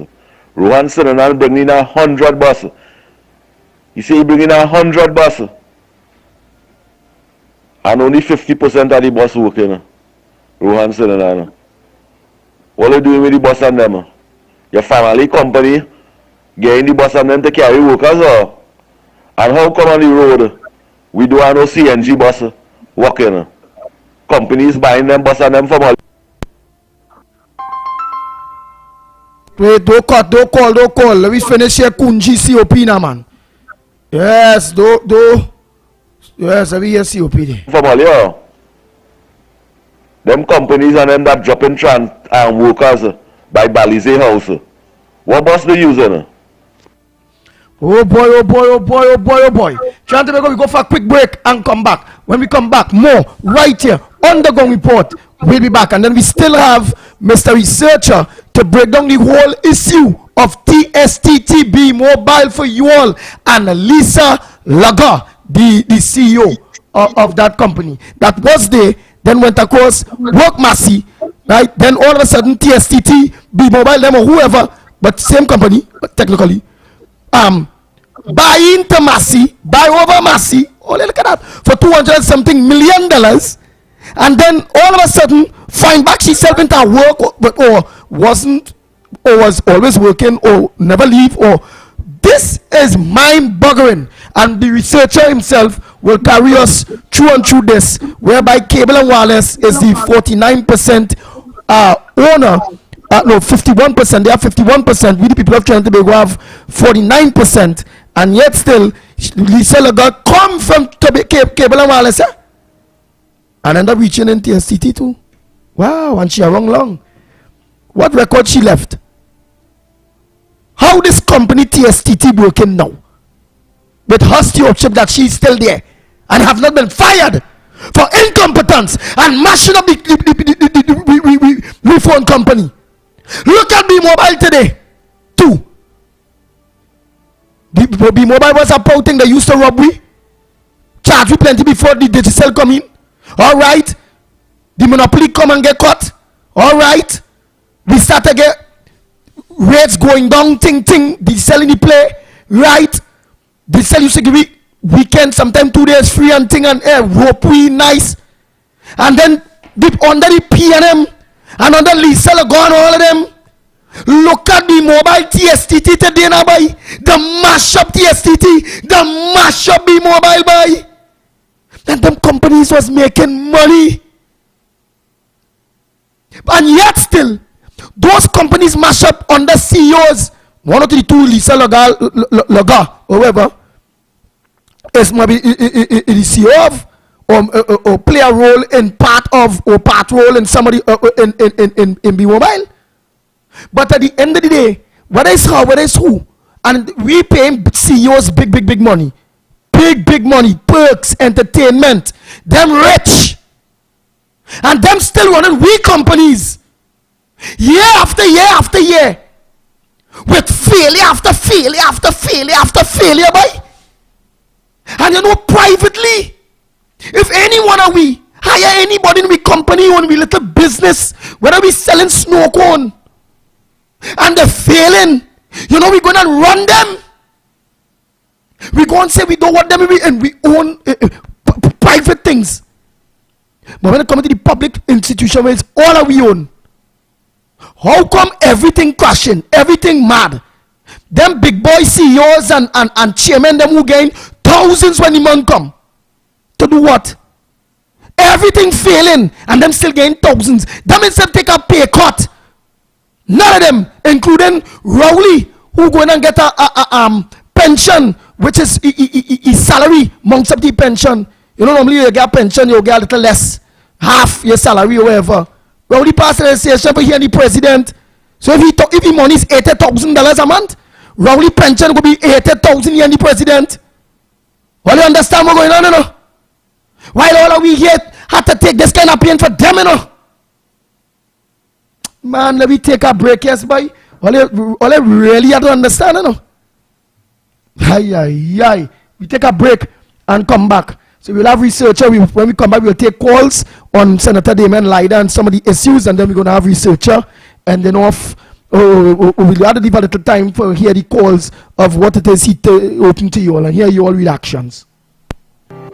[SPEAKER 23] Rohan Sinanan bringing 100 buses. You see he bringing 100 buses, and only 50% of the bus working. Rohan Sinanan. What are you doing with the bus and them? Your family company getting the bus and them to carry workers, or? And how come on the road we do have no CNG bus working? Companies buying them bus and them from all.
[SPEAKER 19] Wait, don't call. Let me finish here. Kunji COP now, man. Yes, yes, every year COP there.
[SPEAKER 23] From all, yeah. Them companies and them that dropping workers by Balize House. What bus they using?
[SPEAKER 19] Oh boy. Trying to we go for a quick break and come back. When we come back, more right here on the Gong Report. We'll be back, and then we still have Mr. Researcher to break down the whole issue of TSTTB Mobile for you all, and Lisa Laga, the CEO of that company. That was there, then went across Work Massey, right? Then all of a sudden TSTTB Mobile, them or whoever, but same company, technically. Buy into Massey, buy over Massey. Oh, look at that, for $200 something million, and then all of a sudden find back herself into work, or wasn't, or was always working, or never leave. Or this is mind-boggling, and the researcher himself will carry us through and through this, whereby Cable and Wireless is the 49% owner. No, 51%. They have 51%. We, the people of Trinidad and Tobago, have 49%. And yet still, Lisa Laga come from Cable and Wireless, and end up reaching in TSTT too. Wow, and she a wrong long. What record she left? How this company TSTT working now? With her stewardship that she's still there and have not been fired for incompetence and mashing up the phone company. Look at B-Mobile today, too. B-Mobile was approaching, they used to rob we. Charge we plenty before the digital come in. Alright. The monopoly come and get caught. Alright. We start to get rates going down, ting. They selling the play. Right. They sell you to give me weekend, sometimes 2 days free and thing, and rope we nice. And then under the PNM and under Lisa Lagon, all of them. Look at the mobile TSTT today now, boy. The mash up TSTT, the mash up the mobile, boy. And them companies was making money. And yet still, those companies mash up under CEOs one of the two Lisa Laga, whoever, is maybe the CEO of or play a role in part of or part role in somebody in B-Mobile. But at the end of the day, whether it's how, whether it's who, and we paying CEOs big money, big money, perks, entertainment, them rich, and them still running weak companies year after year after year with failure after failure after failure after failure, boy. And you know, privately, if any one of we hire anybody in we company or in we little business, whether we selling snow cone and they're failing, you know, we're gonna run them. We're gonna say we don't want them and we own private things. But when it comes to the public institution where it's all that we own, how come everything crashing, everything mad? Them big boy CEOs and chairmen, them who gain thousands when the money come. To do what? Everything failing and them still gain thousands. Them instead take a pay cut. None of them, including Rowley, who going and get a pension, which is his salary amongst up the pension. You know, normally you get a pension, you get a little less, half your salary or whatever. Rowley passed the legislation for here the president. So if his money is $80,000 a month, Rowley pension will be $80,000 here the president. Well, you understand what's going on, you know? While all of we here had to take this kind of pain for them, you know? Man, let me take a break, yes, boy. All I really have to understand, you know? Aye. We take a break and come back. So we'll have researcher. When we come back, we'll take calls on Senator Damien Lida and some of the issues, and then we're going to have researcher. And then we'll have to leave a little time for hear the calls of what it is he open to you all and hear your reactions.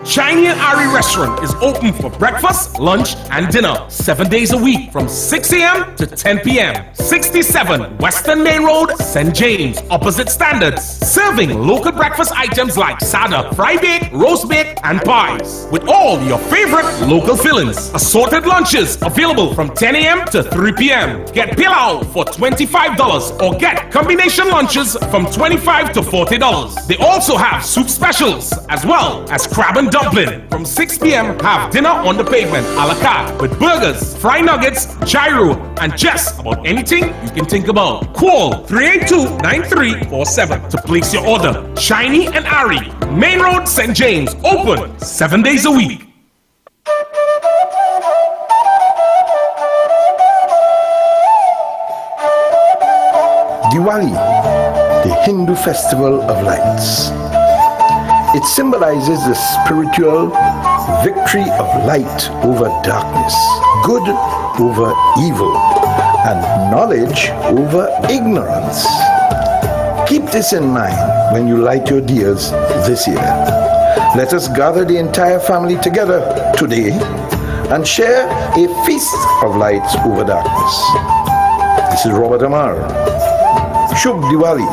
[SPEAKER 5] Shiny and Ari Restaurant is open for breakfast, lunch, and dinner 7 days a week from 6 a.m. to 10 p.m. 67 Western Main Road, St. James, opposite Standards. Serving local breakfast items like sada, fry bake, roast bake, and pies. With all your favorite local fillings. Assorted lunches available from 10 a.m. to 3 p.m. Get pilau for $25 or get combination lunches from $25 to $40. They also have soup specials as well as crab and dumpling. From 6 p.m. have dinner on the pavement a la carte with burgers, fry nuggets, gyro, and just about anything you can think about. Call 382-9347 to place your order. Shiny and Ari, Main Road, St. James, open 7 days a week.
[SPEAKER 8] Diwali, the Hindu festival of lights. It symbolizes the spiritual victory of light over darkness, good over evil, and knowledge over ignorance. Keep this in mind when you light your diyas this year. Let us gather the entire family together today and share a feast of lights over darkness. This is Robert Amar. Shubh Diwali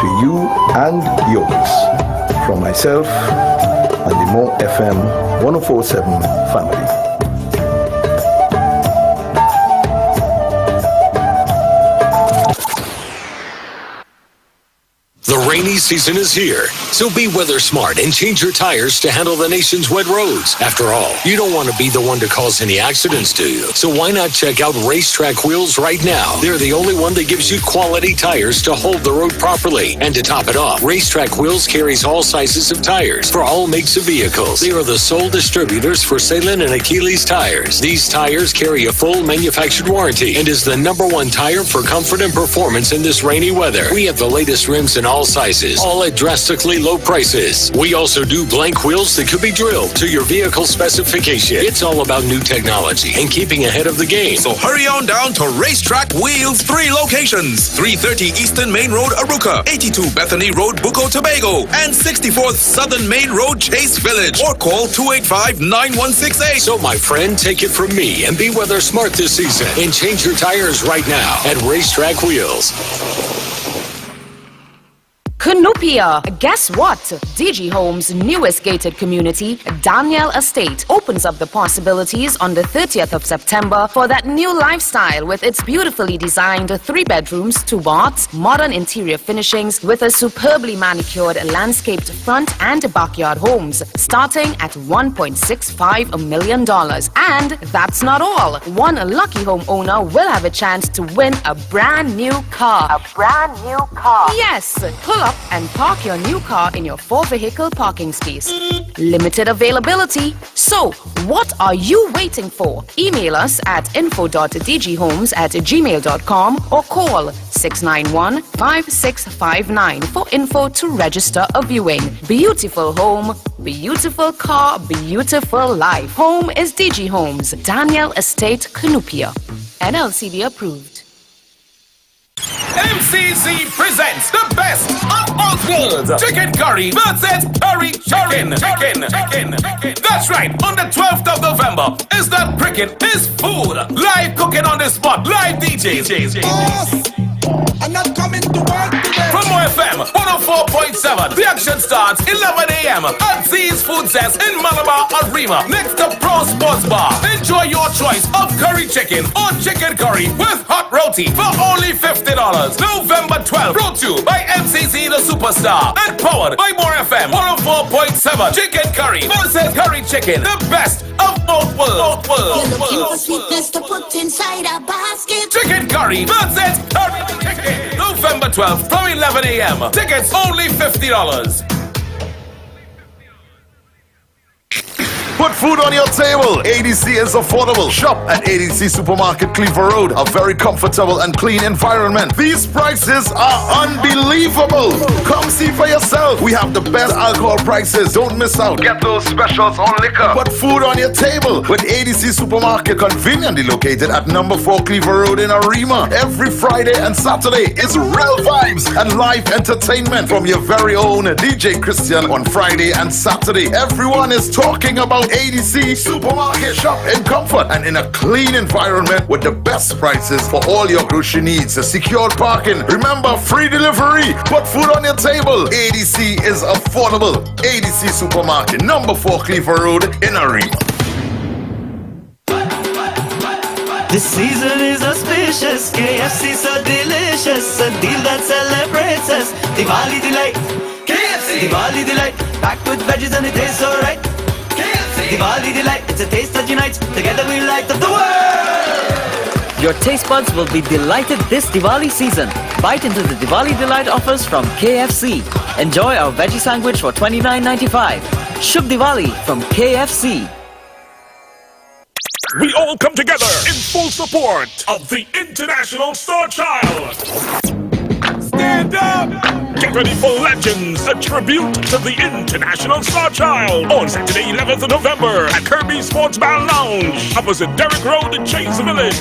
[SPEAKER 8] to you and yours. From myself and the Mo FM 1047 family.
[SPEAKER 15] The rainy season is here, so be weather smart and change your tires to handle the nation's wet roads. After all, you don't want to be the one to cause any accidents, do you? So why not check out Racetrack Wheels right now? They're the only one that gives you quality tires to hold the road properly. And to top it off, Racetrack Wheels carries all sizes of tires for all makes of vehicles. They are the sole distributors for Salem and Achilles tires. These tires carry a full manufactured warranty and is the #1 tire for comfort and performance in this rainy weather. We have the latest rims in all sizes, all at drastically low prices. We also do blank wheels that could be drilled to your vehicle specification. It's all about new technology and keeping ahead of the game.
[SPEAKER 16] So hurry on down to Racetrack Wheels, 3 locations. 330 Eastern Main Road, Aruca, 82 Bethany Road, Bucco, Tobago, and 64th Southern Main Road, Chase Village. Or call 285-9168.
[SPEAKER 15] So my friend, take it from me and be weather smart this season and change your tires right now at Racetrack Wheels.
[SPEAKER 10] Canoopia. Guess what? DG Homes' newest gated community, Daniel Estate, opens up the possibilities on the 30th of September for that new lifestyle with its beautifully designed 3 bedrooms, 2 baths, modern interior finishings with a superbly manicured landscaped front and backyard homes starting at $1.65 million. And that's not all. One lucky homeowner will have a chance to win a brand new car. A brand new car. Yes, pull up and park your new car in your 4-vehicle parking space. Limited availability. So, what are you waiting for? Email us at info.dghomes@gmail.com or call 691-5659 for info to register a viewing. Beautiful home, beautiful car, beautiful life. Home is DG Homes, Daniel Estate, Canoopia. NLCB approved.
[SPEAKER 5] MCC presents the best of all worlds. Chicken curry versus curry chicken. That's right. On the 12th of November is that cricket is food. Live cooking on the spot. Live DJs.
[SPEAKER 13] I'm not coming to work today.
[SPEAKER 5] From FM 104.7. The action starts 11 a.m. at Z's Food Cess in Malabar Arena next to Pro Sports Bar. Enjoy your choice of curry chicken or chicken curry with hot roti for only $50. November 12th. Brought to you by MCC the Superstar and powered by More FM 104.7. Chicken curry versus curry chicken. The best of both worlds.
[SPEAKER 11] You're looking for sweetness to put inside a basket.
[SPEAKER 5] Chicken curry versus curry chicken. November 12th from 11 a.m. Tickets only $50.
[SPEAKER 6] Put food on your table. ADC is affordable. Shop at ADC Supermarket, Cleaver Road. A very comfortable and clean environment. These prices are unbelievable. Come see for yourself. We have the best alcohol prices. Don't miss out. Get those specials on liquor. Put food on your table with ADC Supermarket, conveniently located at number 4 Cleaver Road in Arima. Every Friday and Saturday is real vibes and live entertainment from your very own DJ Christian on Friday and Saturday. Everyone is talking about ADC Supermarket. Shop in comfort and in a clean environment with the best prices for all your grocery needs. Secured parking. Remember, free delivery. Put food on your table. ADC is affordable. ADC Supermarket, number 4 Cleaver Road in Arima.
[SPEAKER 9] This season is auspicious, KFC so delicious, a deal that celebrates us. Diwali delight, KFC. Diwali delight, packed with veggies and it tastes so right. Diwali delight, it's a taste that unites. Together we light up the world.
[SPEAKER 12] Your taste buds will be delighted this Diwali season. Bite into the Diwali delight offers from KFC. Enjoy our veggie sandwich for $29.95. Shubh Diwali from KFC.
[SPEAKER 17] We all come together in full support of the International Star Child. Stand up! Get ready for Legends, a tribute to the International Star Child on Saturday 11th of November at Kirby Sports Bar Lounge, opposite Derrick Road in Chase Village.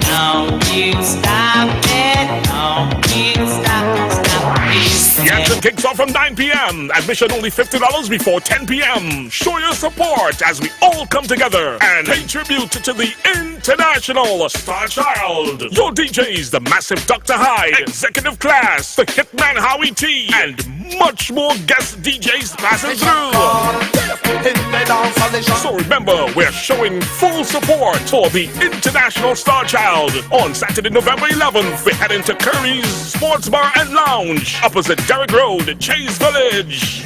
[SPEAKER 9] No, you stop it. No, you stop it.
[SPEAKER 17] The action kicks off from 9 p.m. Admission only $50 before 10 p.m. Show your support as we all come together and pay tribute to the International Star Child. Your DJs, the massive Dr. Hyde, Executive Class, the Hitman Howie T, and much more guest DJs passing through. So remember, we're showing full support for the International Star Child. On Saturday, November 11th, we're heading to Curry's Sports Bar and Lounge, opposite Derrick Road, Chase Village.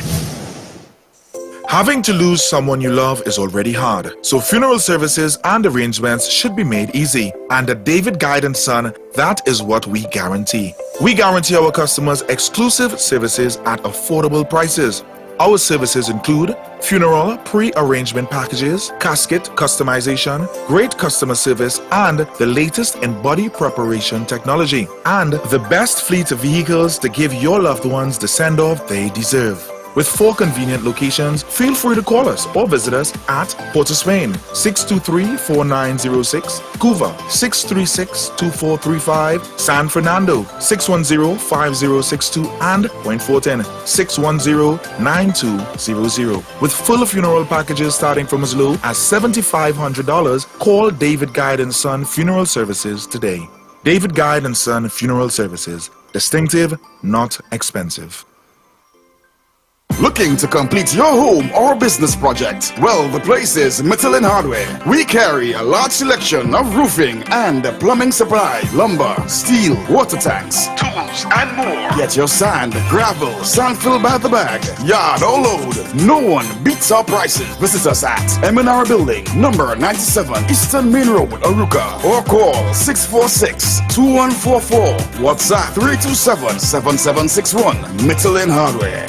[SPEAKER 24] Having to lose someone you love is already hard, so funeral services and arrangements should be made easy. And at David Guide & Son, that is what we guarantee. We guarantee our customers exclusive services at affordable prices. Our services include funeral pre-arrangement packages, casket customization, great customer service, and the latest in body preparation technology, and the best fleet of vehicles to give your loved ones the send-off they deserve. With 4 convenient locations, feel free to call us or visit us at Port of Spain, 623-4906, Couva, 636-2435, San Fernando, 610-5062, and Point Fortin, 610-9200. With full funeral packages starting from as low as $7,500, call David Guide & Son Funeral Services today. David Guide & Son Funeral Services. Distinctive, not expensive.
[SPEAKER 6] Looking to complete your home or business project? Well, the place is Michelin Hardware. We carry a large selection of roofing and plumbing supply, lumber, steel, water tanks, tools, and more. Get your sand, gravel, sand filled by the bag, yard or load. No one beats our prices. Visit us at M&R Building, number 97, Eastern Main Road, Aruka, or call 646-2144. WhatsApp 327-7761. Michelin Hardware.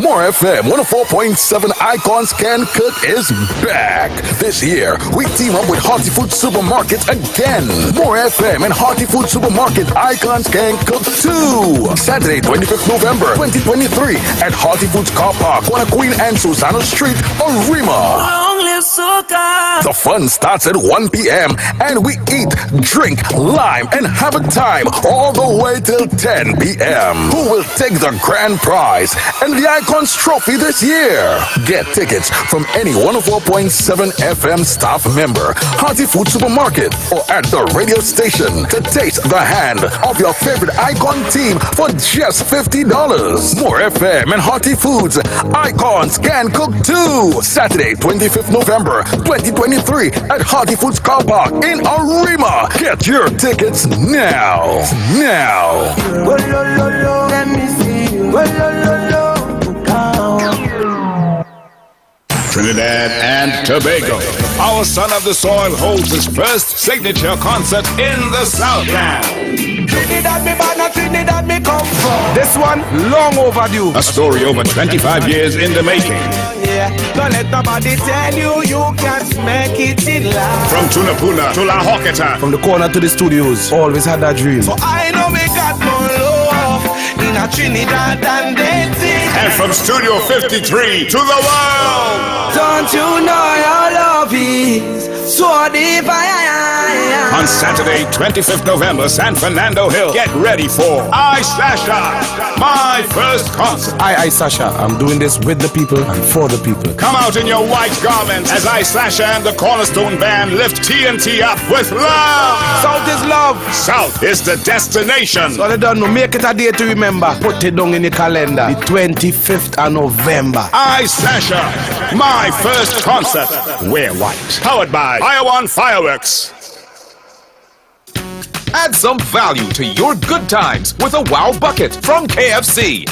[SPEAKER 1] More FM 104.7 Icons Can Cook is back. This year, we team up with Hearty Food Supermarket again. More FM and Hearty Food Supermarket Icons Can Cook 2. Saturday, 25th November 2023 at Hearty Foods Car Park, on Queen and Susano Street, Arima. The fun starts at 1 p.m. and we eat, drink, lime, and have a time all the way till 10 p.m. Who will take the grand prize and the Icons Trophy this year? Get tickets from any 104.7 FM staff member, Hearty Food Supermarket, or at the radio station to taste the hand of your favorite Icon team for just $50. More FM and Hearty Foods Icons Can Cook 2. Saturday, 25th November 2023 at Hearty Foods Car Park in Arima. Get your tickets now. Now.
[SPEAKER 13] Let me see.
[SPEAKER 7] Trinidad and Tobago. Our son of the soil holds his first signature concert in the Southland.
[SPEAKER 13] Trinidad me born, Trinidad me come from.
[SPEAKER 7] This one, long overdue. A story over 25 years in the making.
[SPEAKER 13] Yeah, don't let nobody tell you you can't make it in life.
[SPEAKER 7] From Tunapuna to La Hoketa.
[SPEAKER 14] From the corner to the studios, always had that dream.
[SPEAKER 13] So I know we got more love in a Trinidad and dating.
[SPEAKER 7] And from Studio 53 to the world.
[SPEAKER 13] Don't you know your love is so divine?
[SPEAKER 7] On Saturday, 25th November, San Fernando Hill. Get ready for I Sasha, my first concert.
[SPEAKER 14] I Sasha, I'm doing this with the people and for the people.
[SPEAKER 7] Come out in your white garments as I Sasha and the Cornerstone Band lift TNT up with love.
[SPEAKER 14] South is love.
[SPEAKER 7] South is the destination.
[SPEAKER 14] So they don't know, make it a day to remember. Put it down in the calendar. The 25th of November.
[SPEAKER 7] I Sasha, my first concert. Wear white. Powered by Iowan Fireworks.
[SPEAKER 20] Add some value to your good times with a Wow Bucket from KFC.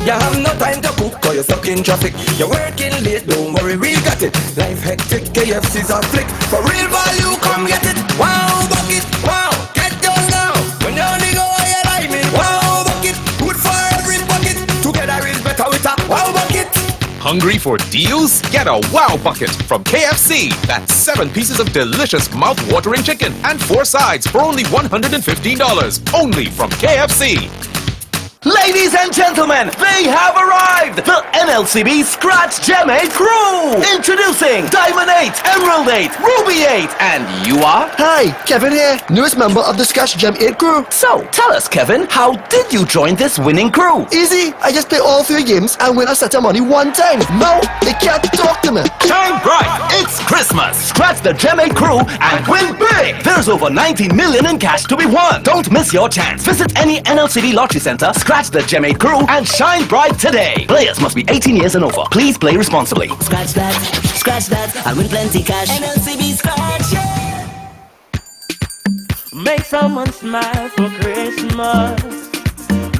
[SPEAKER 13] You have no time to cook cause you're stuck in traffic. You're working late, don't worry, we got it. Life hectic, KFC's on flick. For real value, come get it. Wow Bucket, wow, get down now. When you only go where you're liming. Wow Bucket, good for every bucket. Together is better with a Wow Bucket.
[SPEAKER 20] Hungry for deals? Get a Wow Bucket from KFC. That's 7 pieces of delicious mouth-watering chicken and 4 sides for only $115. Only from KFC.
[SPEAKER 25] Ladies and gentlemen, they have arrived! The NLCB Scratch Gem 8 crew! Introducing Diamond 8, Emerald 8, Ruby 8, and you are?
[SPEAKER 26] Hi, Kevin here, newest member of the Scratch Gem 8 crew.
[SPEAKER 25] So, tell us, Kevin, how did you join this winning crew?
[SPEAKER 26] Easy, I just play all 3 games and win a set of money one time. Now, they can't talk to me.
[SPEAKER 25] Shine bright! It's Christmas! Scratch the Gem 8 crew and win big! There's over 19 million in cash to be won! Don't miss your chance. Visit any NLCB lottery center, scratch the Gem 8 crew, and shine bright today. Players must be 18 years and over. Please play responsibly.
[SPEAKER 27] Scratch that, and win plenty cash. NLCB Scratch, yeah.
[SPEAKER 28] Make someone smile for Christmas.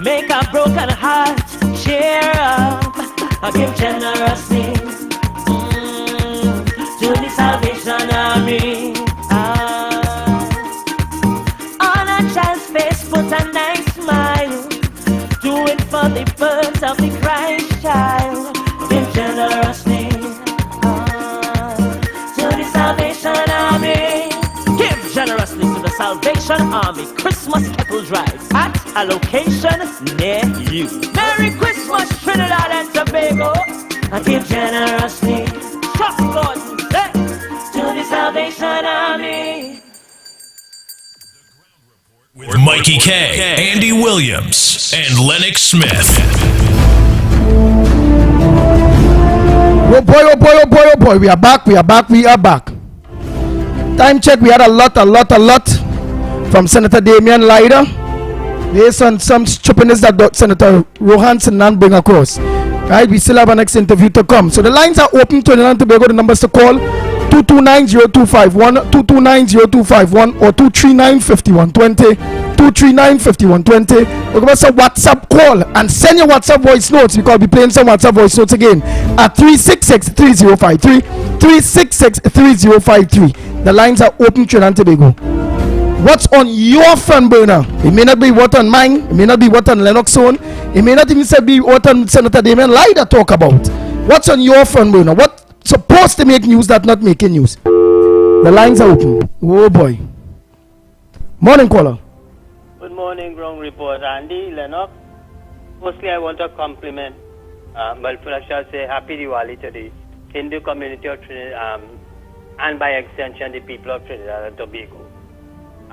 [SPEAKER 28] Make a broken heart cheer up. Give generously to the Salvation Army. On a child's face, put a nice smile. Do it for the birth of the Christ child. Give generously to the Salvation Army. Give generously to the Salvation Army Christmas kettle drive at a location near you. Merry Christmas, Trinidad and Tobago. Give generously, trust God, to the Salvation Army.
[SPEAKER 29] With Mikey K, Andy Williams, and Lennox Smith.
[SPEAKER 19] Oh boy, we are back. Time check, we had a lot from Senator Damian Leiter. based on some stupidness that Senator Rohan Sinan bring across. Right, we still have our next interview to come. So the lines are open to Trinidad and Tobago. The numbers to call 229-0251, 229-0251 or 239-5120, 239-5120. Or give us a WhatsApp call and send your WhatsApp voice notes, because we'll be playing some WhatsApp voice notes again at 366-3053, 366-3053. The lines are open, Trinidad and Tobago. What's on your front burner? It may not be what on mine. It may not be what on Lennox Zone. It may not even be what on Senator Damian Lyda talk about. What's on your front burner? What's supposed to make news that not making news? The lines are open. Oh boy. Morning, caller.
[SPEAKER 2] Good morning, Ground Report. Andy, Lennox. Firstly, I want to compliment, well, I shall say Happy Diwali to the Hindu community of Trinidad, and by extension, the people of Trinidad and Tobago.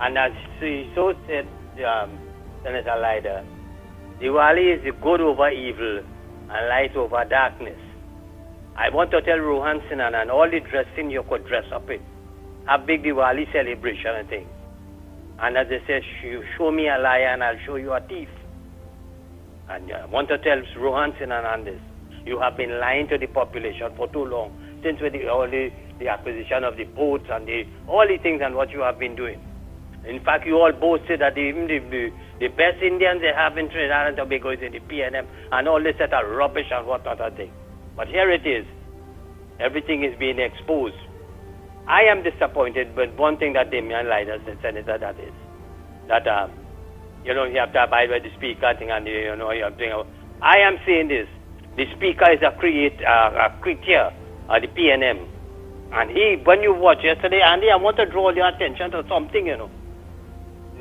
[SPEAKER 2] And as she so said, Senator Lyda, Diwali is the good over evil and light over darkness. I want to tell Rohan Sinan and all the dressing you could dress up in, a big Diwali celebration, I think. And as they say, show me a liar and I'll show you a thief. And I want to tell Rohan Sinan on this. You have been lying to the population for too long, since with all the acquisition of the boats and all the things and what you have been doing. In fact, you all boasted that even the best Indians they have in Trinidad and Tobago is in the PNM, and all this set of rubbish and whatnot, I think. But here it is. Everything is being exposed. I am disappointed with one thing that Damian Lyda said, Senator, that is, that, you have to abide by the speaker thing and, you have to, I am saying this. The speaker is a creator of the PNM. And when you watch yesterday, Andy, I want to draw your attention to something,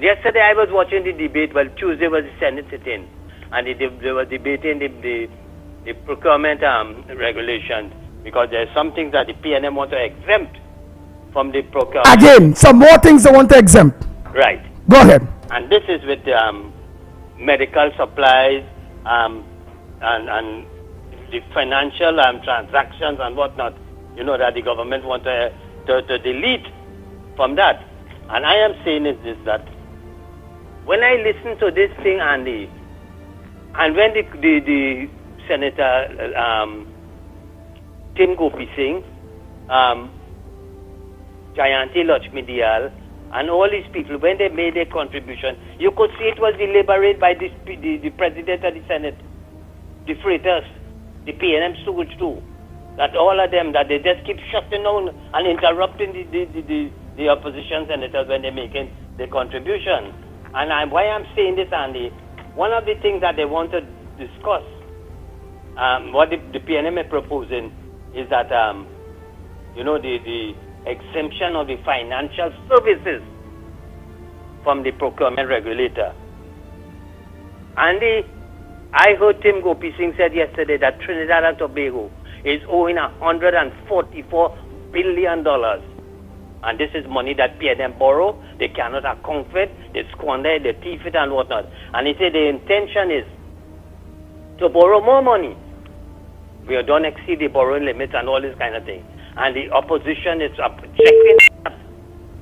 [SPEAKER 2] Yesterday I was watching the debate. Well, Tuesday was the Senate sitting, and they were debating the procurement regulations, because there's some things that the PNM want to exempt from the procurement.
[SPEAKER 19] Again, some more things they want to exempt.
[SPEAKER 2] Right.
[SPEAKER 19] Go ahead.
[SPEAKER 2] And this is with medical supplies and the financial transactions and whatnot. That the government want to delete from that. And I am saying is this, that when I listen to this thing, Andy, and when the Senator Tim Gopi Singh, Jayanti Lakshmi Dayal, and all these people, when they made their contribution, you could see it was deliberate by the President of the Senate, the freighters, the PNM stooges too. That all of them, that they just keep shutting down and interrupting the opposition senators when they're making their contribution. And why I'm saying this, Andy, one of the things that they want to discuss, what the PNM is proposing, is that, the exemption of the financial services from the procurement regulator. Andy, I heard Tim Gopi Singh said yesterday that Trinidad and Tobago is owing $144 billion. And this is money that PNM borrow. They cannot account for it. They squander it, they thief it and whatnot. And he said the intention is to borrow more money. We don't exceed the borrowing limits and all this kind of thing. And the opposition is checking that.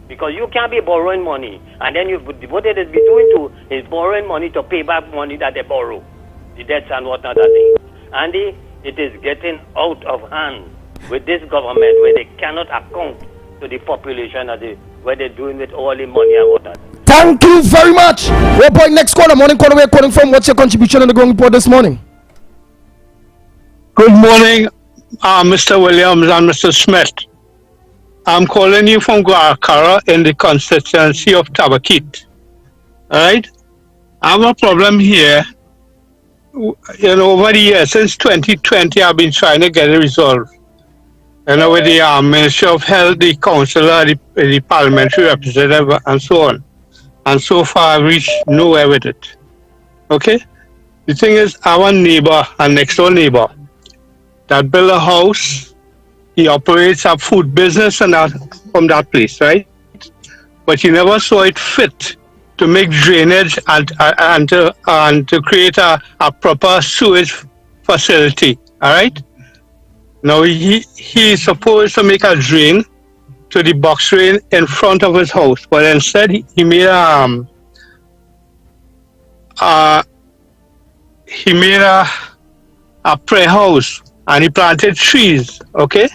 [SPEAKER 2] Because you can't be borrowing money. And then what they be doing too is borrowing money to pay back money that they borrow. The debts and whatnot, that thing. Andy, it is getting out of hand with this government where they cannot account to the population of where they're doing with all the money and whatnot.
[SPEAKER 19] Thank you very much. Well, boy, next caller, morning caller, we're calling from. What's your contribution on the Ground Report this morning?
[SPEAKER 3] Good morning, Mr. Williams and Mr. Smith. I'm calling you from Guacara in the constituency of Tabakit. All right? I have a problem here. Over the years, since 2020, I've been trying to get it resolved. With the Ministry of Health, the councillor, the parliamentary representative, and so on. And so far, I've reached nowhere with it. Okay? The thing is, our neighbor, our next door neighbor, that built a house, he operates a food business and from that place, right? But he never saw it fit to make drainage and to create a proper sewage facility, all right? Now, he's supposed to make a drain to the box drain in front of his house, but instead he made a he made a prayer house and he planted trees, okay?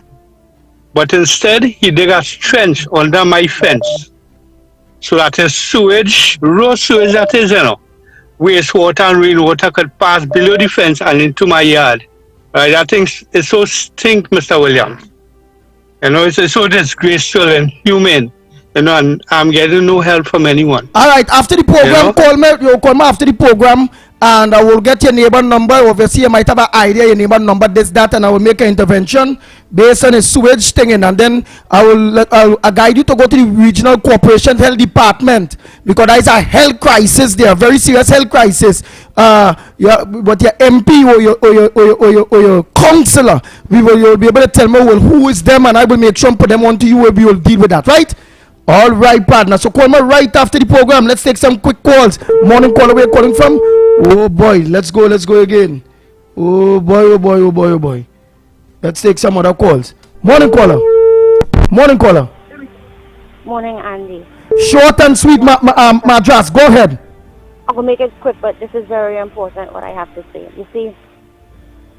[SPEAKER 3] But instead, he dug a trench under my fence. So that his sewage, raw sewage that is, wastewater and rainwater could pass below the fence and into my yard. Right? That thing is so stink, Mr. Williams. It's so disgraceful and inhumane. And I'm getting no help from anyone.
[SPEAKER 19] All right, after the program, call me after the program, and I will get your neighbor number. Obviously, you might have an idea, your neighbor number, this, that, and I will make an intervention based on a sewage thing, and then I'll guide you to go to the regional corporation health department, because there is a health crisis there, very serious health crisis. But your MP or your councillor, you'll be able to tell me who is them, and I will make sure and put them on to you, where we will deal with that, right? All right, partner. So call me right after the program. Let's take some quick calls. Morning caller, where you calling from? Oh boy, let's go again. Oh boy. Let's take some other calls. Morning caller.
[SPEAKER 4] Morning, Andy.
[SPEAKER 19] Short and sweet, Madras. Go ahead.
[SPEAKER 4] I will make it quick, but this is very important what I have to say. You see,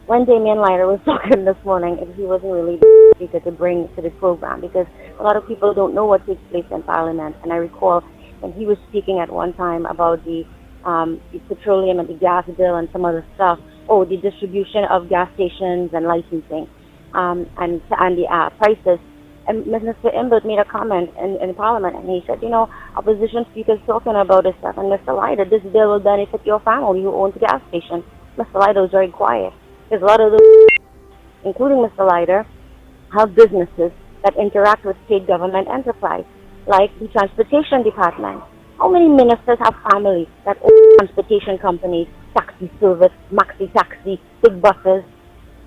[SPEAKER 4] when Damian Leiter was talking this morning, he wasn't really eager to bring to the program, because a lot of people don't know what takes place in Parliament. And I recall when he was speaking at one time about the petroleum and the gas bill and some other stuff, the distribution of gas stations and licensing, and the prices. And Mr. Imbert made a comment in Parliament, and he said, opposition speakers talking about this stuff, and Mr. Leiter, this bill will benefit your family who owns a gas station. Mr. Leiter was very quiet. Because a lot of those, including Mr. Leiter, have businesses that interact with state government enterprise, like the transportation department. How many ministers have families that own transportation companies, taxi service, maxi taxi, big buses?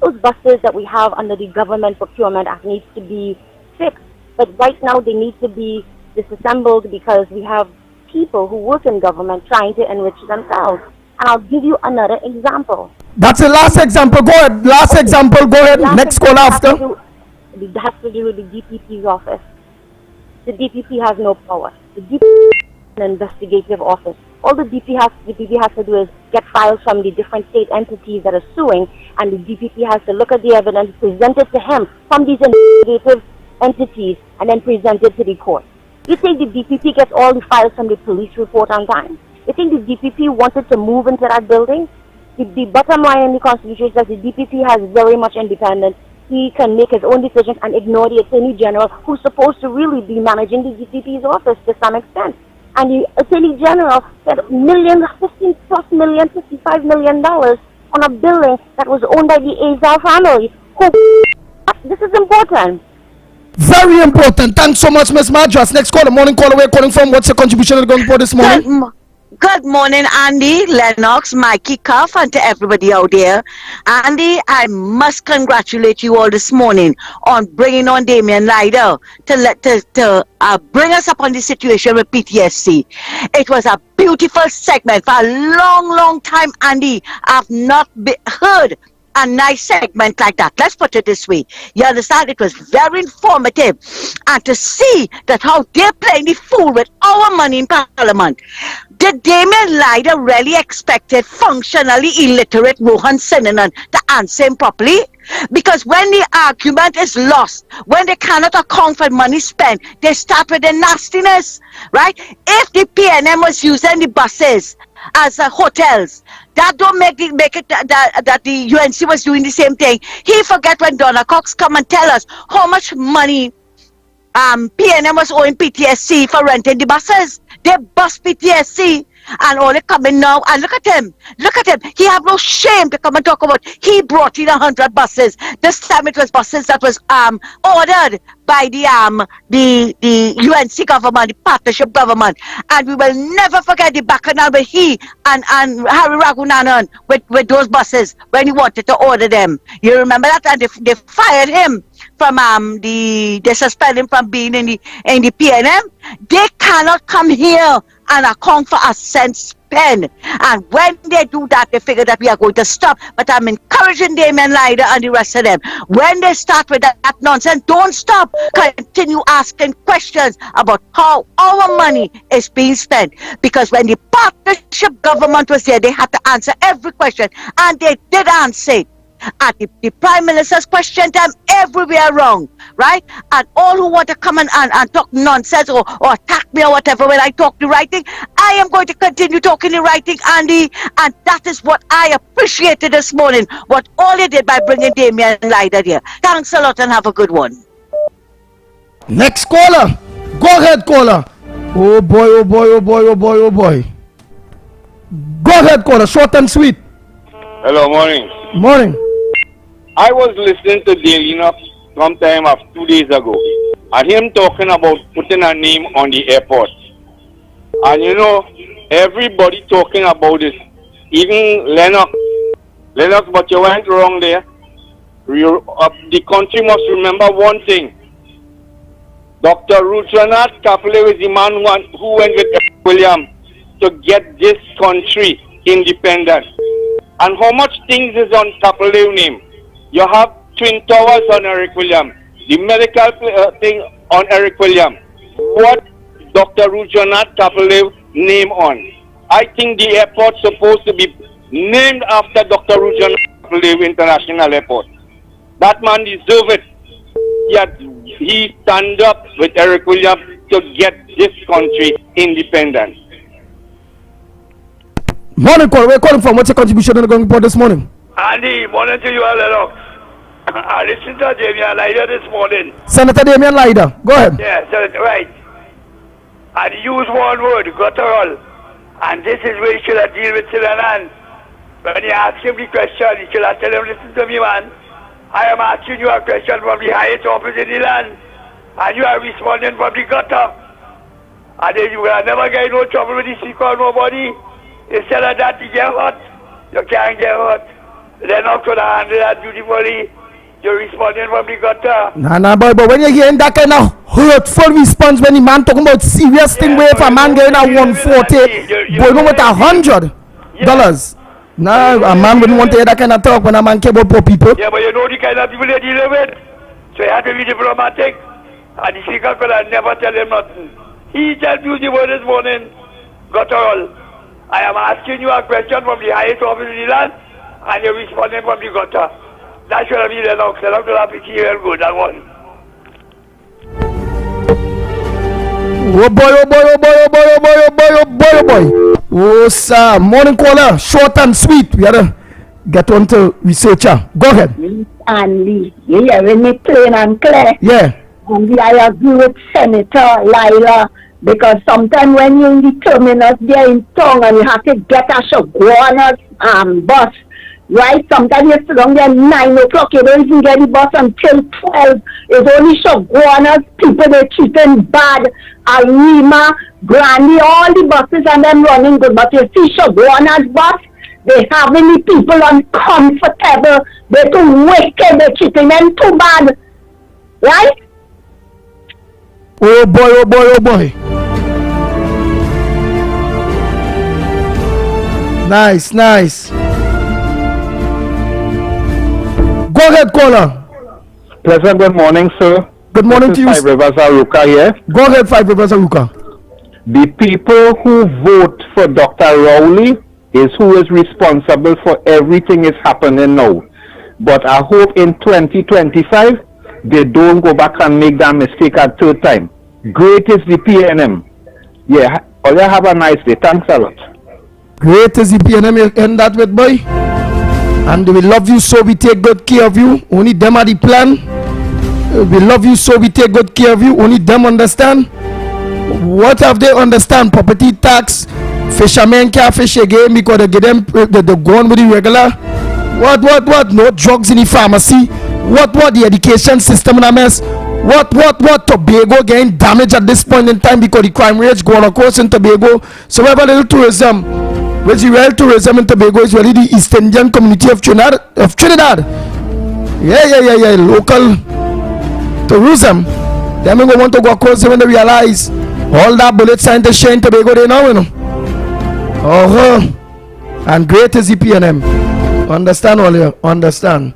[SPEAKER 4] Those buses that we have under the Government Procurement Act needs to be fixed. But right now they need to be disassembled because we have people who work in government trying to enrich themselves. And I'll give you another example.
[SPEAKER 19] That's the last example. Go ahead. Go ahead. Next call after.
[SPEAKER 4] It has to do with the DPP's office. The DPP has no power. The DPP is an investigative office. All the DPP has to do is get files from the different state entities that are suing, and the DPP has to look at the evidence, present it to him from these investigative entities, and then present it to the court. You think the DPP gets all the files from the police report on time? You think the DPP wanted to move into that building? The bottom line in the Constitution is that the DPP has very much independence. He can make his own decisions and ignore the Attorney General, who's supposed to really be managing the DPP's office to some extent. And the Attorney General spent millions, $55 million on a building that was owned by the Azar family. This is important.
[SPEAKER 19] Very important. Thanks so much, Ms. Madras. Next caller, morning caller, where calling from? What's your contribution to the Gun Report this morning?
[SPEAKER 8] Good morning, Andy, Lennox, Mikey, Cuff, and to everybody out there. Andy, I must congratulate you all this morning on bringing on Damian Leiter to bring us up on the situation with PTSC. It was a beautiful segment. For a long time, Andy, I've not heard a nice segment like that. Let's put it this way. You understand? It was very informative. And to see that how they're playing the fool with our money in Parliament. Did Damian Leiter really expected functionally illiterate Rohan Sinanan to answer him properly? Because when the argument is lost, when they cannot account for money spent, they start with the nastiness, right? If the PNM was using the buses as hotels, that don't make it that the UNC was doing the same thing. He forget when Donna Cox come and tell us how much money PNM was owing PTSC for renting the buses. They bust PTSC and all they coming now, and look at him, he have no shame to come and talk about he brought in 100 buses. This time it was buses that was ordered by the UNC government, the partnership government, and we will never forget the bacchanal with he and Harry Raghunandan with those buses when he wanted to order them. You remember that? And they fired him from they suspended him from being in the PNM. They cannot come here and account for a cent pen. And when they do that, they figure that we are going to stop. But I'm encouraging Damian Lider and the rest of them. When they start with that nonsense, don't stop. Continue asking questions about how our money is being spent. Because when the partnership government was there, they had to answer every question. And they did answer it. And the Prime Minister's questioned them everywhere wrong, right? And all who want to come and talk nonsense or attack me or whatever when I talk the right thing, I am going to continue talking the right thing, Andy. And that is what I appreciated this morning, what all you did by bringing Damian Lider here. Thanks a lot and have a good one.
[SPEAKER 19] Next caller. Go ahead, caller. Oh boy, oh boy, oh boy, oh boy, oh boy. Go ahead, caller. Short and sweet.
[SPEAKER 5] Hello, morning.
[SPEAKER 19] Morning.
[SPEAKER 5] I was listening to Delina sometime 2 days ago, and him talking about putting a name on the airport. And you know, everybody talking about this, even Lennox, but you went wrong there. The country must remember one thing. Dr. Rudranath Kaplev is the man who went with William to get this country independent. And how much things is on Kaplev name? You have Twin Towers on Eric William, the medical thing on Eric William. What Dr. Rudranath Kaplev name on? I think the airport supposed to be named after Dr. Rudranath Kaplev International Airport. That man deserves it. Yet he stand up with Eric William to get this country independent.
[SPEAKER 19] Morning, caller. Where are you calling from? What's your contribution on the Going Report this morning?
[SPEAKER 10] Andy, morning to you all, Lennox. I listened to Damian Lider this morning.
[SPEAKER 19] Senator Damian Lider. Go ahead.
[SPEAKER 10] Yeah, right. And he used one word, guttural. And this is where he should have deal with Silanan. When he asked him the question, he should have told him, listen to me, man. I am asking you a question from the highest office in the land. And you are responding from the gutter. And then you will never get no trouble with the secret or nobody. Instead of that, you get hurt. You can't get hurt. They're not going to handle that beautifully. You're responding from the gutter.
[SPEAKER 19] Nah, boy, but when you're hearing that kind of hurtful response, when the man talking about serious thing, where if a man getting a 140, boy, no what $100. Nah, a man wouldn't want to hear that kind of talk when a man care about poor people.
[SPEAKER 10] Yeah, but you know the kind of people they deal with. So you have to be diplomatic. And the secret could have never tell him nothing. He told you the word this morning, guttural. I am asking you a question from the highest office in the land, and you're responding from the gutter. That should have been Lennox. Lennox will have to keep very good, that one.
[SPEAKER 19] Oh boy, oh boy, oh boy, oh boy, oh boy, oh boy, oh boy, oh boy. Oh, sir. Morning caller. Short and sweet. We gotta get on to researcher. Go ahead.
[SPEAKER 11] Andy, you hearing me plain and clear?
[SPEAKER 19] Yeah.
[SPEAKER 11] And I agree with Senator Lila. Because sometimes when you're in the terminus there in town and you have to get a Shoguana's bus, right? Sometimes you sit down there 9 o'clock, you don't even get the bus until 12. It's only Shoguana's people they're treating bad. Arima, Granny, all the buses and them running good. But you see Shoguana's bus, they having the people uncomfortable. They're too wicked, they're treating them too bad. Right?
[SPEAKER 19] Oh boy, oh boy, oh boy. Nice. Go ahead, caller.
[SPEAKER 5] Pleasant good morning, sir.
[SPEAKER 19] Good morning to you.
[SPEAKER 5] Five Rivers Aruka here.
[SPEAKER 19] Go ahead, Five Rivers Aruka.
[SPEAKER 5] The people who vote for Dr. Rowley is who is responsible for everything is happening now. But I hope in 2025, they don't go back and make that mistake a third time. Great is the PNM. Yeah, all you have a nice day. Thanks a lot.
[SPEAKER 19] Great is the PNM you end that with, boy. And we love you, so we take good care of you. Only them are the plan. We love you, so we take good care of you. Only them understand. What have they understand? Property tax. Fishermen can't fish again because they get them they go on with the regular. What? No drugs in the pharmacy. What? The education system in a mess. What? Tobago getting damaged at this point in time because the crime rates go on, of course, in Tobago. So we have a little tourism. Which the real tourism in Tobago is really the East Indian community of Trinidad. Yeah. Local tourism. Them going to want to go across when they realize all that bullet scientists share in Tobago they know, you know. And great is the PNM. Understand all you? Understand.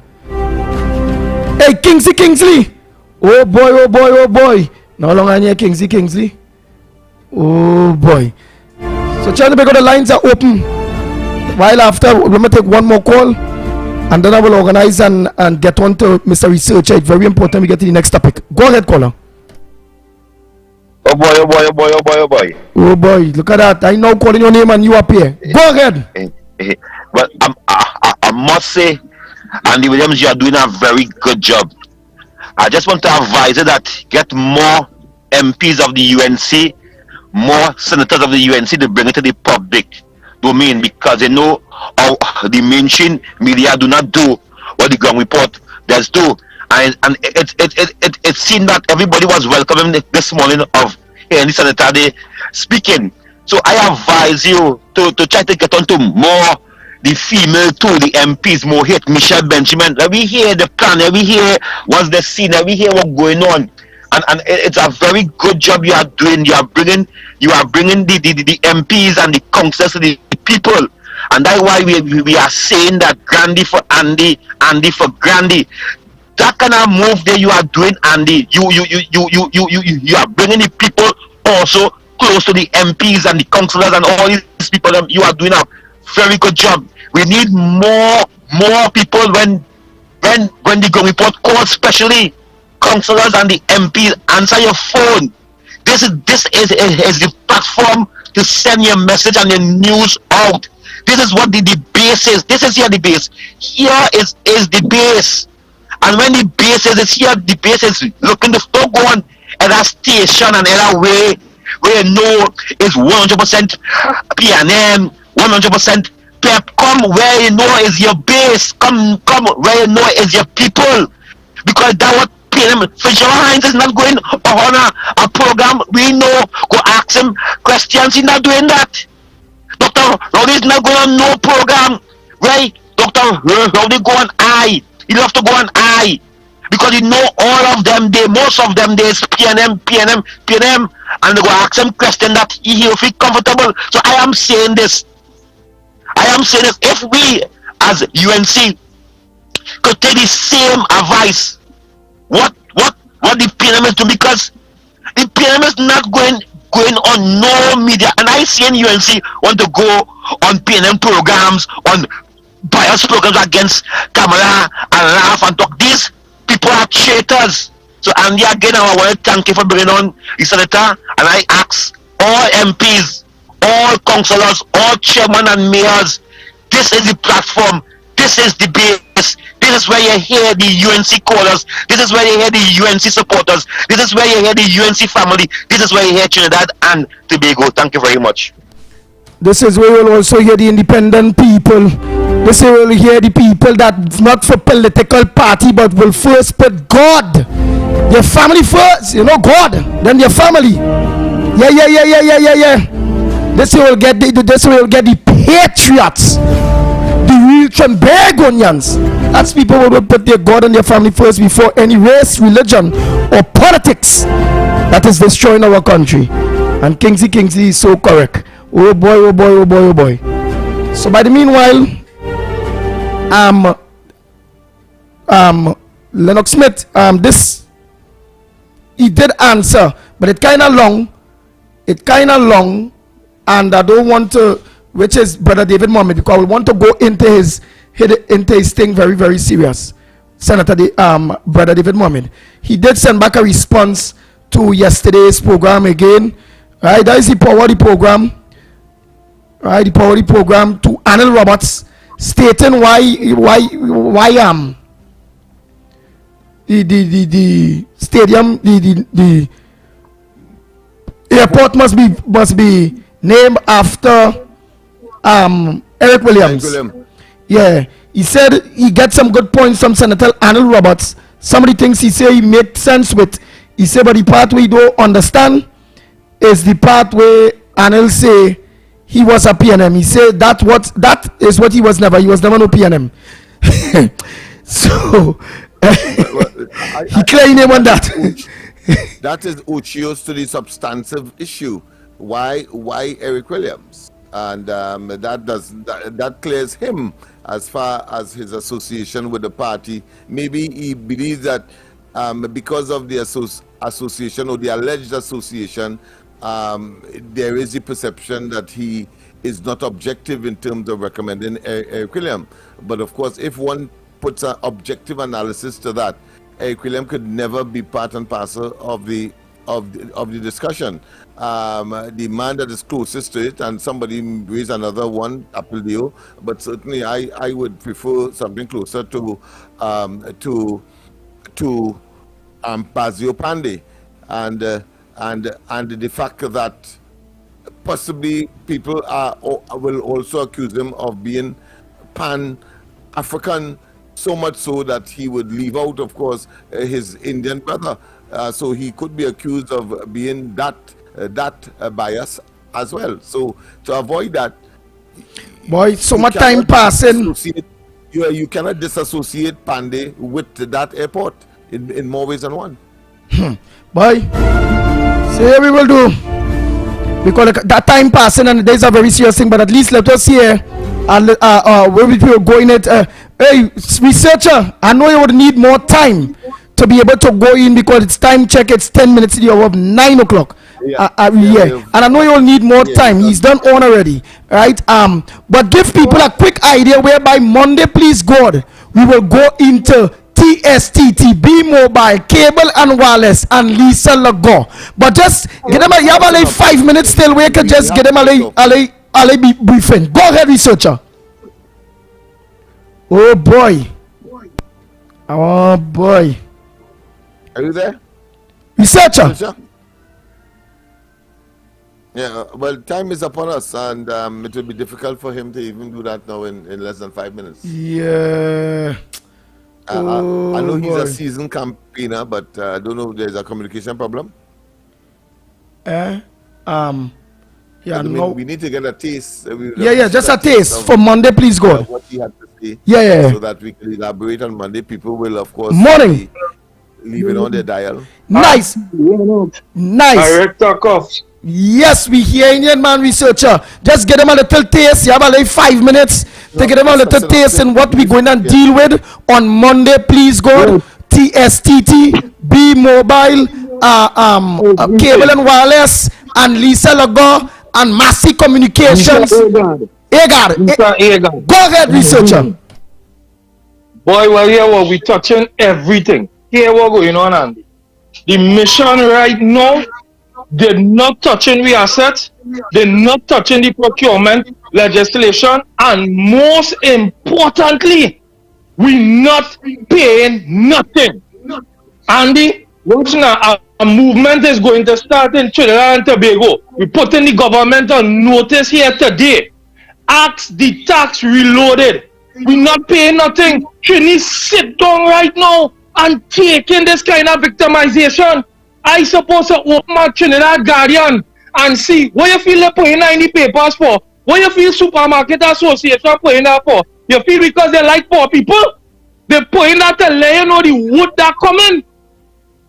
[SPEAKER 19] Hey, Kingsley. Oh boy. No longer near Kingsley. Oh boy. So Charlie, because the lines are open. While after, we're going to take one more call. And then I will organize and get on to Mr. Researcher. It's very important we get to the next topic. Go ahead, caller.
[SPEAKER 9] Oh boy.
[SPEAKER 19] Oh boy, look at that. I now calling your name and you up here. Go ahead.
[SPEAKER 9] Well, I must say, Andy Williams, you are doing a very good job. I just want to advise you that get more MPs of the UNC, more senators of the UNC to bring it to the public domain, because they know how the mainstream media do not do what the ground report does do. And it seemed that everybody was welcoming this morning of hearing the Senator Day speaking. So I advise you to try to get on to more the female too, the MPs, more hit Michelle Benjamin. Let me hear the plan, let me hear what's the scene, let me hear what's going on. And it's a very good job you are doing. You are bringing the MPs and the councillors to the people. And that's why we are saying that Grandy for Andy, Andy for Grandy. That kind of move that you are doing, Andy, you are bringing the people also close to the MPs and the councillors and all these people. You are doing a very good job. We need more people when the Go Report calls, especially councillors and the MPs, answer your phone. This is the platform to send your message and your news out. This is what the base is. This is here the base. Here is the base. And when the base is here, the base is looking to go on at a station and at a way where you know is 100% PNM, 100% PEP. Come where you know is your base. Come where you know is your people. Because that what PNM, Fisher Hines is not going on a program. We know, go ask him questions. He's not doing that. Dr. Rowdy is not going on no program. Right? Dr. Rowdy go on I. He love to go on I, because you know all of them, most of them is PNM, and they go ask him question that he feel comfortable. So I am saying this. If we as UNC could take the same advice, what the PNM is doing, because the PNM is not going on no media, and I see in UNC want to go on PNM programs, on bias programs against Kamala and laugh and talk. These people are traitors. So Andy, again, I want to thank you for bringing on the senator, and I ask all MPs, all councillors, all chairmen and mayors, this is the platform, this is the base, this is where you hear the UNC callers, this is where you hear the UNC supporters, this is where you hear the UNC family, this is where you hear Trinidad and Tobago. Thank you very much.
[SPEAKER 19] This is where we'll also hear the independent people. This is where we'll hear the people that not for political party but will first put God, your family first, God, then your family. Yeah. This will get the patriots, the real Trinbagonians. That's people who will put their God and their family first before any race, religion, or politics that is destroying our country. And Kingsley is so correct. Oh boy. So by the meanwhile, Lennox Smith, this he did answer, but it kind of long, and I don't want to, which is Brother David Mohammed, because I want to go into his thing very, very serious. Senator Brother David Mohammed, he did send back a response to yesterday's program again. Right, that is the power of the program. Right, the power of the program to Anil Roberts, stating why the stadium, the airport must be named after Eric Williams. Yeah, he said he got some good points from Senator Anil Roberts. Some of the things he said he made sense with. He said, but the part we don't understand is the part where Anil say he was a PNM. He said that is what he was never. He was never no PNM. So he claimed him on that.
[SPEAKER 12] That is Uchios to the substantive issue. Why Eric Williams? and that clears him as far as his association with the party. Maybe he believes that because of the association or the alleged association, there is the perception that he is not objective in terms of recommending Eric William. But of course, if one puts an objective analysis to that, Eric William could never be part and parcel of the discussion. The man that is closest to it, and somebody raised another one, Apelio, but certainly I would prefer something closer to Pazio Pandey, and the fact that possibly people will also accuse him of being pan-African, so much so that he would leave out, of course, his Indian brother. So he could be accused of being that bias as well. So to avoid that,
[SPEAKER 19] boy, so much time passing.
[SPEAKER 12] You cannot disassociate Pandey with that airport in more ways than one.
[SPEAKER 19] Boy, say we will do, because that time passing and the days are very serious thing. But at least let us hear where we will go in it. Hey, researcher, I know you would need more time to be able to go in, because it's time check. It's 10 minutes to the hour of 9 o'clock. And I know you'll need more time. He's done on already, right? But give people a quick idea whereby Monday, please God, we will go into TSTT, B Mobile, Cable and Wireless, and Lisa Lago. But just get them you have like 5 minutes still. We can just get them a briefing. Go ahead, researcher. Oh boy. Oh boy.
[SPEAKER 12] Are you there?
[SPEAKER 19] Researcher.
[SPEAKER 12] Yeah, well, time is upon us, and it will be difficult for him to even do that now in less than 5 minutes.
[SPEAKER 19] Yeah.
[SPEAKER 12] I know he's a seasoned campaigner, but I don't know if there's a communication problem.
[SPEAKER 19] Yeah,
[SPEAKER 12] we need to get a taste.
[SPEAKER 19] Just a taste for Monday, please God.
[SPEAKER 12] What he had to say.
[SPEAKER 19] Yeah.
[SPEAKER 12] So that we can elaborate on Monday. People will, of course,
[SPEAKER 19] morning.
[SPEAKER 12] Leave it on their dial.
[SPEAKER 19] Nice.
[SPEAKER 15] Director Cuffs.
[SPEAKER 19] Yes, we hear Indian man researcher. Just get them a little taste. You have like 5 minutes to get them a little taste in what we're going to deal with on Monday, please God. TSTT, B Mobile, Cable and Wireless, and Lisa Lago, and Massey Communications. Agard. Go ahead, researcher.
[SPEAKER 15] Boy, well, here we touching everything. Here we're going on, Andy. The mission right now, they're not touching the assets, they're not touching the procurement legislation, and most importantly, we're not paying nothing. Andy, watch now, a movement is going to start in Trinidad and Tobago. We're putting the government on notice here today. Ask the tax reloaded. We're not paying nothing. Trini, sit down right now and taking this kind of victimization. I suppose to open my Trinidad Guardian and see what you feel they're putting in the papers for. What you feel Supermarket Association putting that for? You feel because they like poor people? They're putting that to let you know the wood that coming.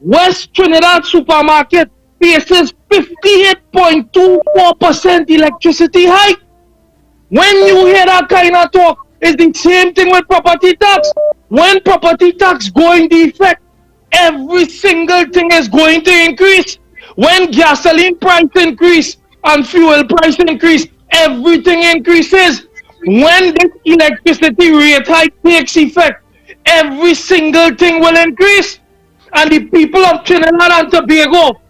[SPEAKER 15] West Trinidad Supermarket faces 58.24% electricity hike. When you hear that kind of talk, it's the same thing with property tax. When property tax go into effect, every single thing is going to increase. When gasoline price increase and fuel price increase, everything increases. When this electricity rate hike takes effect, every single thing will increase. And the people of Trinidad and Tobago,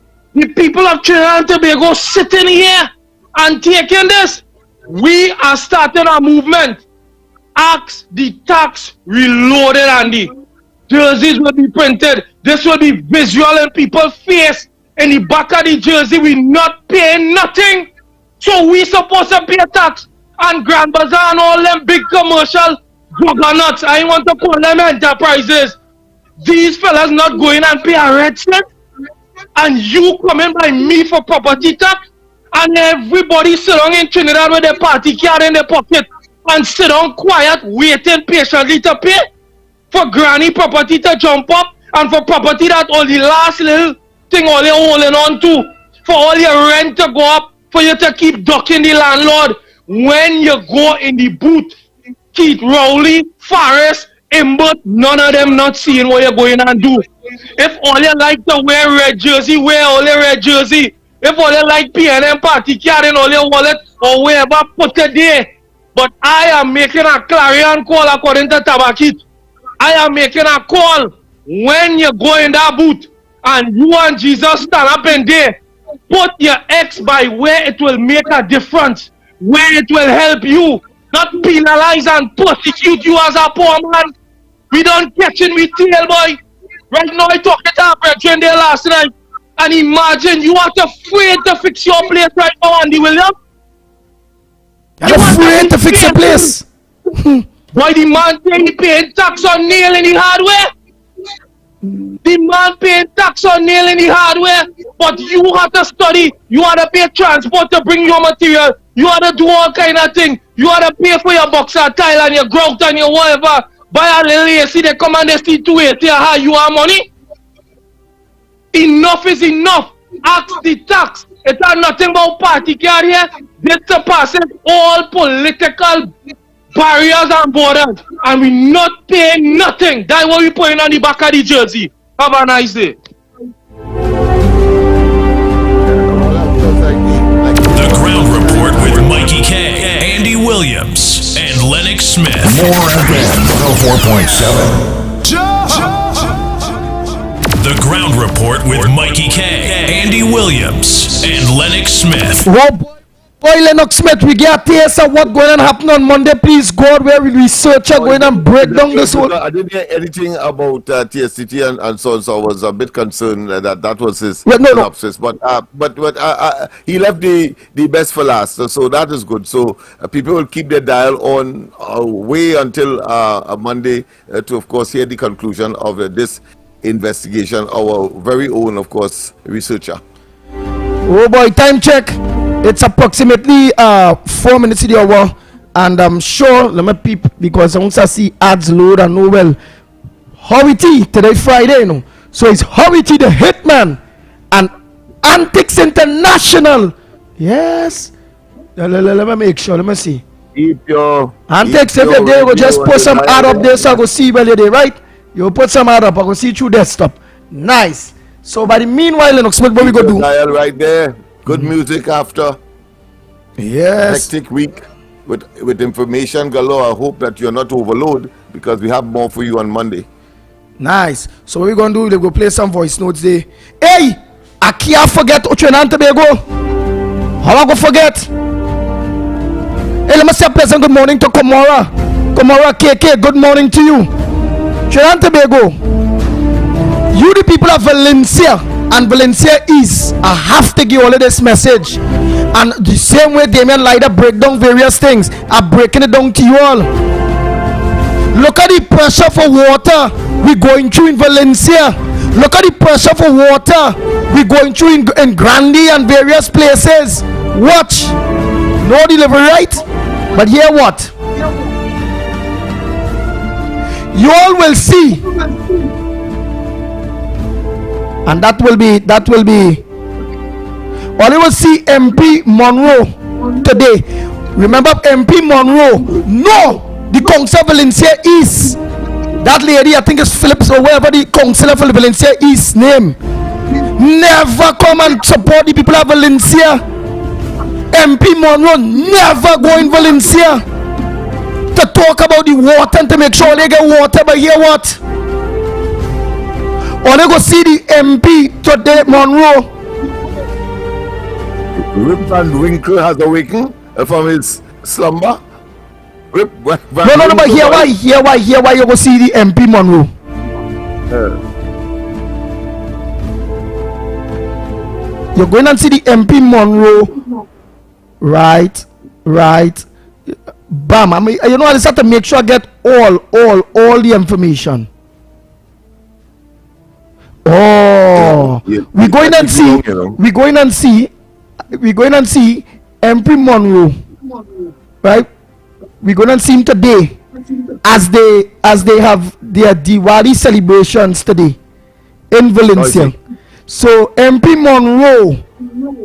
[SPEAKER 15] sitting here and taking this, we are starting a movement. Ask the tax reloaded, Andy. Jerseys will be printed. This will be visual in people's face. In the back of the jersey, we're not paying nothing. So we supposed to pay tax. And Grand Bazaar and all them big commercial juggernauts, I want to call them enterprises. These fellas not going and pay a red cent. And you coming by me for property tax. And everybody sit down in Trinidad with their party card in their pocket. And sit down quiet, waiting patiently to pay. For granny property to jump up, and for property that all the last little thing all you're holding on to, for all your rent to go up, for you to keep ducking the landlord. when you go in the booth, Keith Rowley, Forrest, Imbert, none of them not seeing what you're going and do. If all you like to wear red jersey, wear all your red jersey. If all you like PNM party, carrying all your wallet or wherever, put it there. But I am making a clarion call according to Tabakit. I am making a call when you go in that booth and you and Jesus stand up in there. Put your X by where it will make a difference, where it will help you, not penalize and persecute you as a poor man. We don't catch it with tail, boy. Right now I talked to our brethren there last night, and imagine you are afraid to fix your place right now, Andy Williams.
[SPEAKER 19] You're afraid to fix your place.
[SPEAKER 15] Why the man paying tax on nail in the hardware? The man paying tax on nail in the hardware, but you have to study, you have to pay transport to bring your material, you have to do all kind of thing, you have to pay for your boxer tile and your grout and your whatever. Buy a little AC, they come and they see 280 how you have money. Enough is enough. Ask the tax. It has nothing about party card here. This surpasses all political barriers and borders, and we not paying nothing. That's what we putting on the back of the jersey. Have a nice day.
[SPEAKER 29] The Ground Report with Mikey K, Andy Williams, and Lennox Smith.
[SPEAKER 7] More FM 104.7.
[SPEAKER 29] The Ground Report with Mikey K, Andy Williams, and Lennox Smith.
[SPEAKER 19] Boy, Lennox Smith, we get a taste of what going to happen on Monday. Please, God, where we research are going and break down this whole.
[SPEAKER 12] I didn't hear anything about TSCT and so on, so I was a bit concerned that was his synopsis. But he left the best for last, so that is good. So people will keep their dial on way until Monday to, of course, hear the conclusion of this investigation. Our very own, of course, researcher.
[SPEAKER 19] Oh boy, time check. It's approximately 4 minutes to the hour, and I'm sure, let me peep, because once I see ads load, I know well, Howie T, today Friday, you know, so it's Howie T, the hitman, and Antics International, yes, let me make sure, let me see, Antics, if you're there, go just put some ad up there, so I go see while you're there, right, you put some ad up, I go see through desktop, nice, so by the meanwhile, Lennox Smith, what we go do?
[SPEAKER 12] Dial right there. Good music after hectic week with information galore. I hope that you're not overloaded because we have more for you on Monday.
[SPEAKER 19] Nice. So what we're gonna do? We're gonna play some voice notes there. Hey, I can't forget Trinidad and Tobago. How I go forget? Hey, let me say a pleasant good morning to Komora. Komora KK, good morning to you. Trinidad and Tobago. You the people of Valencia and Valencia East, I have to give all of this message. And the same way Damian Lider break down various things, I'm breaking it down to you all. Look at the pressure for water we're going through in Valencia. Look at the pressure for water we're going through in Grandi and various places. Watch. No delivery, right? But hear what? You all will see. And that will be or you will see MP Monroe today. Remember MP Monroe? No, the Council of Valencia East. That lady, I think it's Phillips or wherever the Council of Valencia East name. Never come and support the people of Valencia. MP Monroe never go in Valencia to talk about the water and to make sure they get water. But hear what? Or they go see the MP today, Monroe.
[SPEAKER 12] Rip Van Winkle has awakened from his slumber. Rip Van
[SPEAKER 19] No, but hear why you go see the MP Monroe. You're going to see the MP Monroe. Right. Bam. I mean, you know, I just have to make sure I get all the information. Oh, we're going and see MP Monroe, right? We're going to see him today as they have their Diwali celebrations today in Valencia. So MP Monroe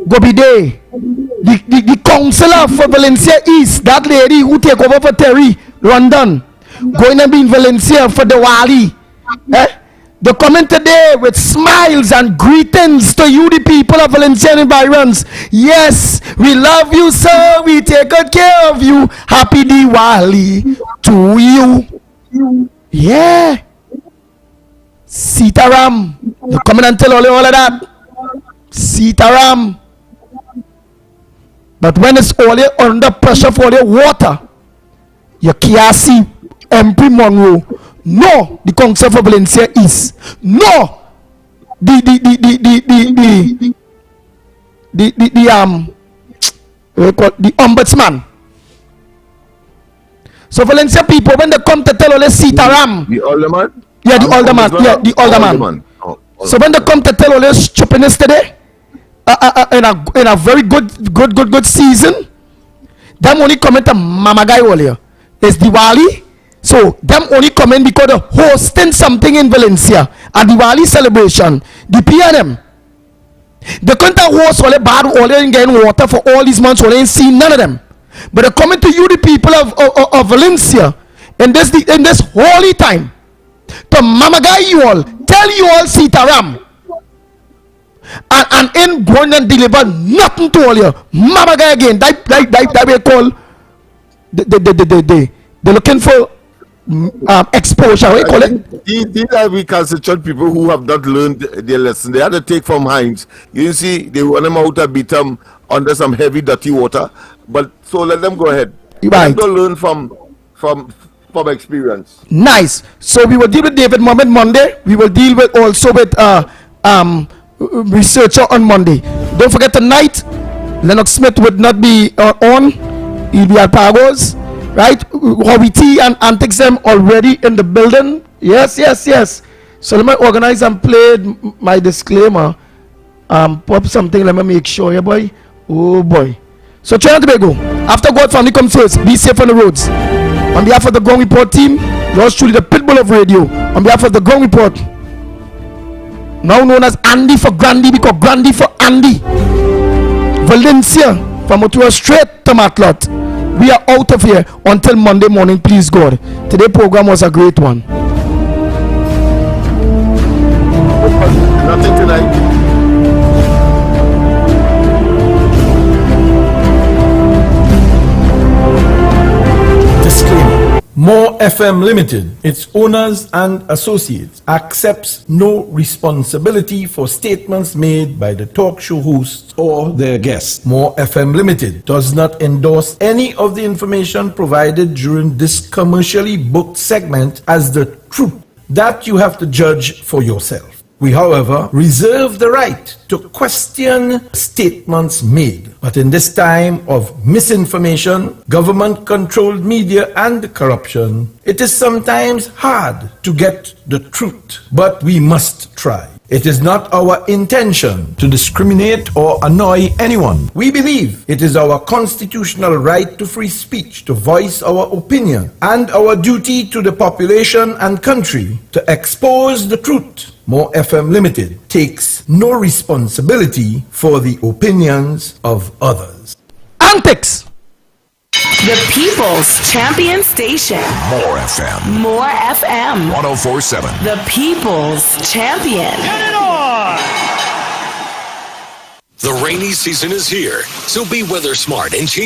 [SPEAKER 19] go be there the councillor for Valencia East, that lady who take over for Terry London, going to be in Valencia for the Wali. They come in today with smiles and greetings to you, the people of Valencia and environs. Yes, we love you, sir. We take good care of you. Happy Diwali to you. Yeah. Sitaram. They come in and tell all of that. Sitaram. But when it's all under pressure for the water, you can't see MP Monroe. No, the council for Valencia East. No, the ombudsman. So Valencia people, when they come to tell all the Sitaram,
[SPEAKER 12] the alderman.
[SPEAKER 19] Yeah, the alderman. Yeah, the alderman. So when they come to tell all this stupidness today, in a very good season, them only comment to Mama Guy earlier. It's Diwali. So them only come in because they're hosting something in Valencia, a Diwali celebration. The PNM. They can't host all the bad, all they ain't getting water for all these months, all they ain't seen none of them. But they're coming to you, the people of Valencia, in this holy time, to Mama Guy you all, tell you all Sitaram. And in going and deliver nothing to all you. Mama Guy again, that we call they're looking for exposure. What you call it?
[SPEAKER 12] These are recalcitrant people who have not learned their lesson. They had to take from Heinz. You see, they run them out and beat them under some heavy, dirty water. But so let them go ahead.
[SPEAKER 19] Right.
[SPEAKER 12] Let them learn from experience.
[SPEAKER 19] Nice. So we will deal with David Mohammed Monday. We will deal with also with researcher on Monday. Don't forget tonight, Lennox Smith would not be on. He'll be at Pagos. Right, Robbie T and Antics them already in the building. Yes. So let me organize and play my disclaimer. Pop something. Let me make sure, yeah, boy. Oh boy. So Trinidad and Tobago, after God family comes first, be safe on the roads. On behalf of the Ground Report team, yours truly, the Pitbull of Radio. On behalf of the Ground Report, now known as Andy for Grandy, because Grandy for Andy. Valencia from Otua straight to Matlot. We are out of here until Monday morning, please God. Today's program was a great one.
[SPEAKER 12] Nothing tonight.
[SPEAKER 1] Disclaimer. More FM Limited, its owners and associates, accepts no responsibility for statements made by the talk show hosts or their guests. More FM Limited does not endorse any of the information provided during this commercially booked segment as the truth. That you have to judge for yourself. We, however, reserve the right to question statements made. But in this time of misinformation, government-controlled media and corruption, it is sometimes hard to get the truth. But we must try. It is not our intention to discriminate or annoy anyone. We believe it is our constitutional right to free speech, to voice our opinion, and our duty to the population and country to expose the truth. More FM Limited takes no responsibility for the opinions of others.
[SPEAKER 19] Antics!
[SPEAKER 6] The People's Champion Station.
[SPEAKER 7] More FM.
[SPEAKER 6] More FM.
[SPEAKER 7] 104.7.
[SPEAKER 6] The People's Champion.
[SPEAKER 28] Get it on!
[SPEAKER 16] The rainy season is here, so be weather smart and change